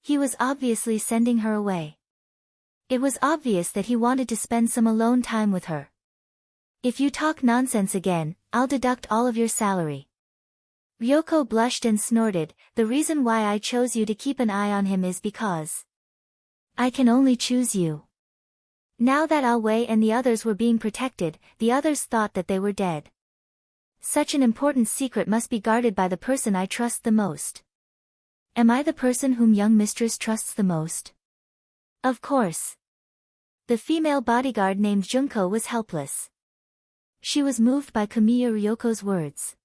He was obviously sending her away. It was obvious that he wanted to spend some alone time with her. If you talk nonsense again, I'll deduct all of your salary. Ryoko blushed and snorted, the reason why I chose you to keep an eye on him is because I can only choose you. Now that Aoi and the others were being protected, the others thought that they were dead. Such an important secret must be guarded by the person I trust the most. Am I the person whom young mistress trusts the most? Of course. The female bodyguard named Junko was helpless. She was moved by Kamiya Ryoko's words.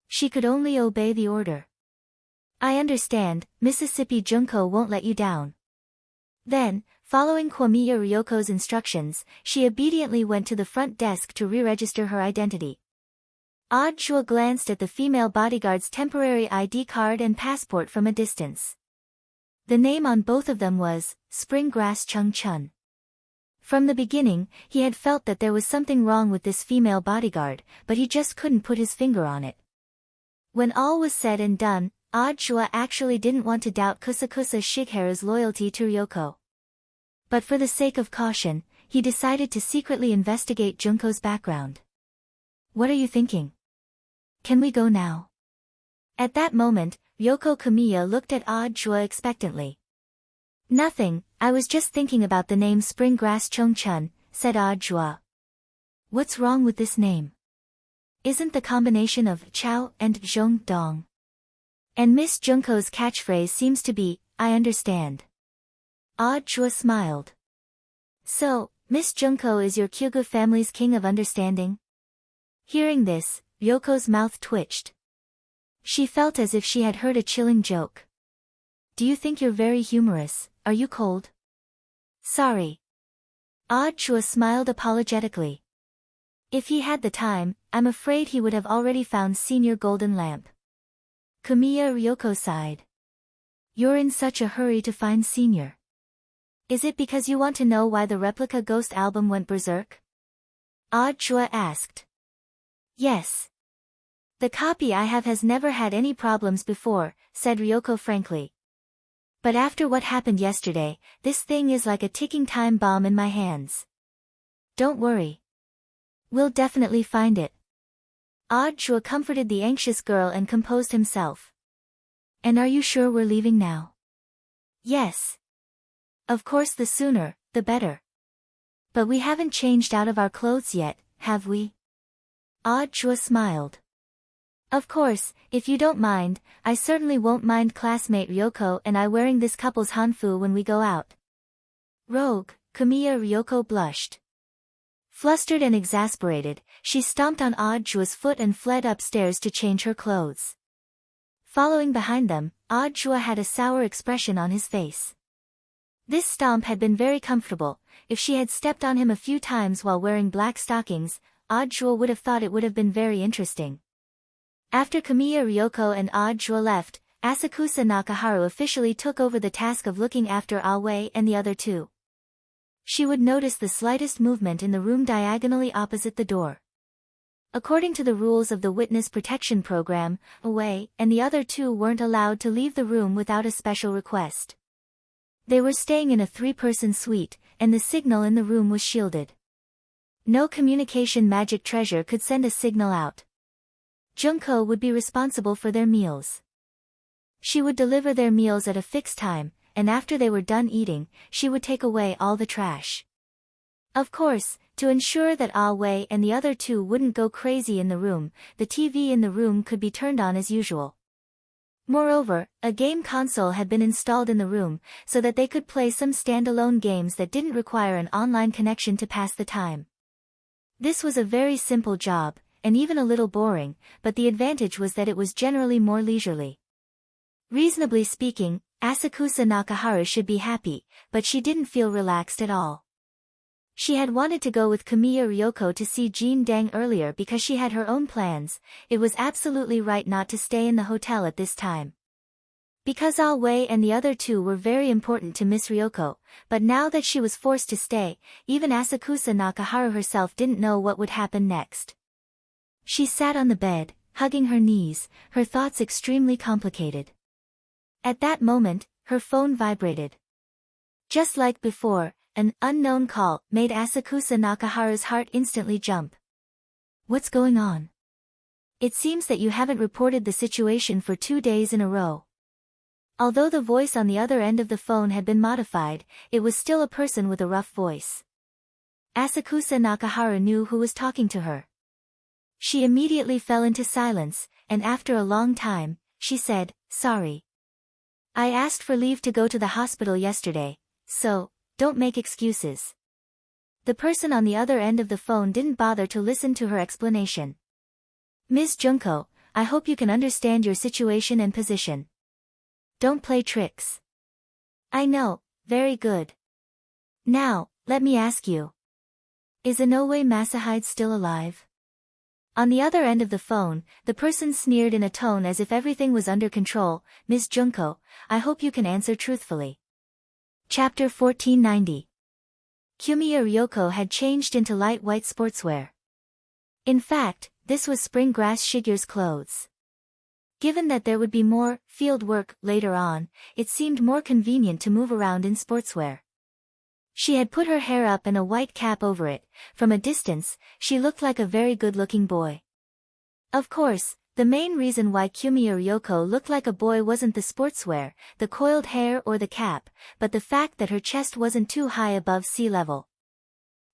She could only obey the order. I understand, Mississippi Junko won't let you down. Then, following Kamiya Ryoko's instructions, she obediently went to the front desk to re-register her identity. Audrey glanced at the female bodyguard's temporary ID card and passport from a distance. The name on both of them was Springgrass Chung Chun. From the beginning, he had felt that there was something wrong with this female bodyguard, but he just couldn't put his finger on it. When all was said and done, Audrey actually didn't want to doubt Kusakusa Shigeru's loyalty to Ryoko. But for the sake of caution, he decided to secretly investigate Junko's background. What are you thinking? Can we go now? At that moment, Ryoko Kamiya looked at Audrey expectantly. Nothing, I was just thinking about the name Springgrass Chongchun, said Audrey. What's wrong with this name? Isn't the combination of Chao and Zhong Dong? And Miss Junko's catchphrase seems to be, I understand. Audrey smiled. So, Miss Junko is your Kyogo family's king of understanding? Hearing this, Ryoko's mouth twitched. She felt as if she had heard a chilling joke. Do you think you're very humorous? Are you cold? Sorry. Audrey smiled apologetically. If he had the time, I'm afraid he would have already found Senior Golden Lamp. Kamiya Ryoko sighed. You're in such a hurry to find Senior. Is it because you want to know why the replica Ghost album went berserk? Audrey asked. Yes. The copy I have has never had any problems before, said Ryoko frankly. But after what happened yesterday, this thing is like a ticking time bomb in my hands. Don't worry. We'll definitely find it. Audrey comforted the anxious girl and composed himself. And are you sure we're leaving now? Yes. Of course, the sooner, the better. But we haven't changed out of our clothes yet, have we? Audrey smiled. Of course, if you don't mind, I certainly won't mind classmate Ryoko and I wearing this couple's hanfu when we go out. Rogue, Kamiya Ryoko blushed. Flustered and exasperated, she stomped on Audrey's foot and fled upstairs to change her clothes. Following behind them, Audrey had a sour expression on his face. This stomp had been very comfortable. If she had stepped on him a few times while wearing black stockings, Audrey would have thought it would have been very interesting. After Kamiya Ryoko and Audrey left, Asakusa Nakaharu officially took over the task of looking after Aoi and the other two. She would notice the slightest movement in the room diagonally opposite the door. According to the rules of the Witness Protection Program, Aoi and the other two weren't allowed to leave the room without a special request. They were staying in a 3-person suite, and the signal in the room was shielded. No communication magic treasure could send a signal out. Junko would be responsible for their meals. She would deliver their meals at a fixed time, and after they were done eating, she would take away all the trash. Of course, to ensure that Aoi and the other two wouldn't go crazy in the room, the TV in the room could be turned on as usual. Moreover, a game console had been installed in the room, so that they could play some standalone games that didn't require an online connection to pass the time. This was a very simple job, and even a little boring, but the advantage was that it was generally more leisurely. Reasonably speaking, Asakusa Nakaharu should be happy, but she didn't feel relaxed at all. She had wanted to go with Kamiya Ryoko to see Jean Dang earlier because she had her own plans. It was absolutely right not to stay in the hotel at this time. Because Aoi and the other two were very important to Miss Ryoko, but now that she was forced to stay, even Asakusa Nakaharu herself didn't know what would happen next. She sat on the bed, hugging her knees, her thoughts extremely complicated. At that moment, her phone vibrated. Just like before, an unknown call made Asakusa Nakaharu's heart instantly jump. What's going on? It seems that you haven't reported the situation for 2 days in a row. Although the voice on the other end of the phone had been modified, it was still a person with a rough voice. Asakusa Nakaharu knew who was talking to her. She immediately fell into silence, and after a long time, she said, "Sorry. I asked for leave to go to the hospital yesterday, so, don't make excuses. The person on the other end of the phone didn't bother to listen to her explanation. Ms. Junko, I hope you can understand your situation and position. Don't play tricks. I know, very good. Now, let me ask you. Is Inoue Masahide still alive? On the other end of the phone, the person sneered in a tone as if everything was under control. Ms. Junko, I hope you can answer truthfully. Chapter 1490. Kumiya Ryoko had changed into light white sportswear. In fact, this was spring grass Shigure's clothes. Given that there would be more field work later on, it seemed more convenient to move around in sportswear. She had put her hair up and a white cap over it. From a distance, she looked like a very good-looking boy. Of course, the main reason why Kumiya Ryoko looked like a boy wasn't the sportswear, the coiled hair or the cap, but the fact that her chest wasn't too high above sea level.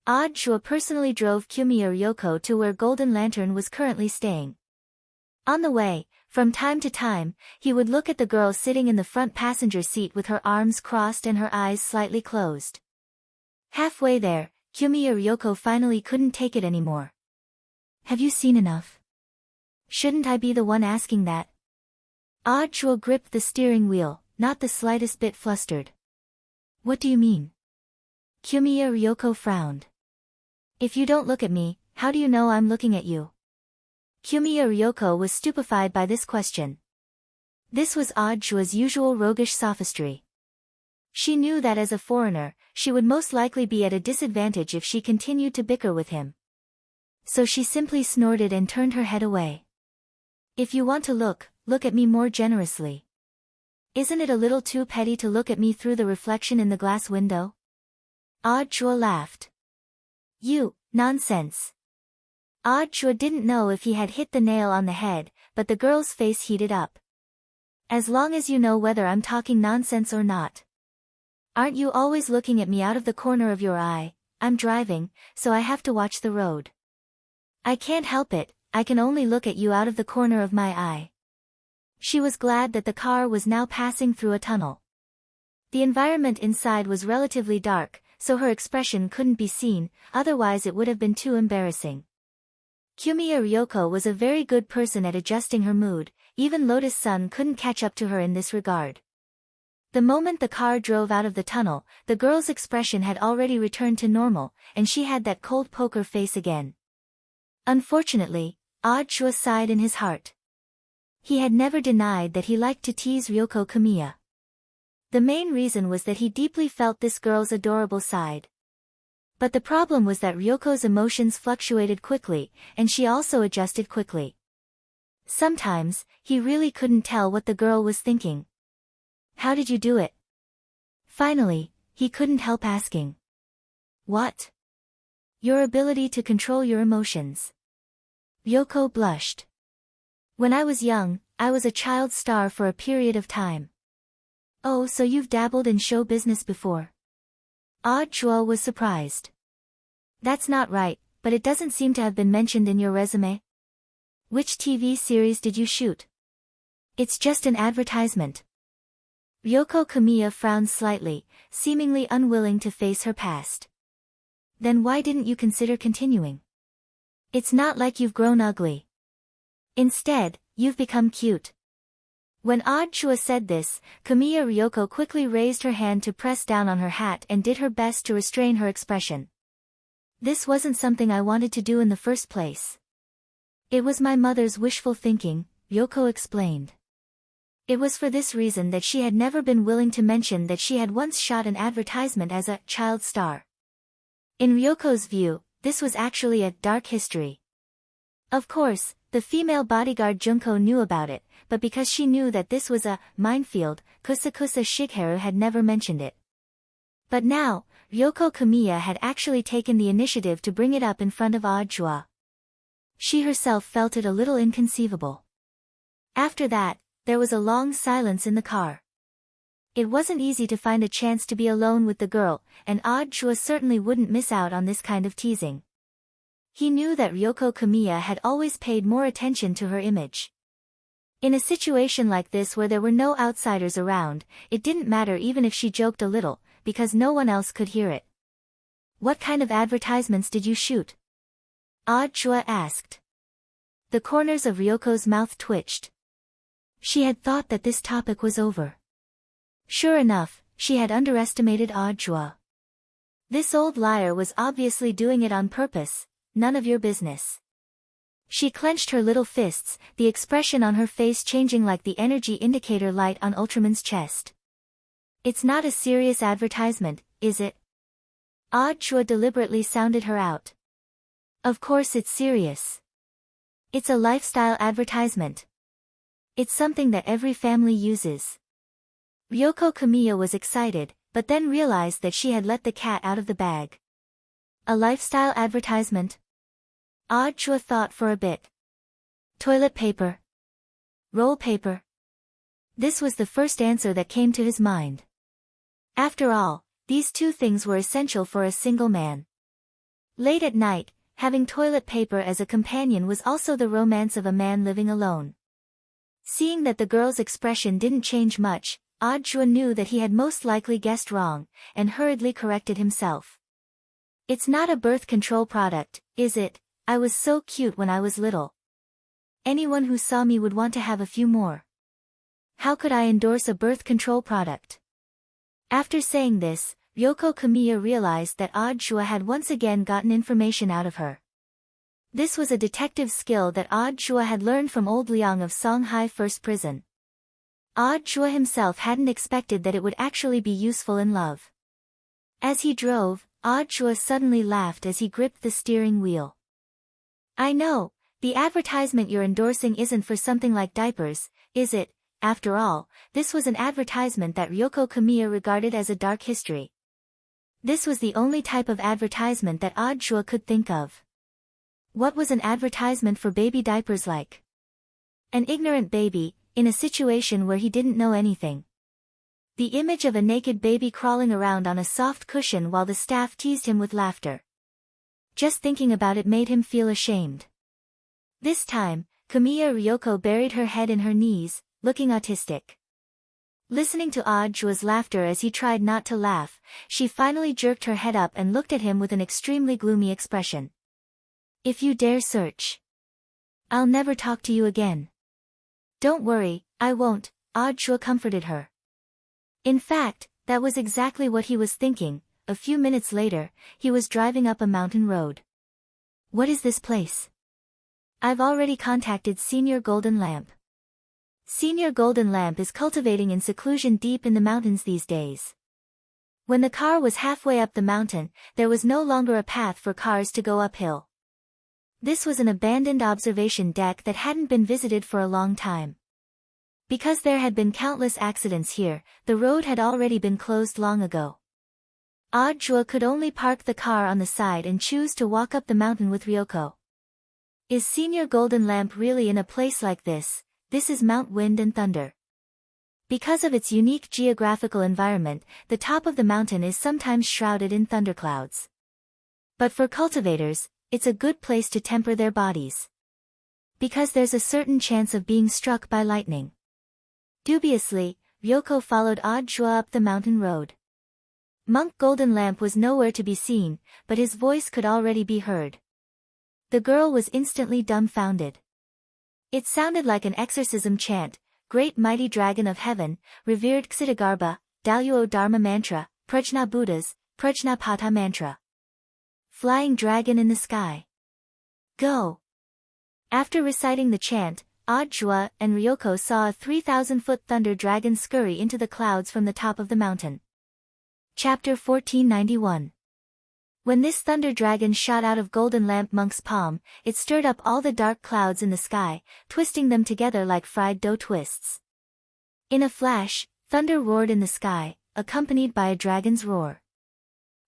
Audiobook personally drove Kumiya Ryoko to where Golden Lantern was currently staying. On the way, from time to time, he would look at the girl sitting in the front passenger seat with her arms crossed and her eyes slightly closed. Halfway there, Kumiya Ryoko finally couldn't take it anymore. Have you seen enough? Shouldn't I be the one asking that? Audiobook gripped the steering wheel, not the slightest bit flustered. What do you mean? Kumiya Ryoko frowned. If you don't look at me, how do you know I'm looking at you? Kumiya Ryoko was stupefied by this question. This was Audiobook's usual roguish sophistry. She knew that as a foreigner, she would most likely be at a disadvantage if she continued to bicker with him. So she simply snorted and turned her head away. If you want to look at me more generously. Isn't it a little too petty to look at me through the reflection in the glass window? Audiobook laughed. You, nonsense. Audiobook didn't know if he had hit the nail on the head, but the girl's face heated up. As long as you know whether I'm talking nonsense or not. Aren't you always looking at me out of the corner of your eye? I'm driving, so I have to watch the road. I can't help it, I can only look at you out of the corner of my eye. She was glad that the car was now passing through a tunnel. The environment inside was relatively dark, so her expression couldn't be seen, otherwise it would have been too embarrassing. Kumiya Ryoko was a very good person at adjusting her mood, even Lotus Sun couldn't catch up to her in this regard. The moment the car drove out of the tunnel, the girl's expression had already returned to normal, and she had that cold poker face again. Unfortunately, Audiobook sighed in his heart. He had never denied that he liked to tease Ryoko Kumiya. The main reason was that he deeply felt this girl's adorable side. But the problem was that Ryoko's emotions fluctuated quickly, and she also adjusted quickly. Sometimes, he really couldn't tell what the girl was thinking. How did you do it? Finally, he couldn't help asking. What? Your ability to control your emotions. Ryoko blushed. When I was young, I was a child star for a period of time. Oh, so you've dabbled in show business before? Audiobook was surprised. That's not right, but it doesn't seem to have been mentioned in your resume. Which TV series did you shoot? It's just an advertisement. Ryoko Kumiya frowned slightly, seemingly unwilling to face her past. Then why didn't you consider continuing? It's not like you've grown ugly. Instead, you've become cute. When Audiobook said this, Kumiya Ryoko quickly raised her hand to press down on her hat and did her best to restrain her expression. This wasn't something I wanted to do in the first place. It was my mother's wishful thinking, Ryoko explained. It was for this reason that she had never been willing to mention that she had once shot an advertisement as a child star. In Ryoko's view, this was actually a dark history. Of course, the female bodyguard Junko knew about it, but because she knew that this was a minefield, Kusakusa Shigeru had never mentioned it. But now, Ryoko Kumiya had actually taken the initiative to bring it up in front of Audiobook. She herself felt it a little inconceivable. After that, there was a long silence in the car. It wasn't easy to find a chance to be alone with the girl, and Audiobook certainly wouldn't miss out on this kind of teasing. He knew that Ryoko Kumiya had always paid more attention to her image. In a situation like this where there were no outsiders around, it didn't matter even if she joked a little, because no one else could hear it. What kind of advertisements did you shoot? Chua asked. The corners of Ryoko's mouth twitched. She had thought that this topic was over. Sure enough, she had underestimated Chua. This old liar was obviously doing it on purpose. None of your business. She clenched her little fists, the expression on her face changing like the energy indicator light on Ultraman's chest. It's not a serious advertisement, is it? Chua deliberately sounded her out. Of course it's serious. It's a lifestyle advertisement. It's something that every family uses. Ryoko Kamiya was excited, but then realized that she had let the cat out of the bag. A lifestyle advertisement? Chua thought for a bit. Toilet paper. Roll paper. This was the first answer that came to his mind. After all, these two things were essential for a single man. Late at night, having toilet paper as a companion was also the romance of a man living alone. Seeing that the girl's expression didn't change much, Chua knew that he had most likely guessed wrong, and hurriedly corrected himself. It's not a birth control product, is it? I was so cute when I was little. Anyone who saw me would want to have a few more. How could I endorse a birth control product? After saying this, Ryoko Kamiya realized that Chua had once again gotten information out of her. This was a detective skill that Chua had learned from old Liang of Songhai First Prison. Chua himself hadn't expected that it would actually be useful in love. As he drove, Chua suddenly laughed as he gripped the steering wheel. I know, the advertisement you're endorsing isn't for something like diapers, is it? After all, this was an advertisement that Ryoko Kamiya regarded as a dark history. This was the only type of advertisement that Chua could think of. What was an advertisement for baby diapers like? An ignorant baby, in a situation where he didn't know anything. The image of a naked baby crawling around on a soft cushion while the staff teased him with laughter. Just thinking about it made him feel ashamed. This time, Kamiya Ryoko buried her head in her knees, looking autistic. Listening to Chua's laughter as he tried not to laugh, she finally jerked her head up and looked at him with an extremely gloomy expression. If you dare search, I'll never talk to you again. Don't worry, I won't, Chua comforted her. In fact, that was exactly what he was thinking. A few minutes later, he was driving up a mountain road. What is this place? I've already contacted Senior Golden Lamp. Senior Golden Lamp is cultivating in seclusion deep in the mountains these days. When the car was halfway up the mountain, there was no longer a path for cars to go uphill. This was an abandoned observation deck that hadn't been visited for a long time. Because there had been countless accidents here, the road had already been closed long ago. Chua could only park the car on the side and choose to walk up the mountain with Ryoko. Is Senior Golden Lamp really in a place like this? This is Mount Wind and Thunder. Because of its unique geographical environment, the top of the mountain is sometimes shrouded in thunderclouds. But for cultivators, it's a good place to temper their bodies. Because there's a certain chance of being struck by lightning. Dubiously, Ryoko followed Chua up the mountain road. Monk Golden Lamp was nowhere to be seen, but his voice could already be heard. The girl was instantly dumbfounded. It sounded like an exorcism chant: Great Mighty Dragon of Heaven, Revered Ksitagarbha, Daluo Dharma Mantra, Prajna Buddhas, Prajnapata Mantra. Flying Dragon in the Sky. Go! After reciting the chant, Chua and Ryoko saw a 3,000-foot thunder dragon scurry into the clouds from the top of the mountain. Chapter 1491. When this thunder dragon shot out of Golden Lamp Monk's palm, it stirred up all the dark clouds in the sky, twisting them together like fried dough twists. In a flash, thunder roared in the sky, accompanied by a dragon's roar.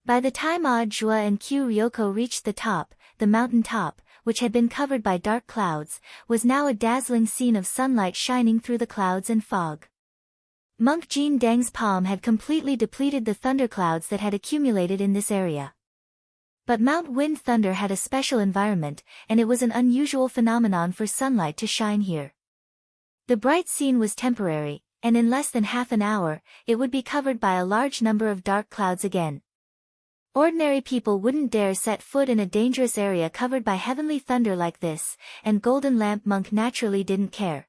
By the time Chua and Ryoko reached the mountain top, which had been covered by dark clouds, was now a dazzling scene of sunlight shining through the clouds and fog. Monk Jin Deng's palm had completely depleted the thunderclouds that had accumulated in this area. But Mount Wind Thunder had a special environment, and it was an unusual phenomenon for sunlight to shine here. The bright scene was temporary, and in less than half an hour, it would be covered by a large number of dark clouds again. Ordinary people wouldn't dare set foot in a dangerous area covered by heavenly thunder like this, and Golden Lamp Monk naturally didn't care.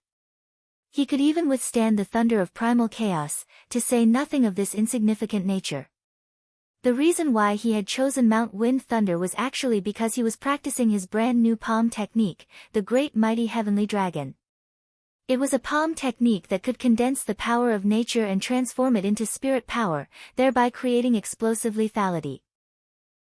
He could even withstand the thunder of primal chaos, to say nothing of this insignificant nature. The reason why he had chosen Mount Wind Thunder was actually because he was practicing his brand new palm technique, the Great Mighty Heavenly Dragon. It was a palm technique that could condense the power of nature and transform it into spirit power, thereby creating explosive lethality.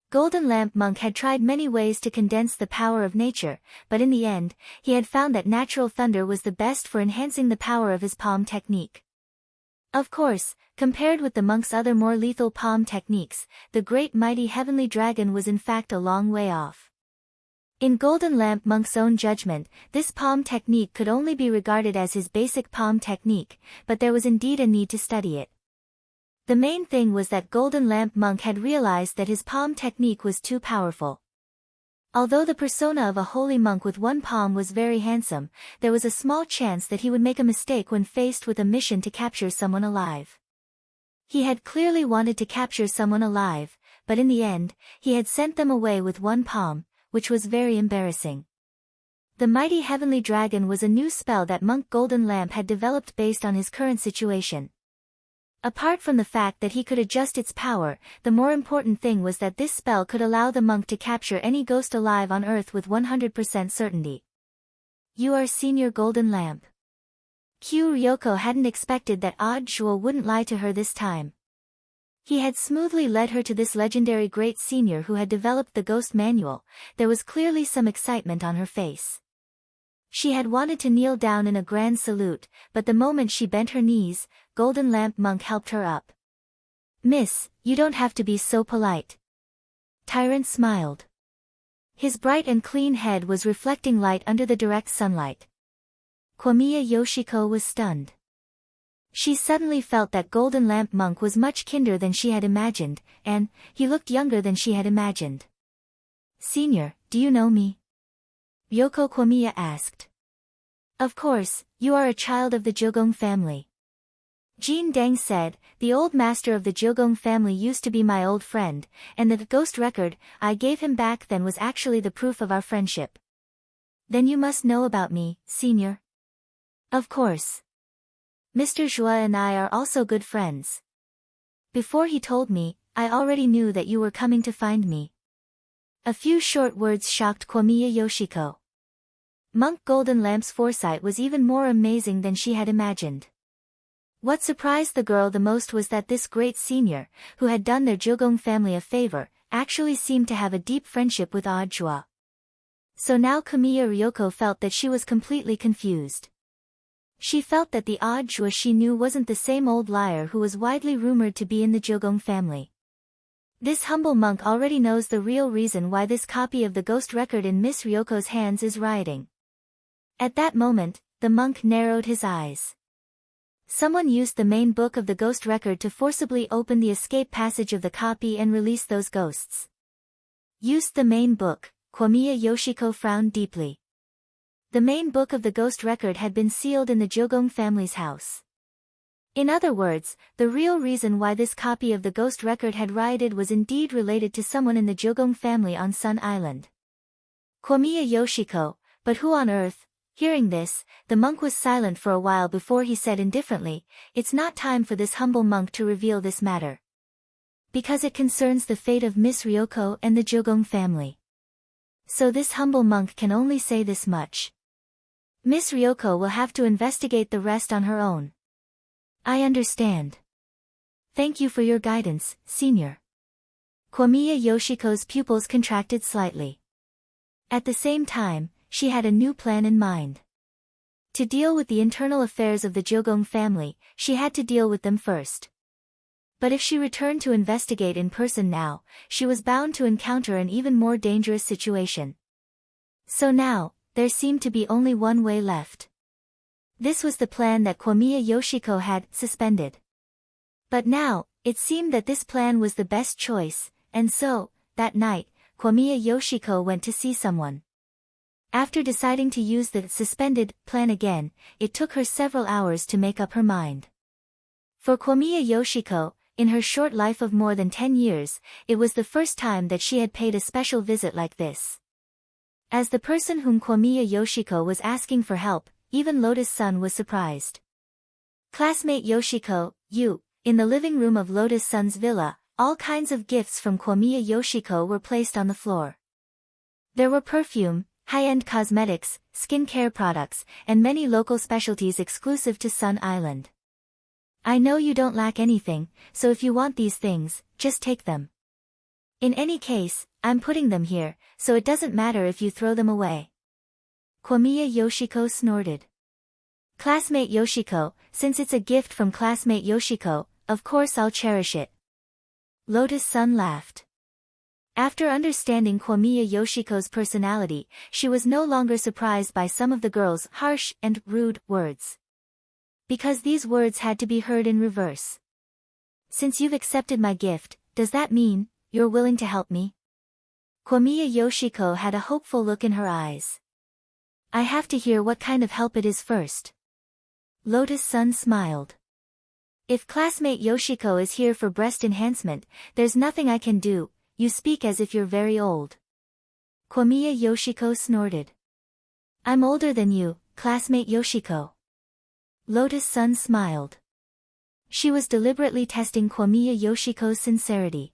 Golden Lamp Monk had tried many ways to condense the power of nature, but in the end, he had found that natural thunder was the best for enhancing the power of his palm technique. Of course, compared with the monk's other more lethal palm techniques, the Great Mighty Heavenly Dragon was in fact a long way off. In Golden Lamp Monk's own judgment, this palm technique could only be regarded as his basic palm technique, but there was indeed a need to study it. The main thing was that Golden Lamp Monk had realized that his palm technique was too powerful. Although the persona of a holy monk with one palm was very handsome, there was a small chance that he would make a mistake when faced with a mission to capture someone alive. He had clearly wanted to capture someone alive, but in the end, he had sent them away with one palm, which was very embarrassing. The Mighty Heavenly Dragon was a new spell that Monk Golden Lamp had developed based on his current situation. Apart from the fact that he could adjust its power, the more important thing was that this spell could allow the monk to capture any ghost alive on Earth with 100% certainty. You are Senior Golden Lamp. Ryoko hadn't expected that Odd Jewel wouldn't lie to her this time. He had smoothly led her to this legendary great senior who had developed the ghost manual. There was clearly some excitement on her face. She had wanted to kneel down in a grand salute, but the moment she bent her knees, Golden Lamp Monk helped her up. Miss, you don't have to be so polite. Tyrant smiled. His bright and clean head was reflecting light under the direct sunlight. Komiya Yoshiko was stunned. She suddenly felt that Golden Lamp Monk was much kinder than she had imagined, and he looked younger than she had imagined. Senior, do you know me? Ryoko Komiya asked. Of course, you are a child of the Jogong family. Jin Deng said, the old master of the Jogong family used to be my old friend, and the ghost record I gave him back then was actually the proof of our friendship. Then you must know about me, senior. Of course. Mr. Zhua and I are also good friends. Before he told me, I already knew that you were coming to find me. A few short words shocked Komiya Yoshiko. Monk Golden Lamp's foresight was even more amazing than she had imagined. What surprised the girl the most was that this great senior, who had done their Jogong family a favor, actually seemed to have a deep friendship with Odd Jua. So now Komiya Ryoko felt that she was completely confused. She felt that the Odd Jua she knew wasn't the same old liar who was widely rumored to be in the Jogong family. This humble monk already knows the real reason why this copy of the ghost record in Miss Ryoko's hands is rioting. At that moment, the monk narrowed his eyes. Someone used the main book of the ghost record to forcibly open the escape passage of the copy and release those ghosts. Used the main book, Komiya Yoshiko frowned deeply. The main book of the ghost record had been sealed in the Jogong family's house. In other words, the real reason why this copy of the ghost record had rioted was indeed related to someone in the Jogong family on Sun Island. Komiya Yoshiko, but who on earth? Hearing this, the monk was silent for a while before he said indifferently, it's not time for this humble monk to reveal this matter. Because it concerns the fate of Miss Ryoko and the Jogong family. So this humble monk can only say this much. Miss Ryoko will have to investigate the rest on her own. I understand. Thank you for your guidance, senior. Komiya Yoshiko's pupils contracted slightly. At the same time, she had a new plan in mind. To deal with the internal affairs of the Jogong family, she had to deal with them first. But if she returned to investigate in person now, she was bound to encounter an even more dangerous situation. So now, there seemed to be only one way left. This was the plan that Komiya Yoshiko had suspended. But now, it seemed that this plan was the best choice, and so, that night, Komiya Yoshiko went to see someone. After deciding to use the suspended plan again, it took her several hours to make up her mind. For Komiya Yoshiko, in her short life of more than 10 years, it was the first time that she had paid a special visit like this. As the person whom Komiya Yoshiko was asking for help, even Lotus-san was surprised. Classmate Yoshiko, you, in the living room of Lotus-san's villa, all kinds of gifts from Komiya Yoshiko were placed on the floor. There were perfume, high-end cosmetics, skincare products, and many local specialties exclusive to Sun Island. I know you don't lack anything, so if you want these things, just take them. In any case, I'm putting them here, so it doesn't matter if you throw them away. Komiya Yoshiko snorted. Classmate Yoshiko, since it's a gift from classmate Yoshiko, of course I'll cherish it. Lotus-san laughed. After understanding Komiya Yoshiko's personality, she was no longer surprised by some of the girl's harsh and rude words. Because these words had to be heard in reverse. Since you've accepted my gift, does that mean you're willing to help me? Komiya Yoshiko had a hopeful look in her eyes. I have to hear what kind of help it is first. Lotus-san smiled. If classmate Yoshiko is here for breast enhancement, there's nothing I can do. You speak as if you're very old. Komiya Yoshiko snorted. I'm older than you, classmate Yoshiko. Lotus-san smiled. She was deliberately testing Komiya Yoshiko's sincerity.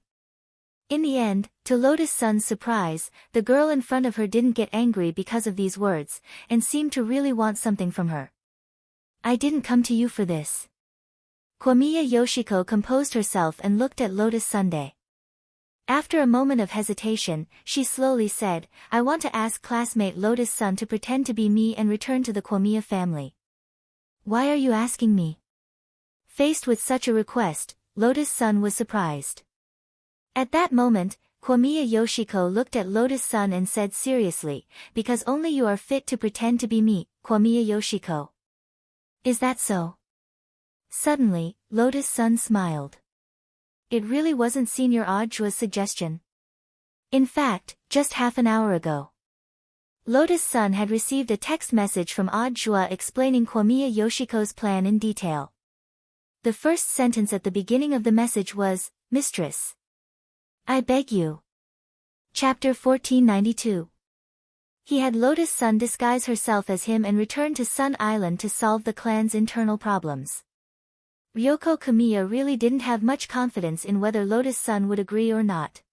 In the end, to Lotus-san's surprise, the girl in front of her didn't get angry because of these words, and seemed to really want something from her. I didn't come to you for this. Komiya Yoshiko composed herself and looked at Lotus-san. After a moment of hesitation, she slowly said, I want to ask classmate Lotus-san to pretend to be me and return to the Komiya family. Why are you asking me? Faced with such a request, Lotus-san was surprised. At that moment, Komiya Yoshiko looked at Lotus-san and said seriously, because only you are fit to pretend to be me, Komiya Yoshiko. Is that so? Suddenly, Lotus-san smiled. It really wasn't Senior Audjua's suggestion. In fact, just half an hour ago, Lotus-san had received a text message from Audjua explaining Komiya Yoshiko's plan in detail. The first sentence at the beginning of the message was, Mistress, I beg you. Chapter 1492. He had Lotus-san disguise herself as him and return to Sun Island to solve the clan's internal problems. Ryoko Komiya really didn't have much confidence in whether Lotus-san would agree or not.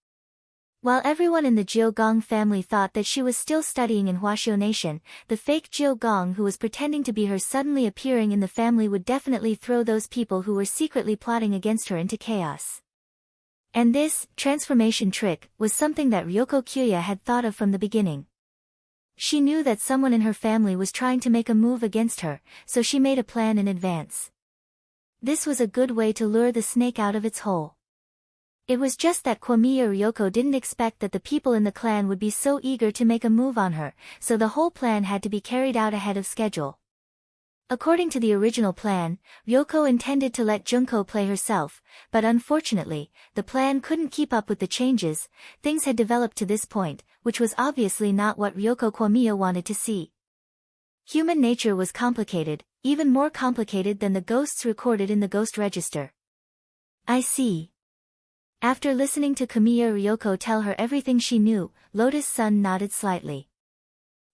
While everyone in the Jiogong family thought that she was still studying in Huashio Nation, the fake Jiogong who was pretending to be her suddenly appearing in the family would definitely throw those people who were secretly plotting against her into chaos. And this transformation trick was something that Ryoko Kyuya had thought of from the beginning. She knew that someone in her family was trying to make a move against her, so she made a plan in advance. This was a good way to lure the snake out of its hole. It was just that Komiya Ryoko didn't expect that the people in the clan would be so eager to make a move on her, so the whole plan had to be carried out ahead of schedule. According to the original plan, Ryoko intended to let Junko play herself, but unfortunately, the plan couldn't keep up with the changes. Things had developed to this point, which was obviously not what Ryoko Komiya wanted to see. Human nature was complicated, even more complicated than the ghosts recorded in the ghost register. I see. After listening to Komiya Ryoko tell her everything she knew, Lotus-san nodded slightly.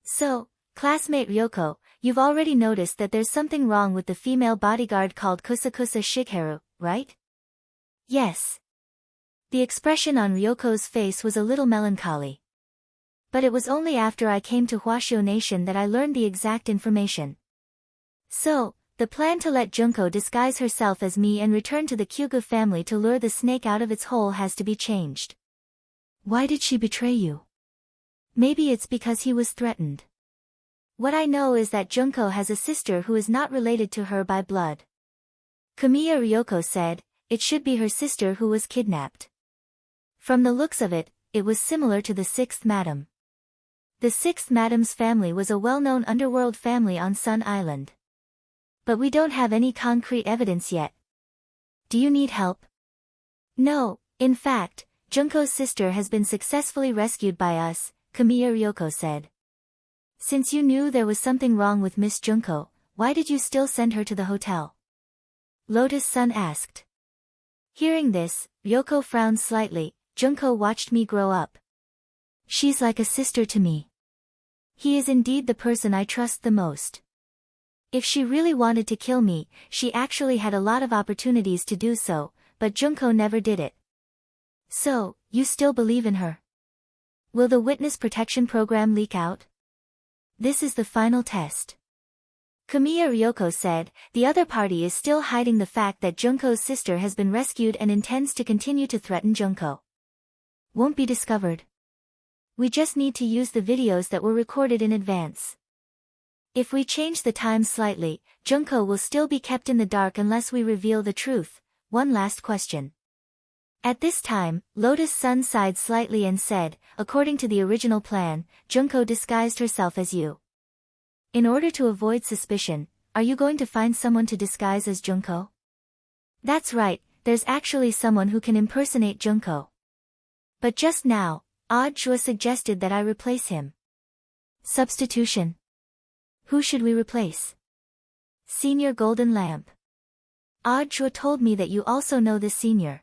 So, classmate Ryoko, you've already noticed that there's something wrong with the female bodyguard called Kusakusa Shigeru, right? Yes. The expression on Ryoko's face was a little melancholy. But it was only after I came to Huashio Nation that I learned the exact information. So, the plan to let Junko disguise herself as me and return to the Kyugu family to lure the snake out of its hole has to be changed. Why did she betray you? Maybe it's because he was threatened. What I know is that Junko has a sister who is not related to her by blood. Komiya Ryoko said, it should be her sister who was kidnapped. From the looks of it, it was similar to the sixth madam. The sixth madam's family was a well-known underworld family on Sun Island. But we don't have any concrete evidence yet. Do you need help? No, in fact, Junko's sister has been successfully rescued by us, Komiya Ryoko said. Since you knew there was something wrong with Miss Junko, why did you still send her to the hotel? Lotus-san asked. Hearing this, Ryoko frowned slightly. Junko watched me grow up. She's like a sister to me. He is indeed the person I trust the most. If she really wanted to kill me, she actually had a lot of opportunities to do so, but Junko never did it. So, you still believe in her? Will the witness protection program leak out? This is the final test. Kamiya Ryoko said, the other party is still hiding the fact that Junko's sister has been rescued and intends to continue to threaten Junko. Won't be discovered. We just need to use the videos that were recorded in advance. If we change the time slightly, Junko will still be kept in the dark unless we reveal the truth. One last question. At this time, Lotus-san sighed slightly and said, according to the original plan, Junko disguised herself as you. In order to avoid suspicion, are you going to find someone to disguise as Junko? That's right, there's actually someone who can impersonate Junko. But just now, Audjua suggested that I replace him. Substitution. Who should we replace? Senior Golden Lamp. Audjua told me that you also know this senior.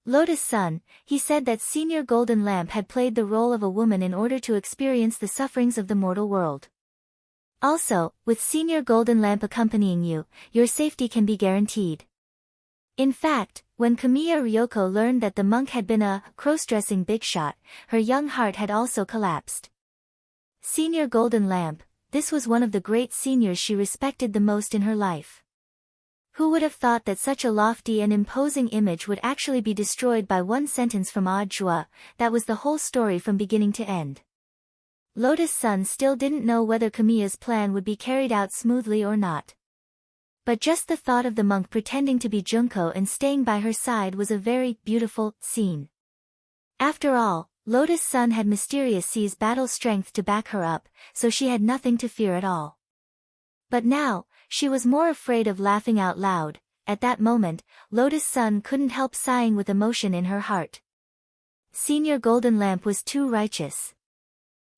Lotus-san, he said that Senior Golden Lamp had played the role of a woman in order to experience the sufferings of the mortal world. Also, with Senior Golden Lamp accompanying you, your safety can be guaranteed. In fact, when Kamiya Ryoko learned that the monk had been a cross-dressing big shot, her young heart had also collapsed. Senior Golden Lamp, this was one of the great seniors she respected the most in her life. Who would have thought that such a lofty and imposing image would actually be destroyed by one sentence from Audjua? That was the whole story from beginning to end. Lotus-san still didn't know whether Kamiya's plan would be carried out smoothly or not. But just the thought of the monk pretending to be Junko and staying by her side was a very beautiful scene. After all, Lotus-san had Mysterious C's battle strength to back her up, so she had nothing to fear at all. But now, she was more afraid of laughing out loud. At that moment, Lotus-san couldn't help sighing with emotion in her heart. Senior Golden Lamp was too righteous.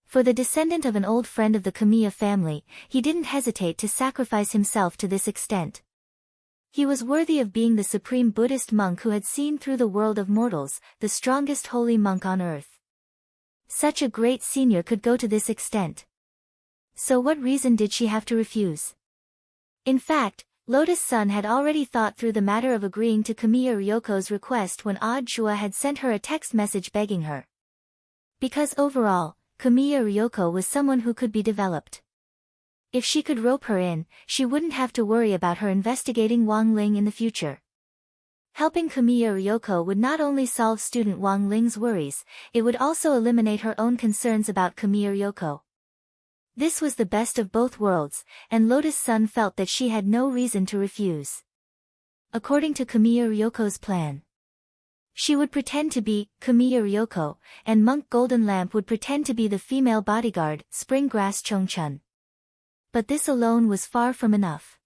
For the descendant of an old friend of the Kamiya family, he didn't hesitate to sacrifice himself to this extent. He was worthy of being the supreme Buddhist monk who had seen through the world of mortals, the strongest holy monk on earth. Such a great senior could go to this extent. So what reason did she have to refuse? In fact, Lotus-san had already thought through the matter of agreeing to Kamiya Ryoko's request when Audjua had sent her a text message begging her. Because overall, Kamiya Ryoko was someone who could be developed. If she could rope her in, she wouldn't have to worry about her investigating Wang Ling in the future. Helping Kamiya Ryoko would not only solve student Wang Ling's worries, it would also eliminate her own concerns about Kamiya Ryoko. This was the best of both worlds, and Lotus-san felt that she had no reason to refuse. According to Kamiya Ryoko's plan, she would pretend to be Kamiya Ryoko, and Monk Golden Lamp would pretend to be the female bodyguard, Spring Grass Chongchun. But this alone was far from enough.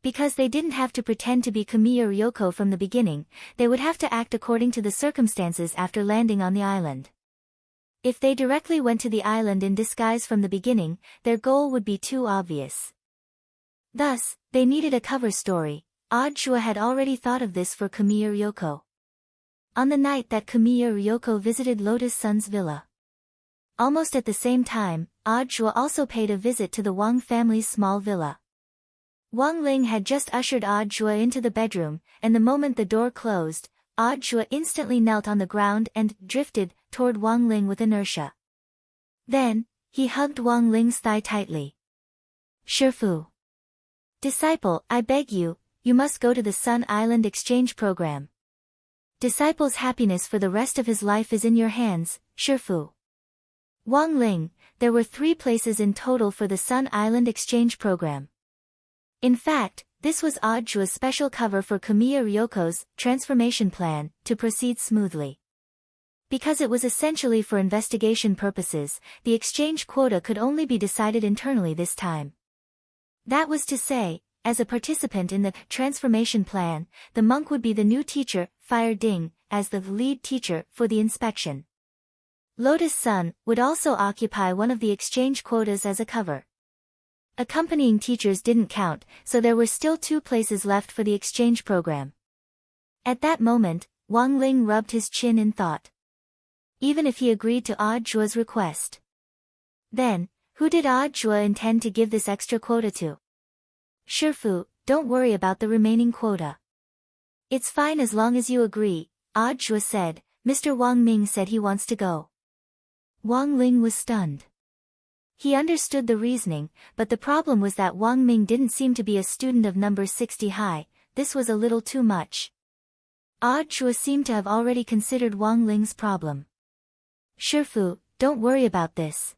Because they didn't have to pretend to be Kamiya Ryoko from the beginning, they would have to act according to the circumstances after landing on the island. If they directly went to the island in disguise from the beginning, their goal would be too obvious. Thus, they needed a cover story. Audjua had already thought of this for Kamiya Ryoko. On the night that Kamiya Ryoko visited Lotus-san's villa. Almost at the same time, Audjua also paid a visit to the Wang family's small villa. Wang Ling had just ushered Audjua into the bedroom, and the moment the door closed, Audjua instantly knelt on the ground and drifted toward Wang Ling with inertia. Then, he hugged Wang Ling's thigh tightly. Shifu. Disciple, I beg you, you must go to the Sun Island exchange program. Disciple's happiness for the rest of his life is in your hands, Shifu. Wang Ling, there were 3 places in total for the Sun Island exchange program. In fact, this was Audjua's special cover for Kamiya Ryoko's transformation plan to proceed smoothly. Because it was essentially for investigation purposes, the exchange quota could only be decided internally this time. That was to say, as a participant in the transformation plan, the monk would be the new teacher, Fire Ding, as the lead teacher for the inspection. Lotus Sun would also occupy one of the exchange quotas as a cover. Accompanying teachers didn't count, so there were still 2 places left for the exchange program. At that moment, Wang Ling rubbed his chin in thought. Even if he agreed to Odd Zhuo's request, then, who did Odd Zhuo intend to give this extra quota to? Shifu, don't worry about the remaining quota. It's fine as long as you agree, Odd Zhuo said. Mr. Wang Ming said he wants to go. Wang Ling was stunned. He understood the reasoning, but the problem was that Wang Ming didn't seem to be a student of number 60 high. This was a little too much. Odd Zhuo seemed to have already considered Wang Ling's problem. Shifu, don't worry about this.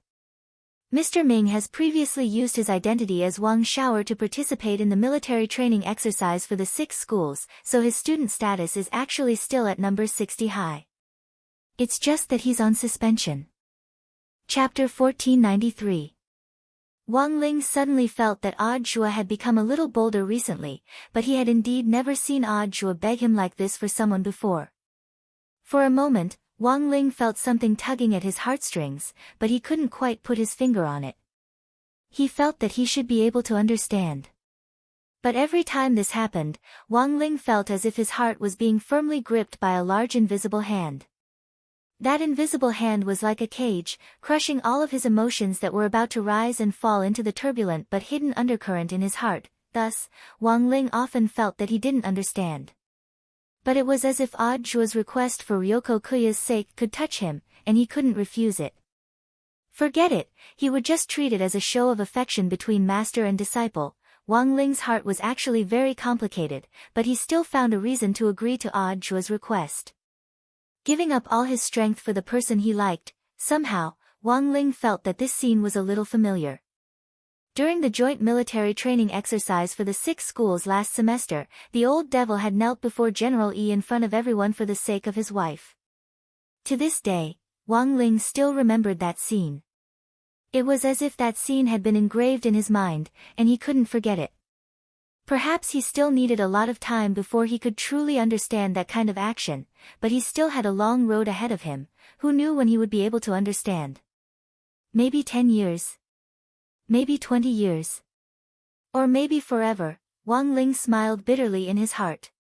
Mr. Ming has previously used his identity as Wang Shaoer to participate in the military training exercise for the 6 schools, so his student status is actually still at number 60 high. It's just that he's on suspension. Chapter 1493. Wang Ling suddenly felt that Odd Zhuo had become a little bolder recently, but he had indeed never seen Odd Zhuo beg him like this for someone before. For a moment, Wang Ling felt something tugging at his heartstrings, but he couldn't quite put his finger on it. He felt that he should be able to understand. But every time this happened, Wang Ling felt as if his heart was being firmly gripped by a large invisible hand. That invisible hand was like a cage, crushing all of his emotions that were about to rise and fall into the turbulent but hidden undercurrent in his heart. Thus, Wang Ling often felt that he didn't understand. But it was as if Odd Zhuo's request for Ryoko Kuya's sake could touch him, and he couldn't refuse it. Forget it, he would just treat it as a show of affection between master and disciple. Wang Ling's heart was actually very complicated, but he still found a reason to agree to Odd Zhuo's request. Giving up all his strength for the person he liked, somehow, Wang Ling felt that this scene was a little familiar. During the joint military training exercise for the 6 schools last semester, the old devil had knelt before General Yi in front of everyone for the sake of his wife. To this day, Wang Ling still remembered that scene. It was as if that scene had been engraved in his mind, and he couldn't forget it. Perhaps he still needed a lot of time before he could truly understand that kind of action, but he still had a long road ahead of him. Who knew when he would be able to understand? Maybe 10 years. Maybe 20 years. Or maybe forever. Wang Ling smiled bitterly in his heart.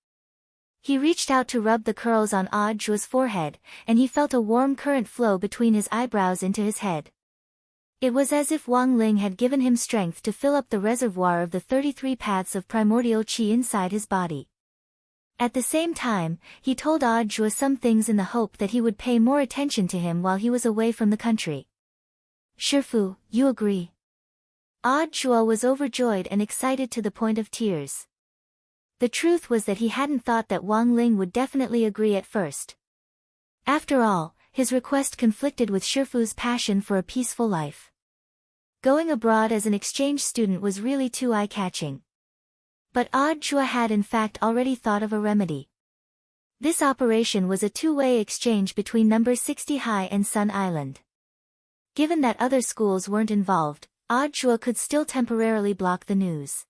He reached out to rub the curls on Odd Zhuo's forehead, and he felt a warm current flow between his eyebrows into his head. It was as if Wang Ling had given him strength to fill up the reservoir of the 33 paths of primordial qi inside his body. At the same time, he told Odd Zhuo some things in the hope that he would pay more attention to him while he was away from the country. Shifu, you agree? Odd Zhuo was overjoyed and excited to the point of tears. The truth was that he hadn't thought that Wang Ling would definitely agree at first. After all, his request conflicted with Shifu's passion for a peaceful life. Going abroad as an exchange student was really too eye-catching. But Odd Zhuo had in fact already thought of a remedy. This operation was a 2-way exchange between number 60 High and Sun Island. Given that other schools weren't involved, Odd Zhuo could still temporarily block the news.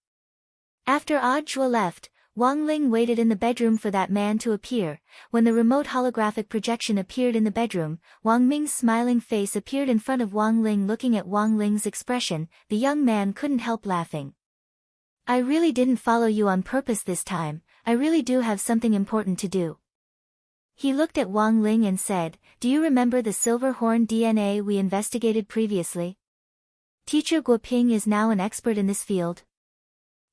After Odd Zhuo left, Wang Ling waited in the bedroom for that man to appear. When the remote holographic projection appeared in the bedroom, Wang Ming's smiling face appeared in front of Wang Ling. Looking at Wang Ling's expression, the young man couldn't help laughing. I really didn't follow you on purpose this time, I really do have something important to do. He looked at Wang Ling and said, do you remember the silver horn DNA we investigated previously? Teacher Guoping is now an expert in this field.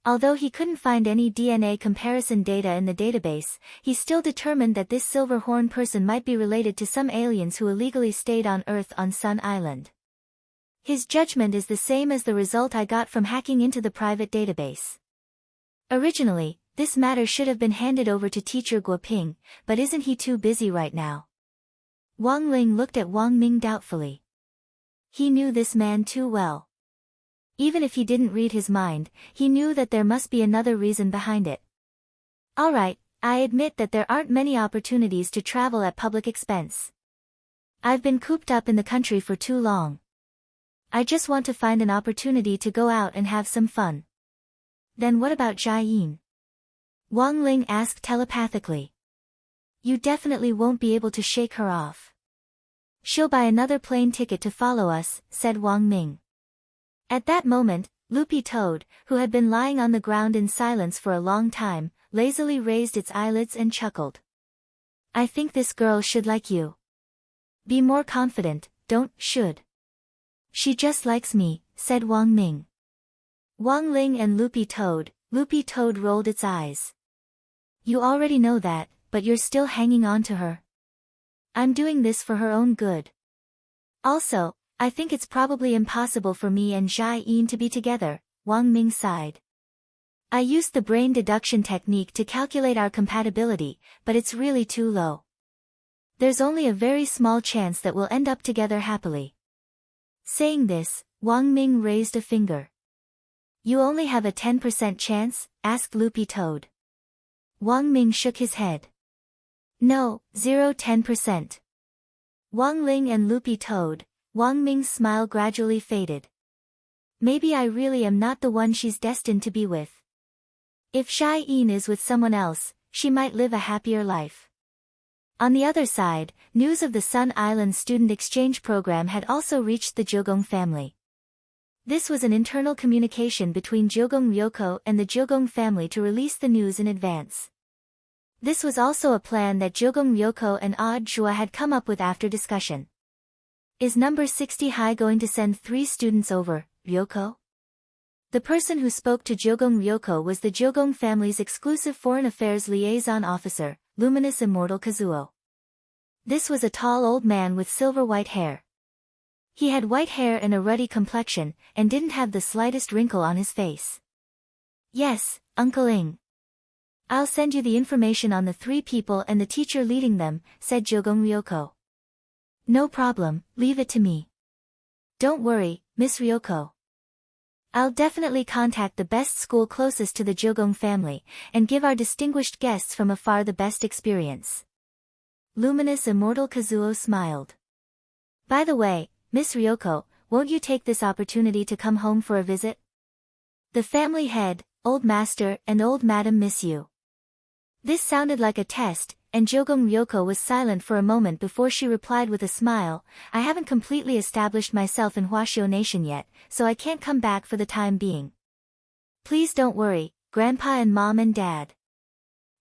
Although he couldn't find any DNA comparison data in the database, he still determined that this silver horn person might be related to some aliens who illegally stayed on Earth on Sun Island. His judgment is the same as the result I got from hacking into the private database. Originally, this matter should have been handed over to Teacher Guoping, but isn't he too busy right now? Wang Ling looked at Wang Ming doubtfully. He knew this man too well. Even if he didn't read his mind, he knew that there must be another reason behind it. Alright, I admit that there aren't many opportunities to travel at public expense. I've been cooped up in the country for too long. I just want to find an opportunity to go out and have some fun. Then what about Jia Yin? Wang Ling asked telepathically. You definitely won't be able to shake her off. She'll buy another plane ticket to follow us, said Wang Ming. At that moment, Loopy Toad, who had been lying on the ground in silence for a long time, lazily raised its eyelids and chuckled. I think this girl should like you. Be more confident, don't should. She just likes me, said Wang Ming. Wang Ling and Loopy Toad rolled its eyes. You already know that, but you're still hanging on to her. I'm doing this for her own good. Also, I think it's probably impossible for me and Jai Yin to be together, Wang Ming sighed. I used the brain deduction technique to calculate our compatibility, but it's really too low. There's only a very small chance that we'll end up together happily. Saying this, Wang Ming raised a finger. You only have a 10% chance? Asked Loopy Toad. Wang Ming shook his head. No, 10%. Wang Ling and Loopy Toad, Wang Ming's smile gradually faded. Maybe I really am not the one she's destined to be with. If Jai Yin is with someone else, she might live a happier life. On the other side, news of the Sun Island student exchange program had also reached the Jiugong family. This was an internal communication between Jiugong Ryoko and the Jiugong family to release the news in advance. This was also a plan that Jiugong Ryoko and Odd Zhua had come up with after discussion. Is number 60 High going to send 3 students over, Ryoko? The person who spoke to Jiugong Ryoko was the Jiugong family's exclusive foreign affairs liaison officer, Luminous Immortal Kazuo. This was a tall old man with silver-white hair. He had white hair and a ruddy complexion, and didn't have the slightest wrinkle on his face. Yes, Uncle Ing. I'll send you the information on the 3 people and the teacher leading them, said Jiugong Ryoko. No problem, leave it to me. Don't worry, Miss Ryoko. I'll definitely contact the best school closest to the Jiugong family, and give our distinguished guests from afar the best experience. Luminous Immortal Kazuo smiled. By the way, Miss Ryoko, won't you take this opportunity to come home for a visit? The family head, Old Master and Old Madam miss you. This sounded like a test, and Jiugong Ryoko was silent for a moment before she replied with a smile, I haven't completely established myself in Huaxiao Nation yet, so I can't come back for the time being. Please don't worry, Grandpa and Mom and Dad.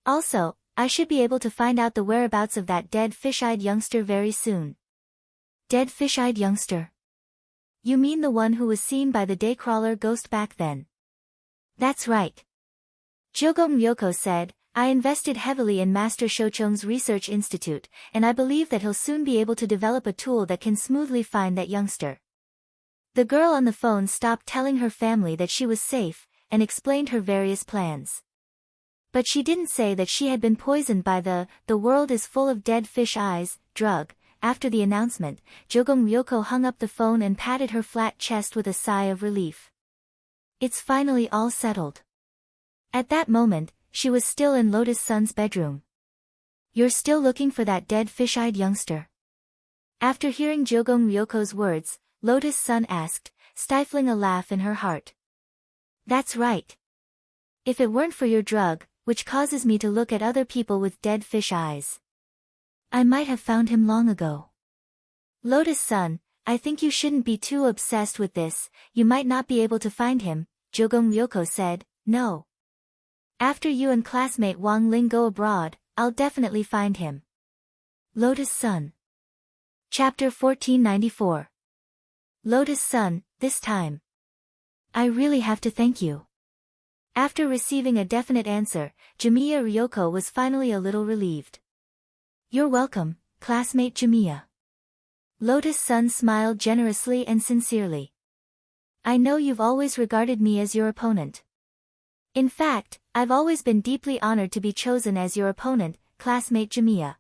Also, I should be able to find out the whereabouts of that dead fish-eyed youngster very soon. Dead fish-eyed youngster? You mean the one who was seen by the Daycrawler ghost back then? That's right. Jiugong Ryoko said, I invested heavily in Master Shochong's research institute, and I believe that he'll soon be able to develop a tool that can smoothly find that youngster. The girl on the phone stopped telling her family that she was safe, and explained her various plans. But she didn't say that she had been poisoned by the world is full of dead fish eyes drug. After the announcement, Jiugong Ryoko hung up the phone and patted her flat chest with a sigh of relief. It's finally all settled. At that moment, she was still in Lotus Sun's bedroom. You're still looking for that dead fish-eyed youngster? After hearing Jiugong Ryoko's words, Lotus Sun asked, stifling a laugh in her heart. That's right. If it weren't for your drug, which causes me to look at other people with dead fish eyes, I might have found him long ago. Lotus Sun, I think you shouldn't be too obsessed with this, you might not be able to find him, Jiugong Ryoko said, no. After you and classmate Wang Ling go abroad, I'll definitely find him. Lotus Sun. Chapter 1494. Lotus Sun, this time. I really have to thank you. After receiving a definite answer, Jamiya Ryoko was finally a little relieved. You're welcome, classmate Jamiya. Lotus Sun smiled generously and sincerely. I know you've always regarded me as your opponent. In fact, I've always been deeply honored to be chosen as your opponent, classmate Jamiya.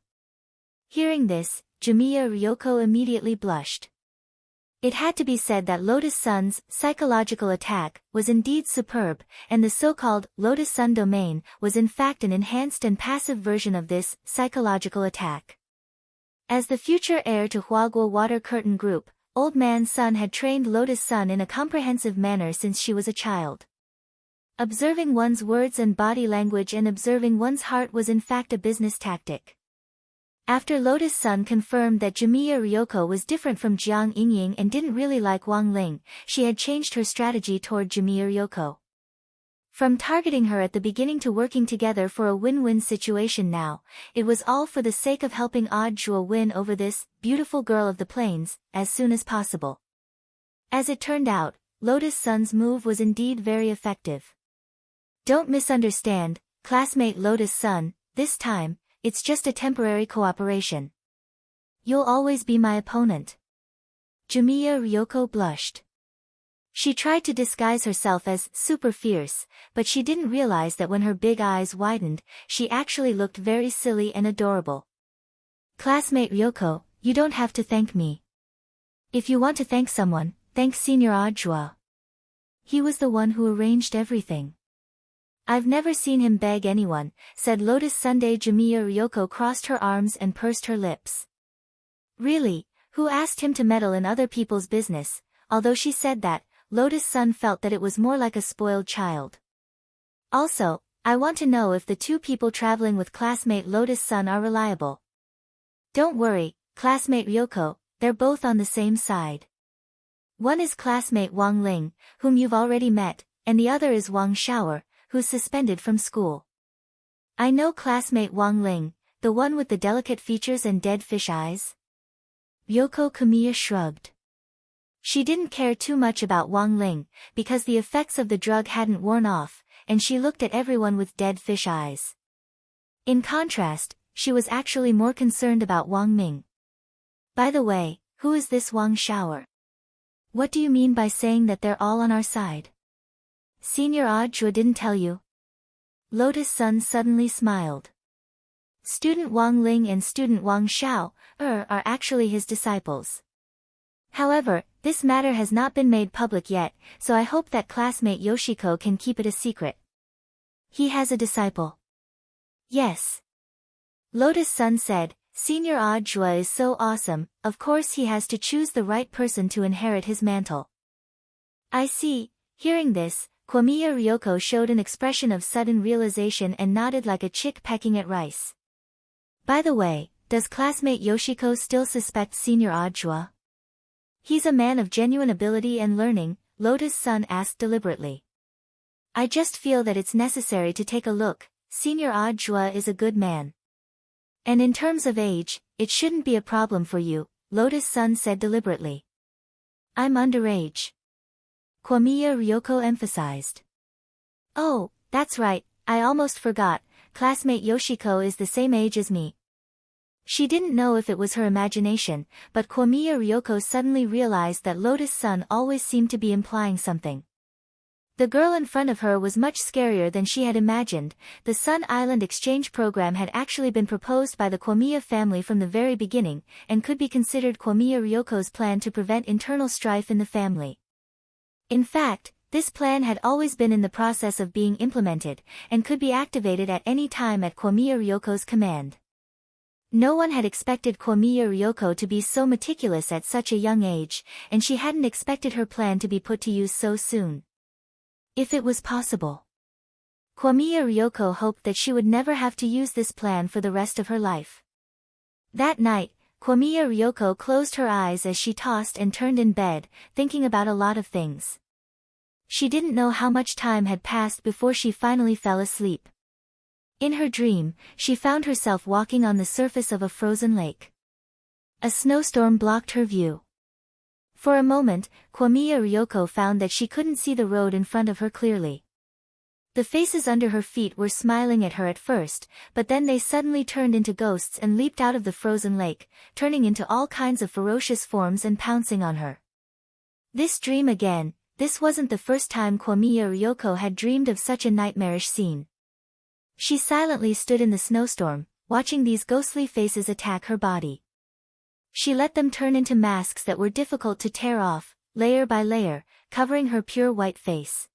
Hearing this, Jamiya Ryoko immediately blushed. It had to be said that Lotus Sun's psychological attack was indeed superb, and the so-called Lotus Sun domain was in fact an enhanced and passive version of this psychological attack. As the future heir to Huaguo Water Curtain Group, Old Man Sun had trained Lotus Sun in a comprehensive manner since she was a child. Observing one's words and body language and observing one's heart was in fact a business tactic. After Lotus Sun confirmed that Jimiya Ryoko was different from Jiang Yingying and didn't really like Wang Ling, she had changed her strategy toward Jimiya Ryoko. From targeting her at the beginning to working together for a win-win situation now, it was all for the sake of helping Audiobook win over this beautiful girl of the plains as soon as possible. As it turned out, Lotus Sun's move was indeed very effective. Don't misunderstand, classmate Lotus Sun, this time, it's just a temporary cooperation. You'll always be my opponent. Jimiya Ryoko blushed. She tried to disguise herself as super fierce, but she didn't realize that when her big eyes widened, she actually looked very silly and adorable. Classmate Ryoko, you don't have to thank me. If you want to thank someone, thank Senior Audiobook. He was the one who arranged everything. I've never seen him beg anyone, said Lotus Sunday. Jimiya Ryoko crossed her arms and pursed her lips. Really, who asked him to meddle in other people's business? Although she said that, Lotus Sun felt that it was more like a spoiled child. Also, I want to know if the two people traveling with classmate Lotus Sun are reliable. Don't worry, classmate Ryoko, they're both on the same side. One is classmate Wang Ling, whom you've already met, and the other is Wang Shower, who's suspended from school. I know classmate Wang Ling, the one with the delicate features and dead fish eyes. Ryoko Kamiya shrugged. She didn't care too much about Wang Ling, because the effects of the drug hadn't worn off, and she looked at everyone with dead fish eyes. In contrast, she was actually more concerned about Wang Ming. By the way, who is this Wang Shower? What do you mean by saying that they're all on our side? Senior Audiobook didn't tell you? Lotus Sun suddenly smiled. Student Wang Ling and student Wang Xiao are actually his disciples. However, this matter has not been made public yet, so I hope that classmate Yoshiko can keep it a secret. He has a disciple. Yes. Lotus Sun said, Senior Audiobook is so awesome, of course he has to choose the right person to inherit his mantle. I see. Hearing this, Kwamiya Ryoko showed an expression of sudden realization and nodded like a chick pecking at rice. By the way, does classmate Yoshiko still suspect Senior Audiobook? He's a man of genuine ability and learning, Lotus Sun asked deliberately. I just feel that it's necessary to take a look. Senior Audiobook is a good man. And in terms of age, it shouldn't be a problem for you, Lotus Sun said deliberately. I'm underage. Kwamiya Ryoko emphasized. Oh, that's right, I almost forgot, classmate Yoshiko is the same age as me. She didn't know if it was her imagination, but Kwamiya Ryoko suddenly realized that Lotus Sun always seemed to be implying something. The girl in front of her was much scarier than she had imagined. The Sun Island exchange program had actually been proposed by the Kwamiya family from the very beginning, and could be considered Kwamiya Ryoko's plan to prevent internal strife in the family. In fact, this plan had always been in the process of being implemented, and could be activated at any time at Kwamiya Ryoko's command. No one had expected Kwamiya Ryoko to be so meticulous at such a young age, and she hadn't expected her plan to be put to use so soon. If it was possible. Kwamiya Ryoko hoped that she would never have to use this plan for the rest of her life. That night, Kwamiya Ryoko closed her eyes as she tossed and turned in bed, thinking about a lot of things. She didn't know how much time had passed before she finally fell asleep. In her dream, she found herself walking on the surface of a frozen lake. A snowstorm blocked her view. For a moment, Kwamiya Ryoko found that she couldn't see the road in front of her clearly. The faces under her feet were smiling at her at first, but then they suddenly turned into ghosts and leaped out of the frozen lake, turning into all kinds of ferocious forms and pouncing on her. This dream again, this wasn't the first time Kwamiya Ryoko had dreamed of such a nightmarish scene. She silently stood in the snowstorm, watching these ghostly faces attack her body. She let them turn into masks that were difficult to tear off, layer by layer, covering her pure white face.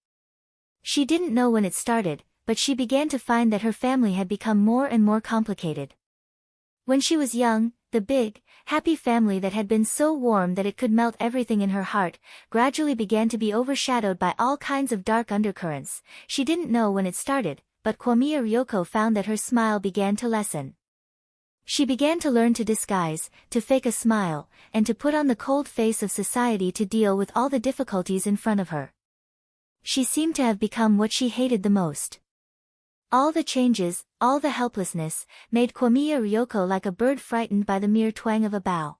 She didn't know when it started, but she began to find that her family had become more and more complicated. When she was young, the big, happy family that had been so warm that it could melt everything in her heart, gradually began to be overshadowed by all kinds of dark undercurrents. She didn't know when it started, but Kwamiya Ryoko found that her smile began to lessen. She began to learn to disguise, to fake a smile, and to put on the cold face of society to deal with all the difficulties in front of her. She seemed to have become what she hated the most. All the changes, all the helplessness, made Kiyomiya Ryoko like a bird frightened by the mere twang of a bough.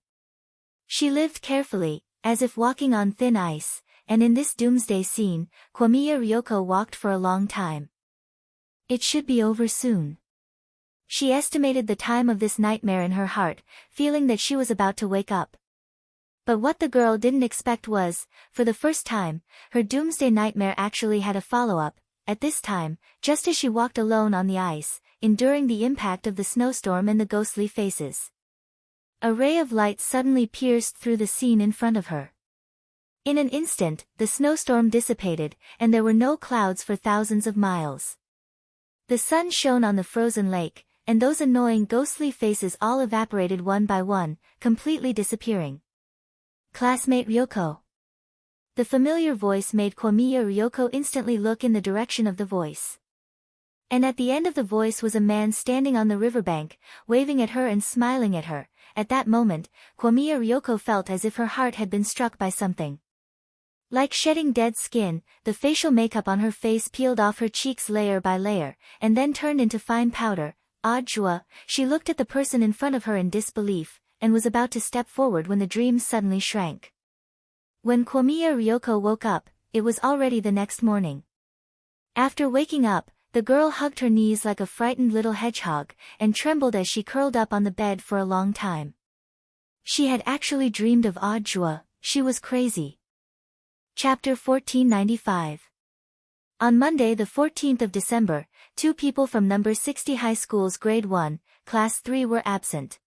She lived carefully, as if walking on thin ice, and in this doomsday scene, Kiyomiya Ryoko walked for a long time. It should be over soon. She estimated the time of this nightmare in her heart, feeling that she was about to wake up. But what the girl didn't expect was, for the first time, her doomsday nightmare actually had a follow-up, at this time, just as she walked alone on the ice, enduring the impact of the snowstorm and the ghostly faces. A ray of light suddenly pierced through the scene in front of her. In an instant, the snowstorm dissipated, and there were no clouds for thousands of miles. The sun shone on the frozen lake, and those annoying ghostly faces all evaporated one by one, completely disappearing. Classmate Ryoko. The familiar voice made Kiyomiya Ryoko instantly look in the direction of the voice. And at the end of the voice was a man standing on the riverbank, waving at her and smiling at her. At that moment, Kiyomiya Ryoko felt as if her heart had been struck by something. Like shedding dead skin, the facial makeup on her face peeled off her cheeks layer by layer, and then turned into fine powder. She looked at the person in front of her in disbelief, and was about to step forward when the dream suddenly shrank. When Kiyomiya Ryoko woke up, it was already the next morning. After waking up, the girl hugged her knees like a frightened little hedgehog, and trembled as she curled up on the bed for a long time. She had actually dreamed of Audiobook. She was crazy. Chapter 1495. On Monday the 14th of December, 2 people from number 60 High School's Grade 1, Class 3 were absent.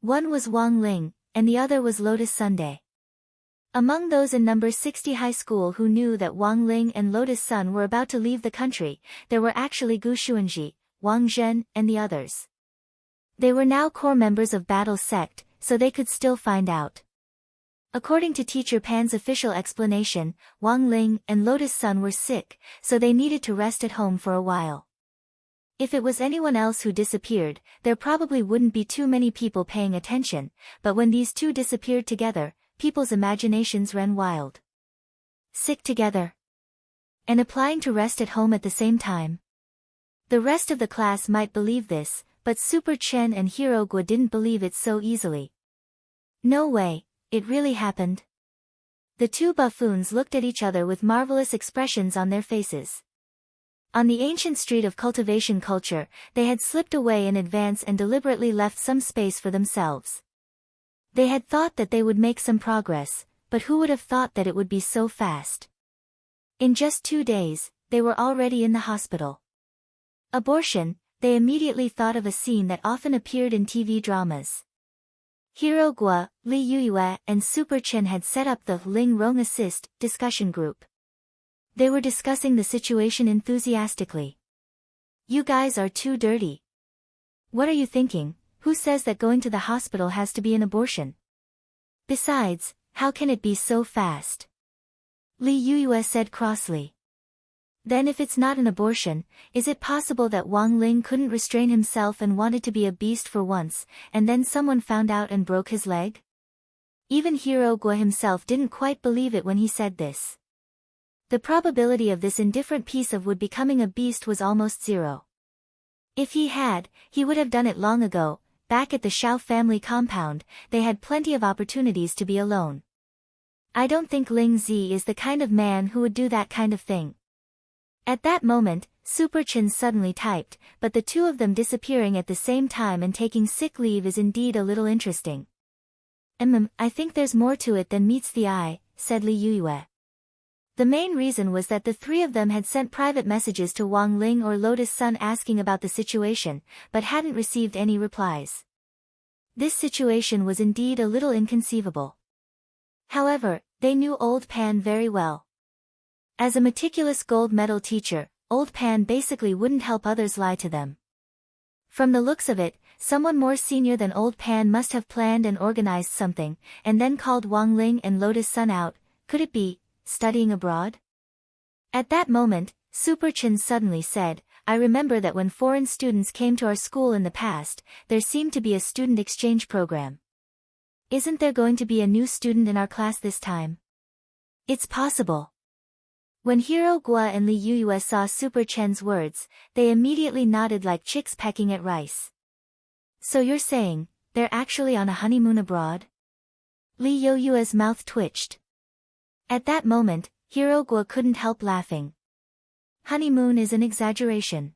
One was Wang Ling, and the other was Lotus Sunday. Among those in number 60 High School who knew that Wang Ling and Lotus Sun were about to leave the country, there were actually Gu Xuanji, Wang Zhen, and the others. They were now core members of Battle Sect, so they could still find out. According to Teacher Pan's official explanation, Wang Ling and Lotus Sun were sick, so they needed to rest at home for a while. If it was anyone else who disappeared, there probably wouldn't be too many people paying attention, but when these two disappeared together, people's imaginations ran wild. Sick together. And applying to rest at home at the same time. The rest of the class might believe this, but Super Chen and Hero Gua didn't believe it so easily. No way. It really happened. The two buffoons looked at each other with marvelous expressions on their faces. On the ancient street of cultivation culture, they had slipped away in advance and deliberately left some space for themselves. They had thought that they would make some progress, but who would have thought that it would be so fast? In just 2 days, they were already in the hospital. Abortion, they immediately thought of a scene that often appeared in TV dramas. Hero Gua, Li Yuyue, and Super Chen had set up the Ling Rong Assist discussion group. They were discussing the situation enthusiastically. You guys are too dirty. What are you thinking? Who says that going to the hospital has to be an abortion? Besides, how can it be so fast? Li Yuyue said crossly. Then if it's not an abortion, is it possible that Wang Ling couldn't restrain himself and wanted to be a beast for once, and then someone found out and broke his leg? Even Hero Gua himself didn't quite believe it when he said this. The probability of this indifferent piece of wood becoming a beast was almost zero. If he had, he would have done it long ago. Back at the Xiao family compound, they had plenty of opportunities to be alone. I don't think Ling Zi is the kind of man who would do that kind of thing. At that moment, Super Chen suddenly typed, but the two of them disappearing at the same time and taking sick leave is indeed a little interesting. I think there's more to it than meets the eye, said Li Yuyue. The main reason was that the three of them had sent private messages to Wang Ling or Lotus Sun asking about the situation, but hadn't received any replies. This situation was indeed a little inconceivable. However, they knew Old Pan very well. As a meticulous gold medal teacher, Old Pan basically wouldn't help others lie to them. From the looks of it, someone more senior than Old Pan must have planned and organized something, and then called Wang Ling and Lotus Sun out. Could it be studying abroad? At that moment, Super Chen suddenly said, I remember that when foreign students came to our school in the past, there seemed to be a student exchange program. Isn't there going to be a new student in our class this time? It's possible. When Hiro Gua and Li Yuyue saw Super Chen's words, they immediately nodded like chicks pecking at rice. So you're saying, they're actually on a honeymoon abroad? Li Yuyue's mouth twitched. At that moment, Hiro Gua couldn't help laughing. Honeymoon is an exaggeration.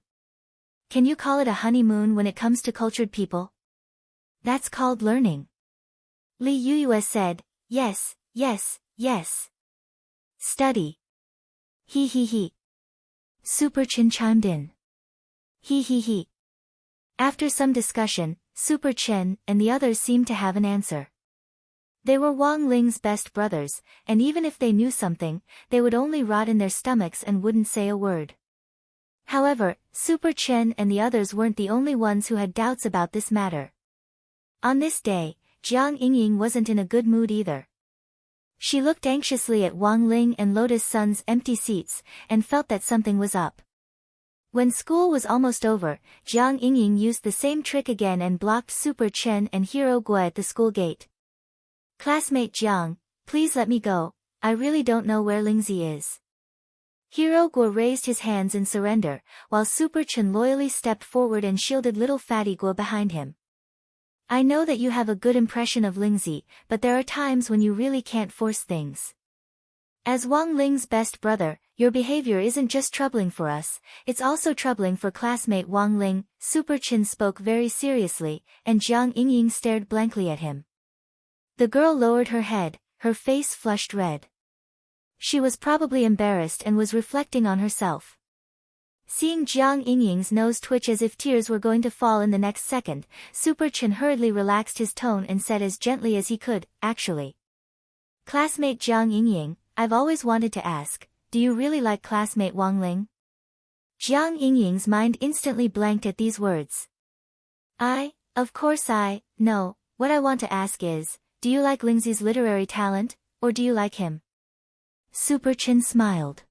Can you call it a honeymoon when it comes to cultured people? That's called learning. Li Yuyue said, yes, yes, yes. Study. He he he. Super Chen chimed in. He he he. After some discussion, Super Chen and the others seemed to have an answer. They were Wang Ling's best brothers, and even if they knew something, they would only rot in their stomachs and wouldn't say a word. However, Super Chen and the others weren't the only ones who had doubts about this matter. On this day, Jiang Yingying wasn't in a good mood either. She looked anxiously at Wang Ling and Lotus Sun's empty seats, and felt that something was up. When school was almost over, Jiang Yingying used the same trick again and blocked Super Chen and Hiro Gua at the school gate. Classmate Jiang, please let me go, I really don't know where Lingzi is. Hiro Gua raised his hands in surrender, while Super Chen loyally stepped forward and shielded little fatty Gua behind him. I know that you have a good impression of Lingzi, but there are times when you really can't force things. As Wang Ling's best brother, your behavior isn't just troubling for us, it's also troubling for classmate Wang Ling. Super Chen spoke very seriously, and Jiang Yingying stared blankly at him. The girl lowered her head, her face flushed red. She was probably embarrassed and was reflecting on herself. Seeing Jiang Yingying's nose twitch as if tears were going to fall in the next second, Super Chen hurriedly relaxed his tone and said as gently as he could, actually. Classmate Jiang Yingying, I've always wanted to ask, do you really like classmate Wang Ling? Jiang Yingying's mind instantly blanked at these words. Of course no, what I want to ask is, do you like Lingzi's literary talent, or do you like him? Super Chen smiled.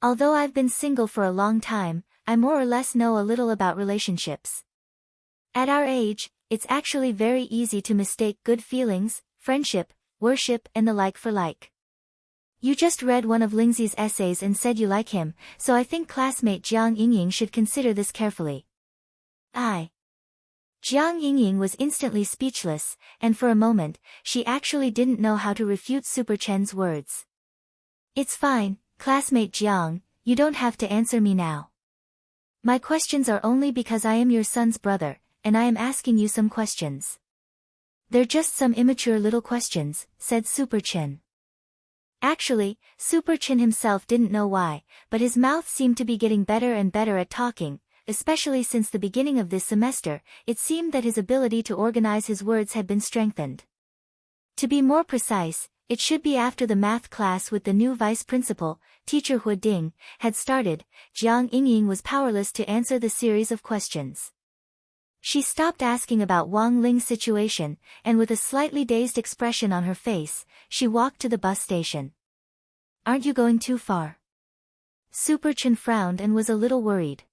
Although I've been single for a long time, I more or less know a little about relationships. At our age, it's actually very easy to mistake good feelings, friendship, worship and the like for like. You just read one of Lingzi's essays and said you like him, so I think classmate Jiang Yingying should consider this carefully. Jiang Yingying was instantly speechless, and for a moment, she actually didn't know how to refute Super Chen's words. It's fine, classmate Jiang, you don't have to answer me now. My questions are only because I am your son's brother, and I am asking you some questions. They're just some immature little questions, said Super Chen. Actually, Super Chen himself didn't know why, but his mouth seemed to be getting better and better at talking. Especially since the beginning of this semester, it seemed that his ability to organize his words had been strengthened. To be more precise, it should be after the math class with the new vice principal, teacher Hu Ding, had started, Jiang Yingying was powerless to answer the series of questions. She stopped asking about Wang Ling's situation, and with a slightly dazed expression on her face, she walked to the bus station. Aren't you going too far? Super Chen frowned and was a little worried.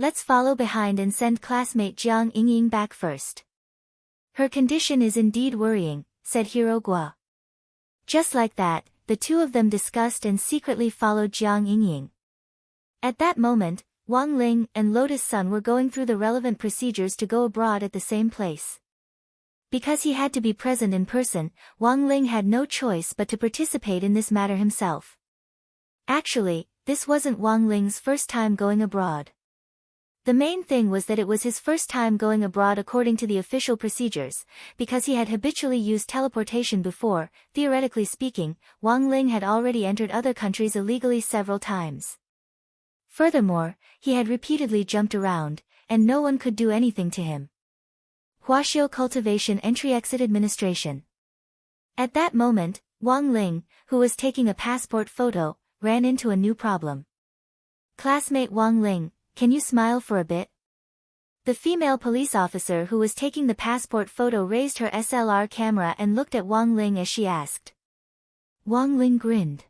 Let's follow behind and send classmate Jiang Yingying back first. Her condition is indeed worrying, said Hiro Gua. Just like that, the two of them discussed and secretly followed Jiang Yingying. At that moment, Wang Ling and Lotus Sun were going through the relevant procedures to go abroad at the same place. Because he had to be present in person, Wang Ling had no choice but to participate in this matter himself. Actually, this wasn't Wang Ling's first time going abroad. The main thing was that it was his first time going abroad according to the official procedures, because he had habitually used teleportation before. Theoretically speaking, Wang Ling had already entered other countries illegally several times. Furthermore, he had repeatedly jumped around, and no one could do anything to him. Huaxiao Cultivation Entry-Exit Administration. At that moment, Wang Ling, who was taking a passport photo, ran into a new problem. Classmate Wang Ling, can you smile for a bit? The female police officer who was taking the passport photo raised her SLR camera and looked at Wang Ling as she asked. Wang Ling grinned.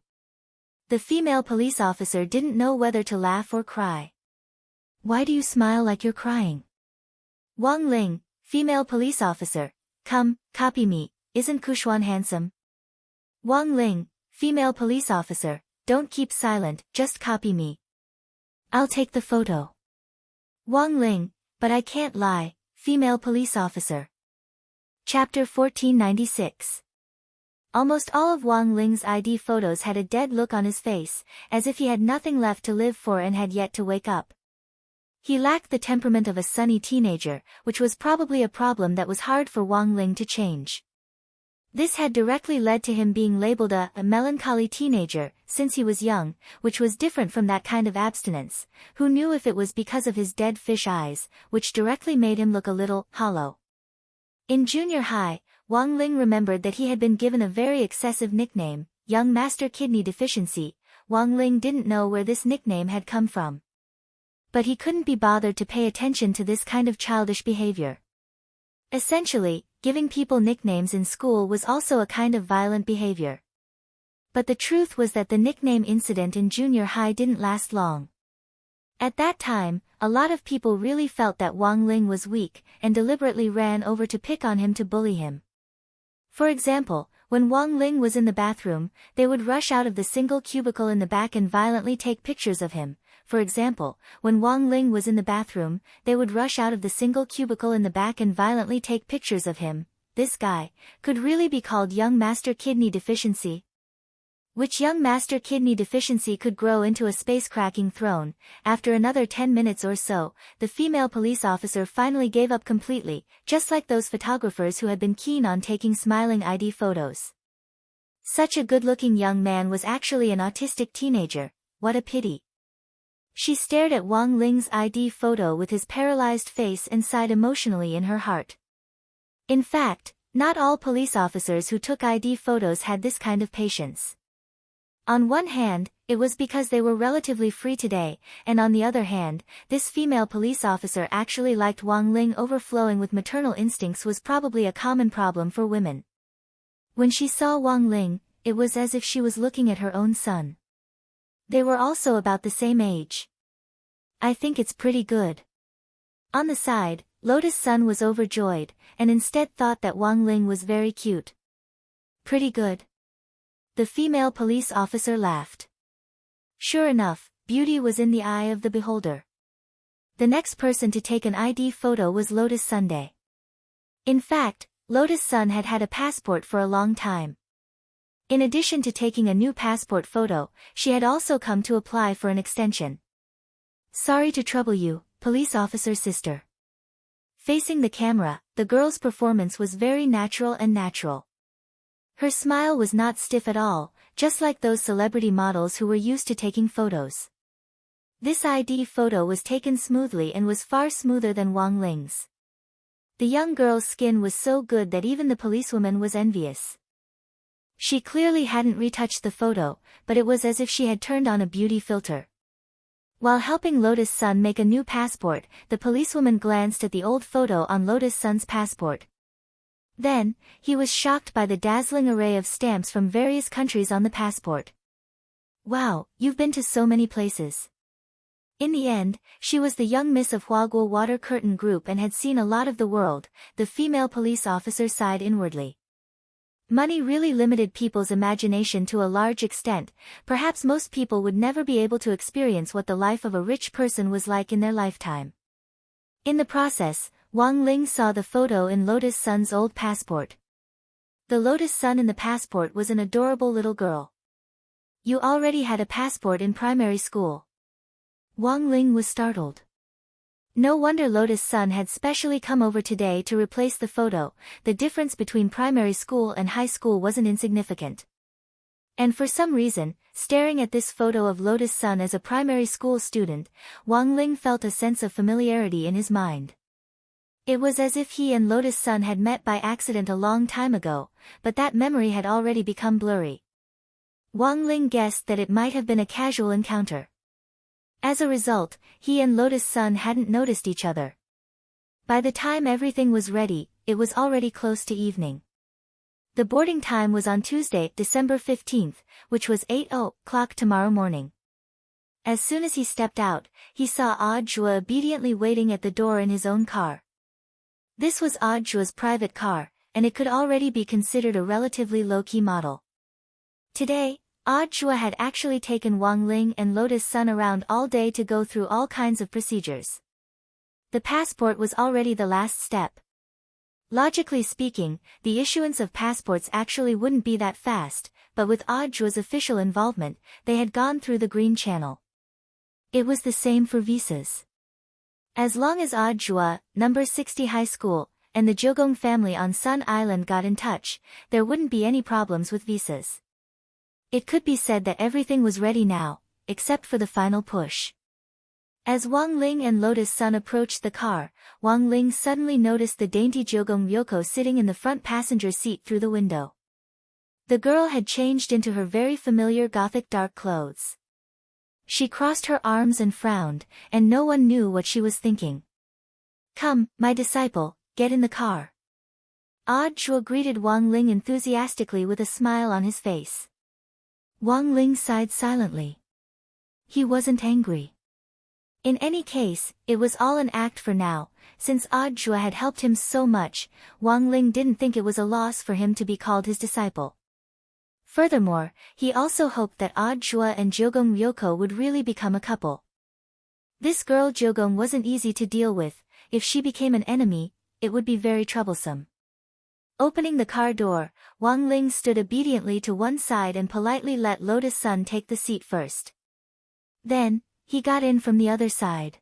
The female police officer didn't know whether to laugh or cry. Why do you smile like you're crying? Wang Ling, female police officer. Come, copy me, isn't Kuxuan handsome? Wang Ling, female police officer. Don't keep silent, just copy me. I'll take the photo. Wang Ling, but I can't lie, female police officer. Chapter 1496. Almost all of Wang Ling's ID photos had a dead look on his face, as if he had nothing left to live for and had yet to wake up. He lacked the temperament of a sunny teenager, which was probably a problem that was hard for Wang Ling to change. This had directly led to him being labeled a melancholy teenager, since he was young, which was different from that kind of abstinence. Who knew if it was because of his dead fish eyes, which directly made him look a little hollow. In junior high, Wang Ling remembered that he had been given a very excessive nickname, Young Master Kidney Deficiency. Wang Ling didn't know where this nickname had come from. But he couldn't be bothered to pay attention to this kind of childish behavior. Essentially, giving people nicknames in school was also a kind of violent behavior. But the truth was that the nickname incident in junior high didn't last long. At that time, a lot of people really felt that Wang Ling was weak, and deliberately ran over to pick on him to bully him. For example, when Wang Ling was in the bathroom, they would rush out of the single cubicle in the back and violently take pictures of him. For example, when Wang Ling was in the bathroom, they would rush out of the single cubicle in the back and violently take pictures of him. This guy could really be called Young Master Kidney Deficiency. Which Young Master Kidney Deficiency could grow into a space-cracking throne. After another 10 minutes or so, the female police officer finally gave up completely, just like those photographers who had been keen on taking smiling ID photos. Such a good-looking young man was actually an autistic teenager. What a pity. She stared at Wang Ling's ID photo with his paralyzed face and sighed emotionally in her heart. In fact, not all police officers who took ID photos had this kind of patience. On one hand, it was because they were relatively free today, and on the other hand, this female police officer actually liked Wang Ling. Overflowing with maternal instincts was probably a common problem for women. When she saw Wang Ling, it was as if she was looking at her own son. They were also about the same age. I think it's pretty good. On the side, Lotus' son was overjoyed, and instead thought that Wang Ling was very cute. Pretty good. The female police officer laughed. Sure enough, beauty was in the eye of the beholder. The next person to take an ID photo was Lotus' Sunday. In fact, Lotus' son had had a passport for a long time. In addition to taking a new passport photo, she had also come to apply for an extension. Sorry to trouble you, police officer sister. Facing the camera, the girl's performance was very natural and natural. Her smile was not stiff at all, just like those celebrity models who were used to taking photos. This ID photo was taken smoothly and was far smoother than Wang Ling's. The young girl's skin was so good that even the policewoman was envious. She clearly hadn't retouched the photo, but it was as if she had turned on a beauty filter. While helping Lotus' son make a new passport, the policewoman glanced at the old photo on Lotus' son's passport. Then, he was shocked by the dazzling array of stamps from various countries on the passport. Wow, you've been to so many places. In the end, she was the young miss of Huaguo Water Curtain Group and had seen a lot of the world. The female police officer sighed inwardly. Money really limited people's imagination to a large extent. Perhaps most people would never be able to experience what the life of a rich person was like in their lifetime. In the process, Wang Ling saw the photo in Lotus' son's old passport. The Lotus' son in the passport was an adorable little girl. You already had a passport in primary school. Wang Ling was startled. No wonder Lotus' son had specially come over today to replace the photo. The difference between primary school and high school wasn't insignificant. And for some reason, staring at this photo of Lotus' son as a primary school student, Wang Ling felt a sense of familiarity in his mind. It was as if he and Lotus' son had met by accident a long time ago, but that memory had already become blurry. Wang Ling guessed that it might have been a casual encounter. As a result, he and Lotus' son hadn't noticed each other. By the time everything was ready, it was already close to evening. The boarding time was on Tuesday, December 15th, which was 8 o'clock tomorrow morning. As soon as he stepped out, he saw Audrey obediently waiting at the door in his own car. This was Audrey's private car, and it could already be considered a relatively low-key model. Today, Audrey had actually taken Wang Ling and Lotus Sun around all day to go through all kinds of procedures. The passport was already the last step. Logically speaking, the issuance of passports actually wouldn't be that fast, but with Audrey's official involvement, they had gone through the Green Channel. It was the same for visas. As long as Audrey, number 60 high school, and the Jogong family on Sun Island got in touch, there wouldn't be any problems with visas. It could be said that everything was ready now, except for the final push. As Wang Ling and Lotus Sun approached the car, Wang Ling suddenly noticed the dainty Jogong Ryoko sitting in the front passenger seat through the window. The girl had changed into her very familiar gothic dark clothes. She crossed her arms and frowned, and no one knew what she was thinking. "Come, my disciple, get in the car." Audrey greeted Wang Ling enthusiastically with a smile on his face. Wang Ling sighed silently. He wasn't angry. In any case, it was all an act for now. Since Audrey had helped him so much, Wang Ling didn't think it was a loss for him to be called his disciple. Furthermore, he also hoped that Audrey and Jogong Ryoko would really become a couple. This girl Jogong wasn't easy to deal with. If she became an enemy, it would be very troublesome. Opening the car door, Wang Ling stood obediently to one side and politely let Lotus Sun take the seat first. Then, he got in from the other side.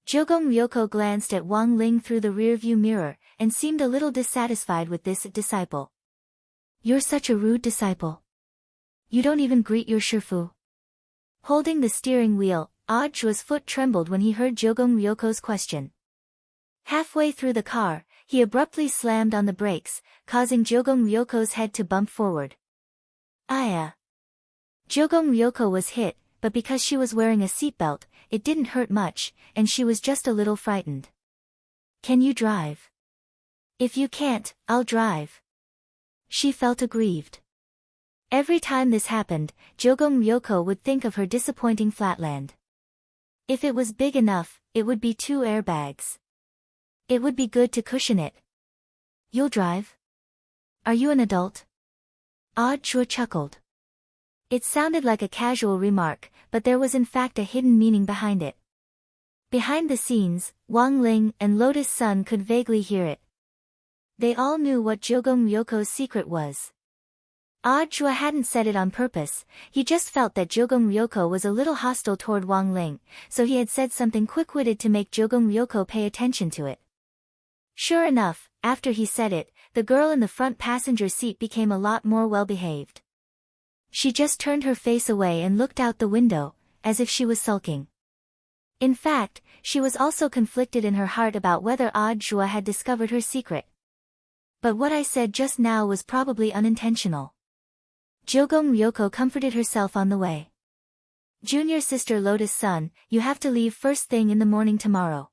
Jogong Ryoko glanced at Wang Ling through the rearview mirror, and seemed a little dissatisfied with this disciple. "You're such a rude disciple. You don't even greet your shifu." Holding the steering wheel, Audrey's foot trembled when he heard Jogong Ryoko's question. Halfway through the car, he abruptly slammed on the brakes, causing Jogong Ryoko's head to bump forward. Aya! Jogong Ryoko was hit, but because she was wearing a seatbelt, it didn't hurt much, and she was just a little frightened. "Can you drive?" "If you can't, I'll drive." She felt aggrieved. Every time this happened, Jogong Ryoko would think of her disappointing flatland. If it was big enough, it would be 2 airbags. It would be good to cushion it. "You'll drive? Are you an adult?" Audrey chuckled. It sounded like a casual remark, but there was in fact a hidden meaning behind it. Behind the scenes, Wang Ling and Lotus Sun could vaguely hear it. They all knew what Jogong Ryoko's secret was. Audrey hadn't said it on purpose, he just felt that Jogong Ryoko was a little hostile toward Wang Ling, so he had said something quick-witted to make Jogong Ryoko pay attention to it. Sure enough, after he said it, the girl in the front passenger seat became a lot more well-behaved. She just turned her face away and looked out the window, as if she was sulking. In fact, she was also conflicted in her heart about whether Audrey had discovered her secret. But what I said just now was probably unintentional. Jogong Ryoko comforted herself on the way. "Junior sister Lotus Sun, you have to leave first thing in the morning tomorrow.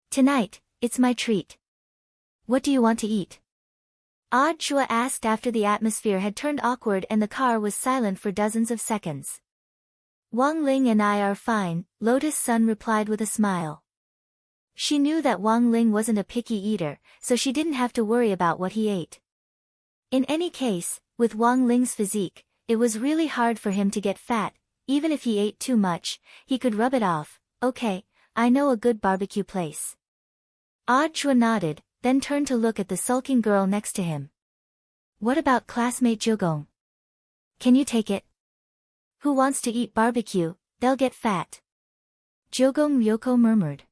Tonight, it's my treat. What do you want to eat?" Audrey asked after the atmosphere had turned awkward and the car was silent for dozens of seconds. "Wang Ling and I are fine," Lotus Sun replied with a smile. She knew that Wang Ling wasn't a picky eater, so she didn't have to worry about what he ate. In any case, with Wang Ling's physique, it was really hard for him to get fat. Even if he ate too much, he could rub it off. "Okay, I know a good barbecue place." Audrey nodded, then turned to look at the sulking girl next to him. "What about classmate Jogong? Can you take it? Who wants to eat barbecue? They'll get fat." Jogong Ryoko murmured.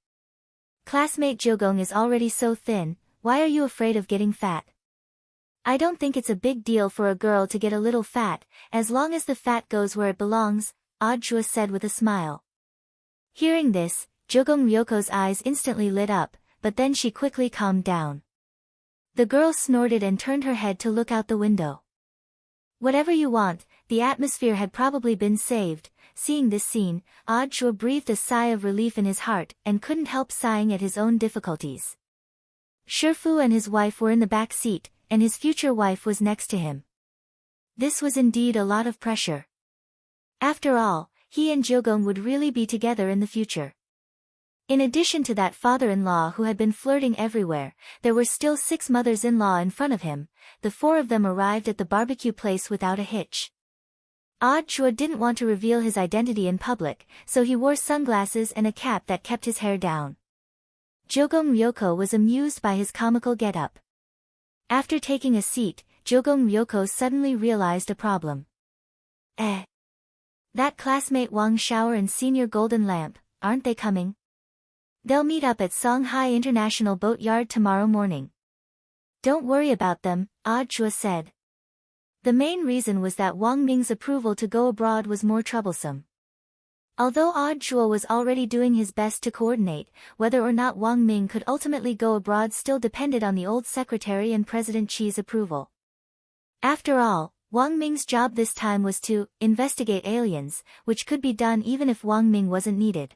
"Classmate Jogong is already so thin, why are you afraid of getting fat?" "I don't think it's a big deal for a girl to get a little fat, as long as the fat goes where it belongs," Audrey said with a smile. Hearing this, Jogong Ryoko's eyes instantly lit up, but then she quickly calmed down. The girl snorted and turned her head to look out the window. "Whatever you want," the atmosphere had probably been saved. Seeing this scene, Audrey breathed a sigh of relief in his heart and couldn't help sighing at his own difficulties. Shifu and his wife were in the back seat, and his future wife was next to him. This was indeed a lot of pressure. After all, he and Jogong would really be together in the future. In addition to that father-in-law who had been flirting everywhere, there were still 6 mothers-in-law in front of him. The 4 of them arrived at the barbecue place without a hitch. Chua didn't want to reveal his identity in public, so he wore sunglasses and a cap that kept his hair down. Jogong Ryoko was amused by his comical get-up. After taking a seat, Jogong Ryoko suddenly realized a problem. That classmate Wang Shower and senior Golden Lamp, aren't they coming? They'll meet up at Songhai International Boat Yard tomorrow morning. Don't worry about them, Chua said. The main reason was that Wang Ming's approval to go abroad was more troublesome. Although Chua was already doing his best to coordinate, whether or not Wang Ming could ultimately go abroad still depended on the old secretary and President Qi's approval. After all, Wang Ming's job this time was to investigate aliens, which could be done even if Wang Ming wasn't needed.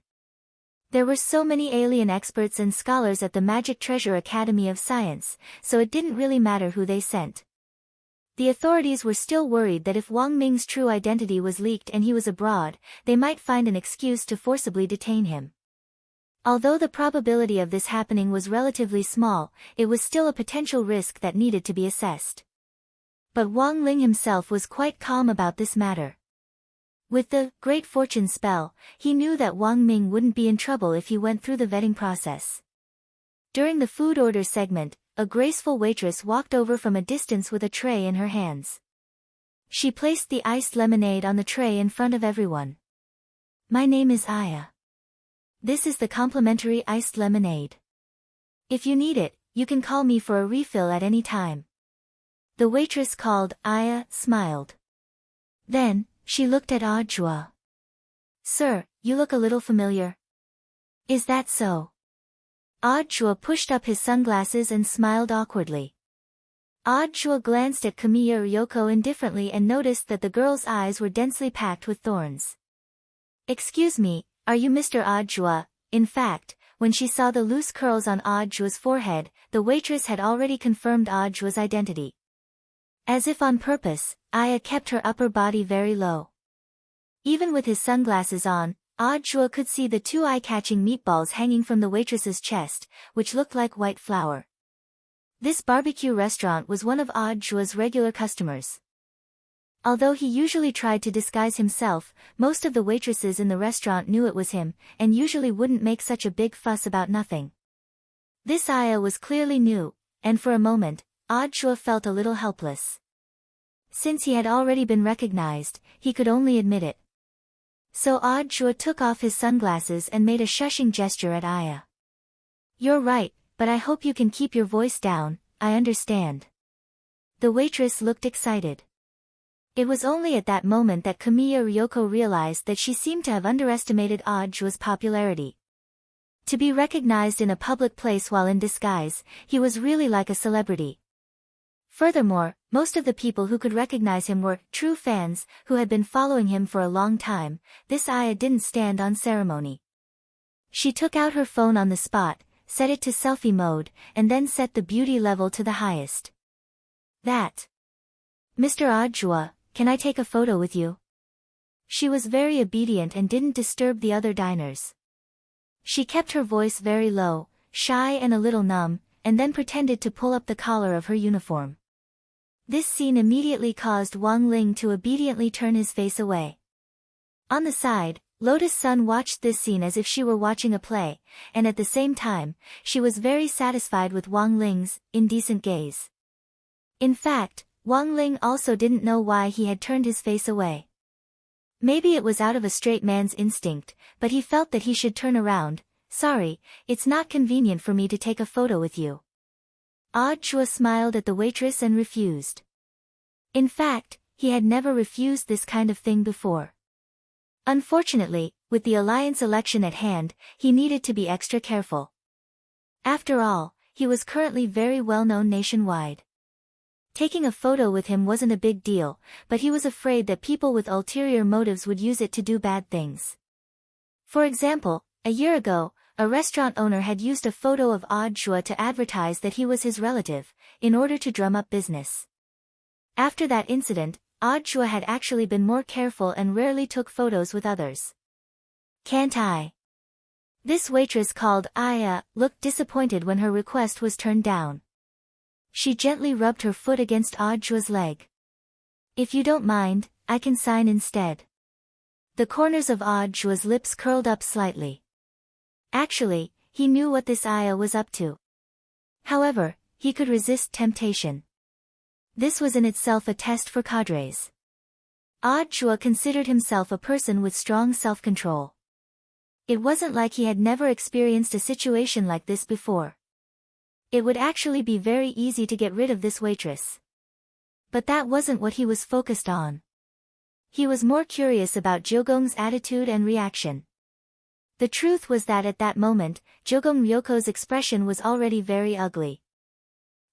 There were so many alien experts and scholars at the Magic Treasure Academy of Science, so it didn't really matter who they sent. The authorities were still worried that if Wang Ming's true identity was leaked and he was abroad, they might find an excuse to forcibly detain him. Although the probability of this happening was relatively small, it was still a potential risk that needed to be assessed. But Wang Ling himself was quite calm about this matter. With the Great Fortune spell, he knew that Wang Ming wouldn't be in trouble if he went through the vetting process. During the food order segment, a graceful waitress walked over from a distance with a tray in her hands. She placed the iced lemonade on the tray in front of everyone. My name is Aya. This is the complimentary iced lemonade. If you need it, you can call me for a refill at any time. The waitress called Aya smiled. Then, she looked at Chua. Sir, you look a little familiar. Is that so? Chua pushed up his sunglasses and smiled awkwardly. Chua glanced at Kamiya Ryoko indifferently and noticed that the girl's eyes were densely packed with thorns. Excuse me, are you Mr. Chua? In fact, when she saw the loose curls on Chua's forehead, the waitress had already confirmed Chua's identity. As if on purpose, Aya kept her upper body very low. Even with his sunglasses on, Chua could see the 2 eye-catching meatballs hanging from the waitress's chest, which looked like white flour. This barbecue restaurant was one of Chua's regular customers. Although he usually tried to disguise himself, most of the waitresses in the restaurant knew it was him, and usually wouldn't make such a big fuss about nothing. This Aya was clearly new, and for a moment, Chua felt a little helpless. Since he had already been recognized, he could only admit it. So Chua took off his sunglasses and made a shushing gesture at Aya. You're right, but I hope you can keep your voice down, I understand. The waitress looked excited. It was only at that moment that Kamiya Ryoko realized that she seemed to have underestimated Chua's popularity. To be recognized in a public place while in disguise, he was really like a celebrity. Furthermore, most of the people who could recognize him were true fans who had been following him for a long time. This Aya didn't stand on ceremony. She took out her phone on the spot, set it to selfie mode, and then set the beauty level to the highest. That. Mr. Chua, can I take a photo with you? She was very obedient and didn't disturb the other diners. She kept her voice very low, shy and a little numb, and then pretended to pull up the collar of her uniform. This scene immediately caused Wang Ling to obediently turn his face away. On the side, Lotus Sun watched this scene as if she were watching a play, and at the same time, she was very satisfied with Wang Ling's indecent gaze. In fact, Wang Ling also didn't know why he had turned his face away. Maybe it was out of a straight man's instinct, but he felt that he should turn around. Sorry, it's not convenient for me to take a photo with you. Chua smiled at the waitress and refused. In fact, he had never refused this kind of thing before. Unfortunately, with the alliance election at hand, he needed to be extra careful. After all, he was currently very well known nationwide. Taking a photo with him wasn't a big deal, but he was afraid that people with ulterior motives would use it to do bad things. For example, a year ago, a restaurant owner had used a photo of Chua to advertise that he was his relative, in order to drum up business. After that incident, Audra had actually been more careful and rarely took photos with others. "Can't I?" This waitress called Aya looked disappointed when her request was turned down. She gently rubbed her foot against Audra's leg. "If you don't mind, I can sign instead." The corners of Audra's lips curled up slightly. Actually, he knew what this Aya was up to. However, he could resist temptation. This was in itself a test for cadres. Audra considered himself a person with strong self-control. It wasn't like he had never experienced a situation like this before. It would actually be very easy to get rid of this waitress. But that wasn't what he was focused on. He was more curious about Jogong's attitude and reaction. The truth was that at that moment, Jogong Ryoko's expression was already very ugly.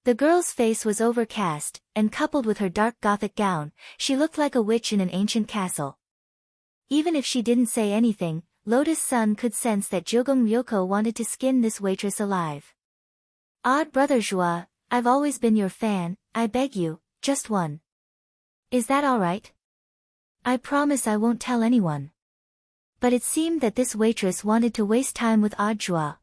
The girl's face was overcast, and coupled with her dark gothic gown, she looked like a witch in an ancient castle. Even if she didn't say anything, Lotus-san could sense that Jogong Ryoko wanted to skin this waitress alive. "Odd brother Joie, I've always been your fan, I beg you, just one. Is that alright? I promise I won't tell anyone." But it seemed that this waitress wanted to waste time with Audra.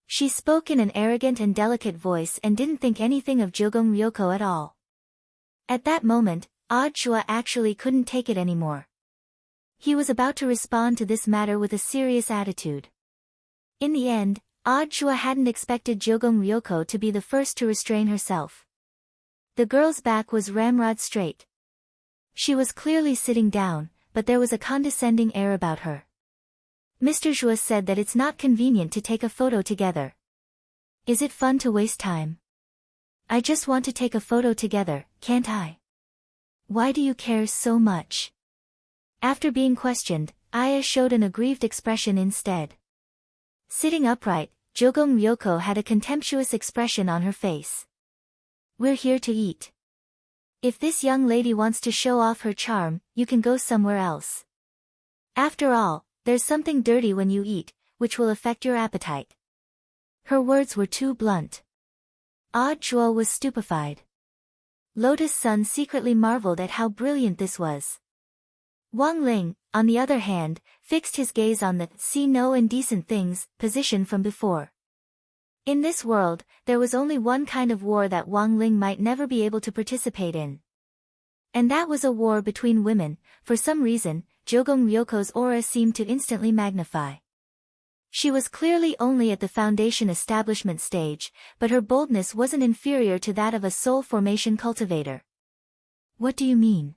She spoke in an arrogant and delicate voice and didn't think anything of Jogong Ryoko at all. At that moment, Audra actually couldn't take it anymore. He was about to respond to this matter with a serious attitude. In the end, Audra hadn't expected Jogong Ryoko to be the first to restrain herself. The girl's back was ramrod straight. She was clearly sitting down, but there was a condescending air about her. "Mr. Joie said that it's not convenient to take a photo together. Is it fun to waste time? I just want to take a photo together, can't I? Why do you care so much?" After being questioned, Aya showed an aggrieved expression instead. Sitting upright, Jogong Ryoko had a contemptuous expression on her face. "We're here to eat. If this young lady wants to show off her charm, you can go somewhere else. After all, there's something dirty when you eat, which will affect your appetite." Her words were too blunt. Audra was stupefied. Lotus-san secretly marveled at how brilliant this was. Wang Ling, on the other hand, fixed his gaze on the "see no indecent things" position from before. In this world, there was only one kind of war that Wang Ling might never be able to participate in. And that was a war between women. For some reason, Jogong Ryoko's aura seemed to instantly magnify. She was clearly only at the foundation establishment stage, but her boldness wasn't inferior to that of a soul formation cultivator. "What do you mean?"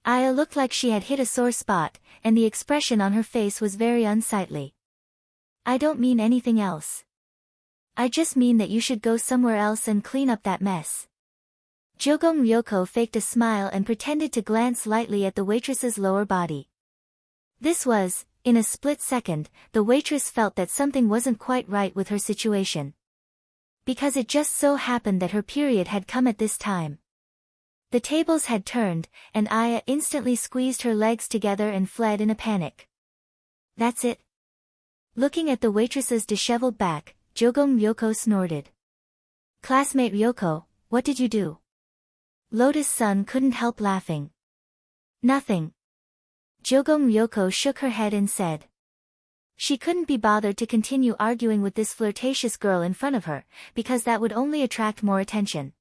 Aya looked like she had hit a sore spot, and the expression on her face was very unsightly. "I don't mean anything else. I just mean that you should go somewhere else and clean up that mess." Jogong Ryoko faked a smile and pretended to glance lightly at the waitress's lower body. This was, in a split second, the waitress felt that something wasn't quite right with her situation. Because it just so happened that her period had come at this time. The tables had turned, and Aya instantly squeezed her legs together and fled in a panic. "That's it?" Looking at the waitress's disheveled back, Jogong Ryoko snorted. "Classmate Ryoko, what did you do?" Lotus-san couldn't help laughing. "Nothing." Jogong Ryoko shook her head and said. She couldn't be bothered to continue arguing with this flirtatious girl in front of her, because that would only attract more attention.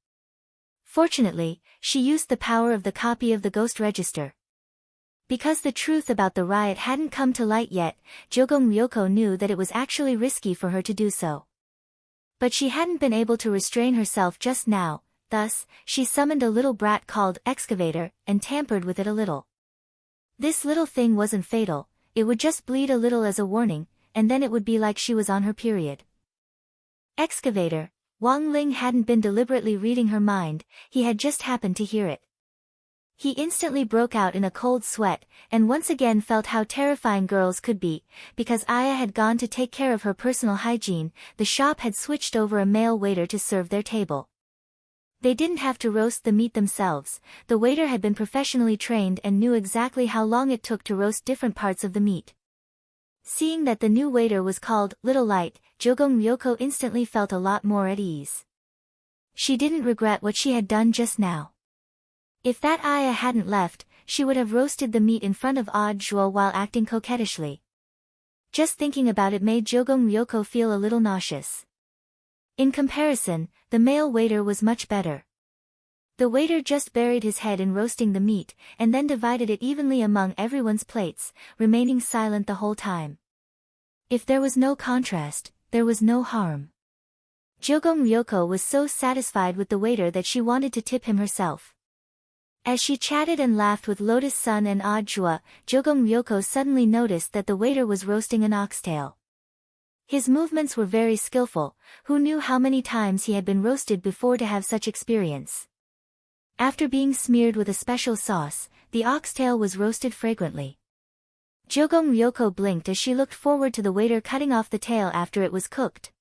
Fortunately, she used the power of the copy of the ghost register. Because the truth about the riot hadn't come to light yet, Jogong Ryoko knew that it was actually risky for her to do so. But she hadn't been able to restrain herself just now, thus, she summoned a little brat called Excavator, and tampered with it a little. This little thing wasn't fatal, it would just bleed a little as a warning, and then it would be like she was on her period. Excavator. Wang Ling hadn't been deliberately reading her mind, he had just happened to hear it. He instantly broke out in a cold sweat, and once again felt how terrifying girls could be. Because Aya had gone to take care of her personal hygiene, the shop had switched over a male waiter to serve their table. They didn't have to roast the meat themselves, the waiter had been professionally trained and knew exactly how long it took to roast different parts of the meat. Seeing that the new waiter was called Little Light, Jogong Ryoko instantly felt a lot more at ease. She didn't regret what she had done just now. If that Aya hadn't left, she would have roasted the meat in front of Audra while acting coquettishly. Just thinking about it made Jogong Ryoko feel a little nauseous. In comparison, the male waiter was much better. The waiter just buried his head in roasting the meat, and then divided it evenly among everyone's plates, remaining silent the whole time. If there was no contrast, there was no harm. Jogong Ryoko was so satisfied with the waiter that she wanted to tip him herself. As she chatted and laughed with Lotus-san and Audra, Jogong Ryoko suddenly noticed that the waiter was roasting an oxtail. His movements were very skillful. Who knew how many times he had been roasted before to have such experience? After being smeared with a special sauce, the oxtail was roasted fragrantly. Jogong Ryoko blinked as she looked forward to the waiter cutting off the tail after it was cooked.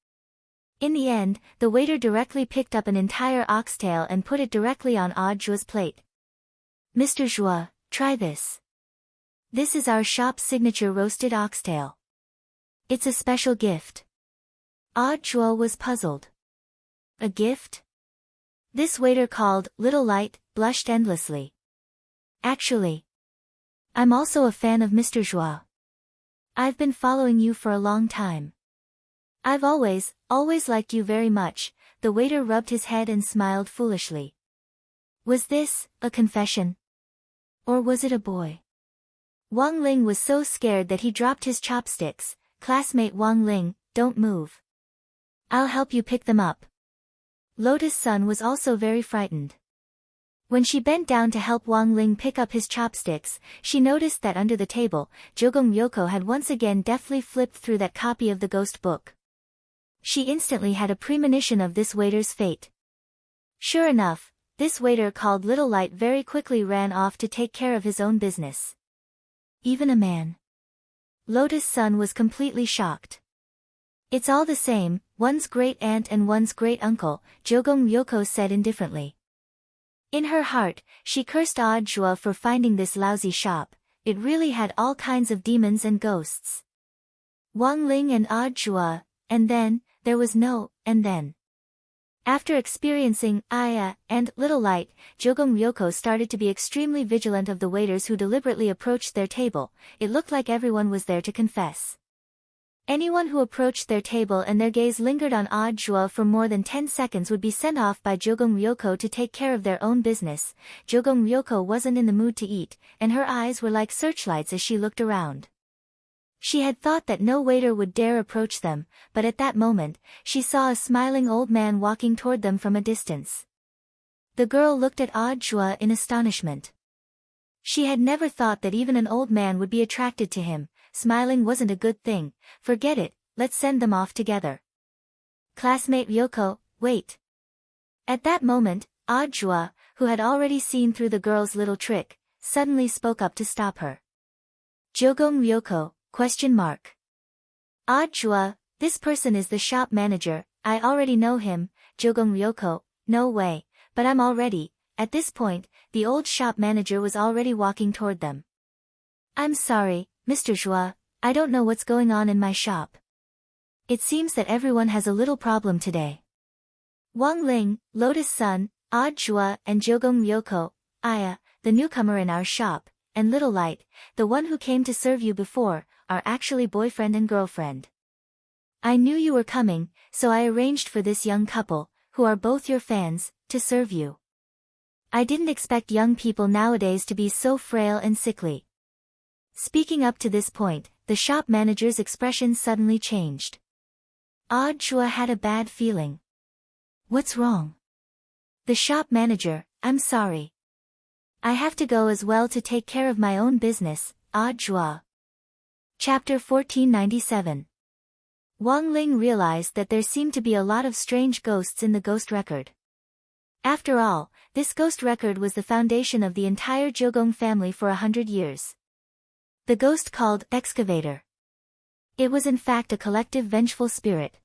In the end, the waiter directly picked up an entire oxtail and put it directly on Audra's plate. "Mr. Zhua, try this. This is our shop's signature roasted oxtail. It's a special gift." Audra was puzzled. A gift? This waiter called Little Light blushed endlessly. "Actually, I'm also a fan of Mr. Zhua. I've been following you for a long time. I've always liked you very much." The waiter rubbed his head and smiled foolishly. Was this a confession? Or was it a boy? Wang Ling was so scared that he dropped his chopsticks. "Classmate Wang Ling, don't move. I'll help you pick them up." Lotus-san was also very frightened. When she bent down to help Wang Ling pick up his chopsticks, she noticed that under the table, Jogong Ryoko had once again deftly flipped through that copy of the ghost book. She instantly had a premonition of this waiter's fate. Sure enough, this waiter called Little Light very quickly ran off to take care of his own business. Even a man? Lotus-san was completely shocked. "It's all the same, one's great-aunt and one's great-uncle," Jogong Ryoko said indifferently. In her heart, she cursed Audra for finding this lousy shop. It really had all kinds of demons and ghosts. Wang Ling and Audra, and then, there was no, and then. After experiencing Aya and Little Light, Jogong Ryoko started to be extremely vigilant of the waiters who deliberately approached their table. It looked like everyone was there to confess. Anyone who approached their table and their gaze lingered on Audra for more than 10 seconds would be sent off by Jogong Ryoko to take care of their own business. Jogong Ryoko wasn't in the mood to eat, and her eyes were like searchlights as she looked around. She had thought that no waiter would dare approach them, but at that moment, she saw a smiling old man walking toward them from a distance. The girl looked at Audra in astonishment. She had never thought that even an old man would be attracted to him. Smiling wasn't a good thing. "Forget it, let's send them off together." "Classmate Ryoko, wait." At that moment, Audra, who had already seen through the girl's little trick, suddenly spoke up to stop her. "Jogong Ryoko, ? Audra, this person is the shop manager, I already know him." Jogong Ryoko, "No way, but I'm all ready." At this point, the old shop manager was already walking toward them. "I'm sorry, Mr. Zhua, I don't know what's going on in my shop. It seems that everyone has a little problem today. Wang Ling, Lotus-san, Audra and Jogong Ryoko, Aya, the newcomer in our shop, and Little Light, the one who came to serve you before, are actually boyfriend and girlfriend. I knew you were coming, so I arranged for this young couple, who are both your fans, to serve you. I didn't expect young people nowadays to be so frail and sickly." Speaking up to this point, the shop manager's expression suddenly changed. Audra had a bad feeling. "What's wrong?" The shop manager, "I'm sorry. I have to go as well to take care of my own business." Audra. Chapter 1497. Wang Ling realized that there seemed to be a lot of strange ghosts in the ghost record. After all, this ghost record was the foundation of the entire Jogong family for 100 years. The ghost called Excavator. It was in fact a collective vengeful spirit.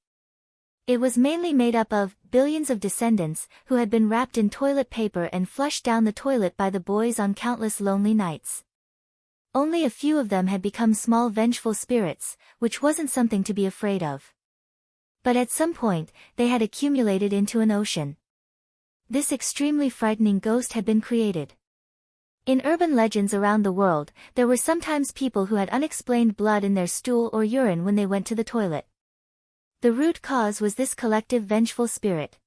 It was mainly made up of billions of descendants who had been wrapped in toilet paper and flushed down the toilet by the boys on countless lonely nights. Only a few of them had become small vengeful spirits, which wasn't something to be afraid of. But at some point, they had accumulated into an ocean. This extremely frightening ghost had been created. In urban legends around the world, there were sometimes people who had unexplained blood in their stool or urine when they went to the toilet. The root cause was this collective vengeful spirit.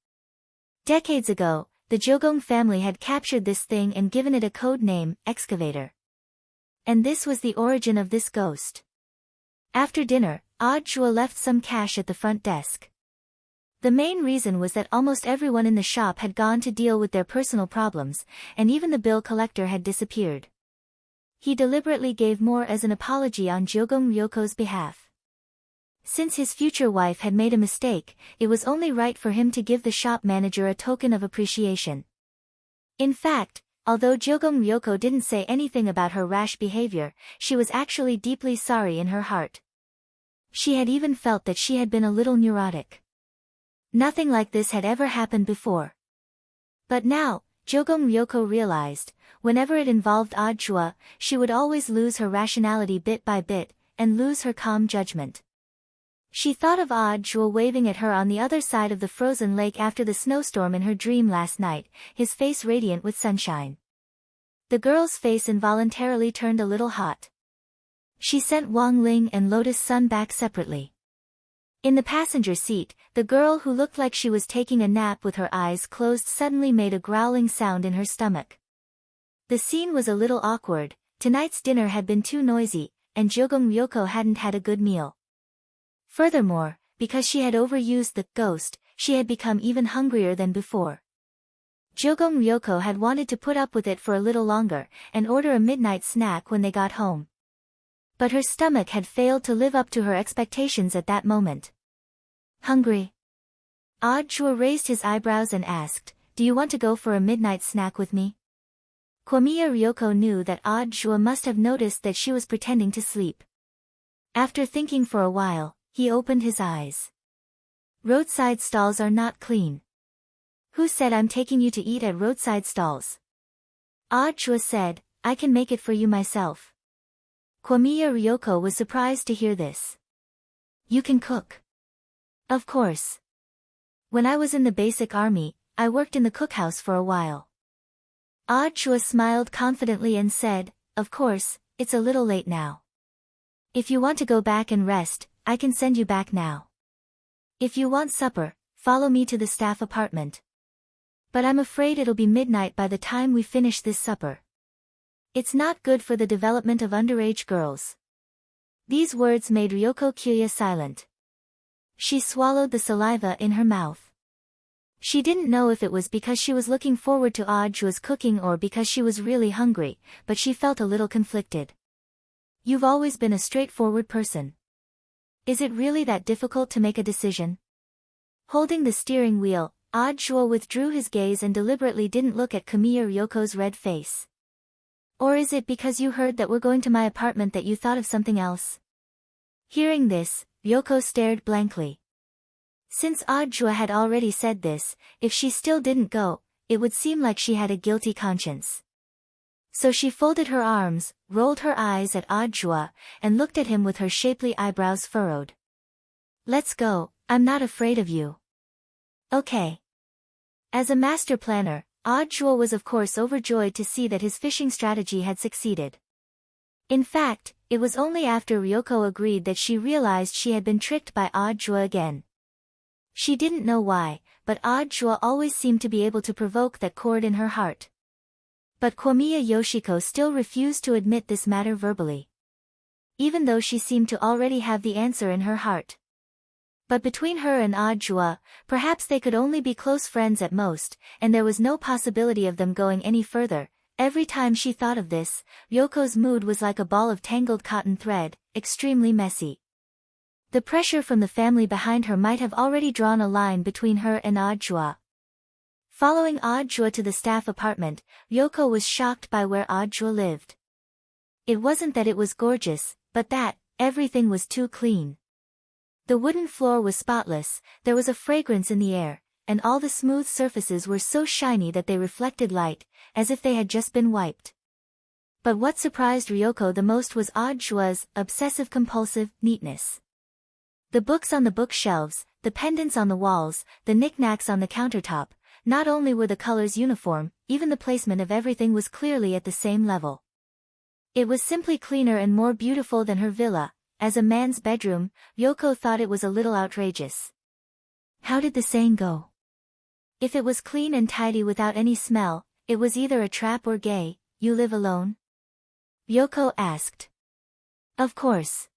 Decades ago, the Jogong family had captured this thing and given it a code name, Excavator. And this was the origin of this ghost. After dinner, Jua left some cash at the front desk. The main reason was that almost everyone in the shop had gone to deal with their personal problems, and even the bill collector had disappeared. He deliberately gave more as an apology on Jogong Ryoko's behalf. Since his future wife had made a mistake, it was only right for him to give the shop manager a token of appreciation. In fact, although Jogong Ryoko didn't say anything about her rash behavior, she was actually deeply sorry in her heart. She had even felt that she had been a little neurotic. Nothing like this had ever happened before. But now, Jogong Ryoko realized, whenever it involved Jua, she would always lose her rationality bit by bit, and lose her calm judgment. She thought of Jua waving at her on the other side of the frozen lake after the snowstorm in her dream last night, his face radiant with sunshine. The girl's face involuntarily turned a little hot. She sent Wang Ling and Lotus Sun back separately. In the passenger seat, the girl who looked like she was taking a nap with her eyes closed suddenly made a growling sound in her stomach. The scene was a little awkward. Tonight's dinner had been too noisy, and Jogong Ryoko hadn't had a good meal. Furthermore, because she had overused the ghost, she had become even hungrier than before. Jogong Ryoko had wanted to put up with it for a little longer, and order a midnight snack when they got home. But her stomach had failed to live up to her expectations at that moment. Hungry? Jua raised his eyebrows and asked, "Do you want to go for a midnight snack with me?" Komiya Ryoko knew that Jua must have noticed that she was pretending to sleep. After thinking for a while, he opened his eyes. Roadside stalls are not clean. Who said I'm taking you to eat at roadside stalls? Jua said, I can make it for you myself. Komiya Ryoko was surprised to hear this. You can cook? Of course. When I was in the basic army, I worked in the cookhouse for a while. Jua smiled confidently and said, of course, it's a little late now. If you want to go back and rest, I can send you back now. If you want supper, follow me to the staff apartment. But I'm afraid it'll be midnight by the time we finish this supper. It's not good for the development of underage girls. These words made Ryoko Kyuya silent. She swallowed the saliva in her mouth. She didn't know if it was because she was looking forward to Jua's cooking or because she was really hungry, but she felt a little conflicted. You've always been a straightforward person. Is it really that difficult to make a decision? Holding the steering wheel, Jua withdrew his gaze and deliberately didn't look at Komiya Ryoko's red face. Or is it because you heard that we're going to my apartment that you thought of something else? Hearing this, Ryoko stared blankly. Since Jua had already said this, if she still didn't go, it would seem like she had a guilty conscience. So she folded her arms, rolled her eyes at Jua, and looked at him with her shapely eyebrows furrowed. Let's go, I'm not afraid of you. Okay. As a master planner, Jua was of course overjoyed to see that his fishing strategy had succeeded. In fact, it was only after Ryoko agreed that she realized she had been tricked by Jua again. She didn't know why, but Jua always seemed to be able to provoke that chord in her heart. But Komiya Yoshiko still refused to admit this matter verbally. Even though she seemed to already have the answer in her heart. But between her and Jua, perhaps they could only be close friends at most, and there was no possibility of them going any further. Every time she thought of this, Ryoko's mood was like a ball of tangled cotton thread, extremely messy. The pressure from the family behind her might have already drawn a line between her and Jua. Following Jua to the staff apartment, Ryoko was shocked by where Jua lived. It wasn't that it was gorgeous, but that everything was too clean. The wooden floor was spotless, there was a fragrance in the air, and all the smooth surfaces were so shiny that they reflected light, as if they had just been wiped. But what surprised Ryoko the most was Jua's obsessive-compulsive neatness. The books on the bookshelves, the pendants on the walls, the knickknacks on the countertop, Not only were the colors uniform, even the placement of everything was clearly at the same level. It was simply cleaner and more beautiful than her villa. As a man's bedroom, Ryoko thought it was a little outrageous. How did the saying go? If it was clean and tidy without any smell, it was either a trap or gay. You live alone? Ryoko asked. Of course.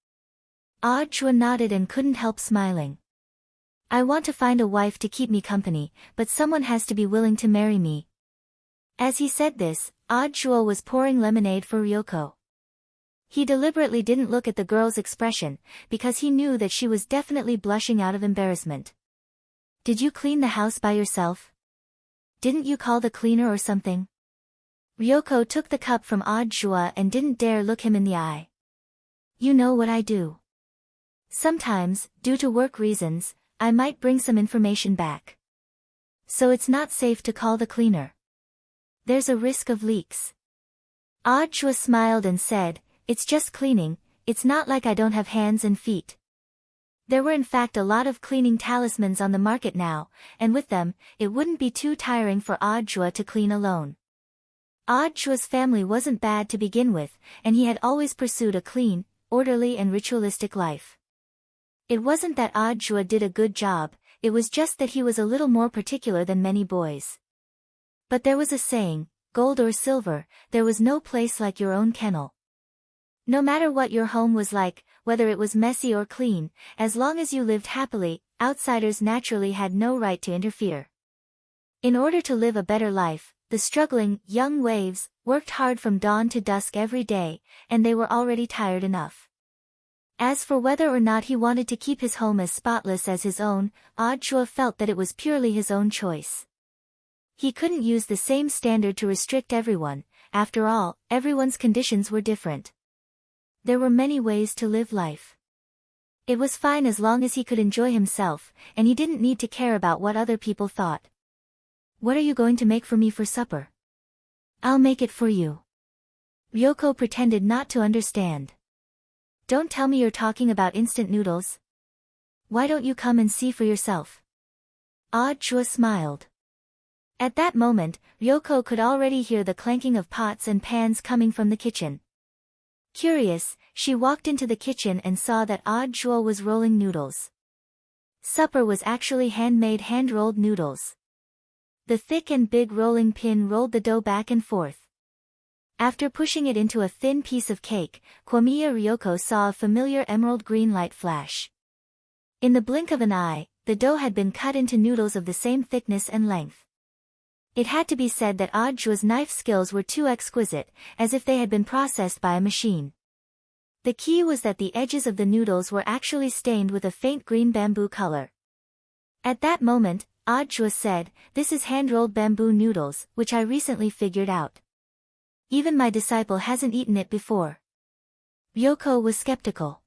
Chua nodded and couldn't help smiling. I want to find a wife to keep me company, but someone has to be willing to marry me. As he said this, Chua was pouring lemonade for Ryoko. He deliberately didn't look at the girl's expression, because he knew that she was definitely blushing out of embarrassment. Did you clean the house by yourself? Didn't you call the cleaner or something? Ryoko took the cup from Chua and didn't dare look him in the eye. You know what I do. Sometimes, due to work reasons, I might bring some information back. So it's not safe to call the cleaner. There's a risk of leaks. Chua smiled and said, it's just cleaning, it's not like I don't have hands and feet. There were in fact a lot of cleaning talismans on the market now, and with them, it wouldn't be too tiring for Chua to clean alone. Chua's family wasn't bad to begin with, and he had always pursued a clean, orderly and ritualistic life. It wasn't that Chua did a good job, it was just that he was a little more particular than many boys. But there was a saying, gold or silver, there was no place like your own kennel. No matter what your home was like, whether it was messy or clean, as long as you lived happily, outsiders naturally had no right to interfere. In order to live a better life, the struggling, young waves, worked hard from dawn to dusk every day, and they were already tired enough. As for whether or not he wanted to keep his home as spotless as his own, Chua felt that it was purely his own choice. He couldn't use the same standard to restrict everyone, after all, everyone's conditions were different. There were many ways to live life. It was fine as long as he could enjoy himself, and he didn't need to care about what other people thought. What are you going to make for me for supper? I'll make it for you. Ryoko pretended not to understand. Don't tell me you're talking about instant noodles. Why don't you come and see for yourself? Chua smiled. At that moment, Ryoko could already hear the clanking of pots and pans coming from the kitchen. Curious, she walked into the kitchen and saw that Chua was rolling noodles. Supper was actually handmade hand-rolled noodles. The thick and big rolling pin rolled the dough back and forth. After pushing it into a thin piece of cake, Kwamiya Ryoko saw a familiar emerald green light flash. In the blink of an eye, the dough had been cut into noodles of the same thickness and length. It had to be said that Chua's knife skills were too exquisite, as if they had been processed by a machine. The key was that the edges of the noodles were actually stained with a faint green bamboo color. At that moment, Chua said, "This is hand-rolled bamboo noodles, which I recently figured out. Even my disciple hasn't eaten it before." Ryoko was skeptical.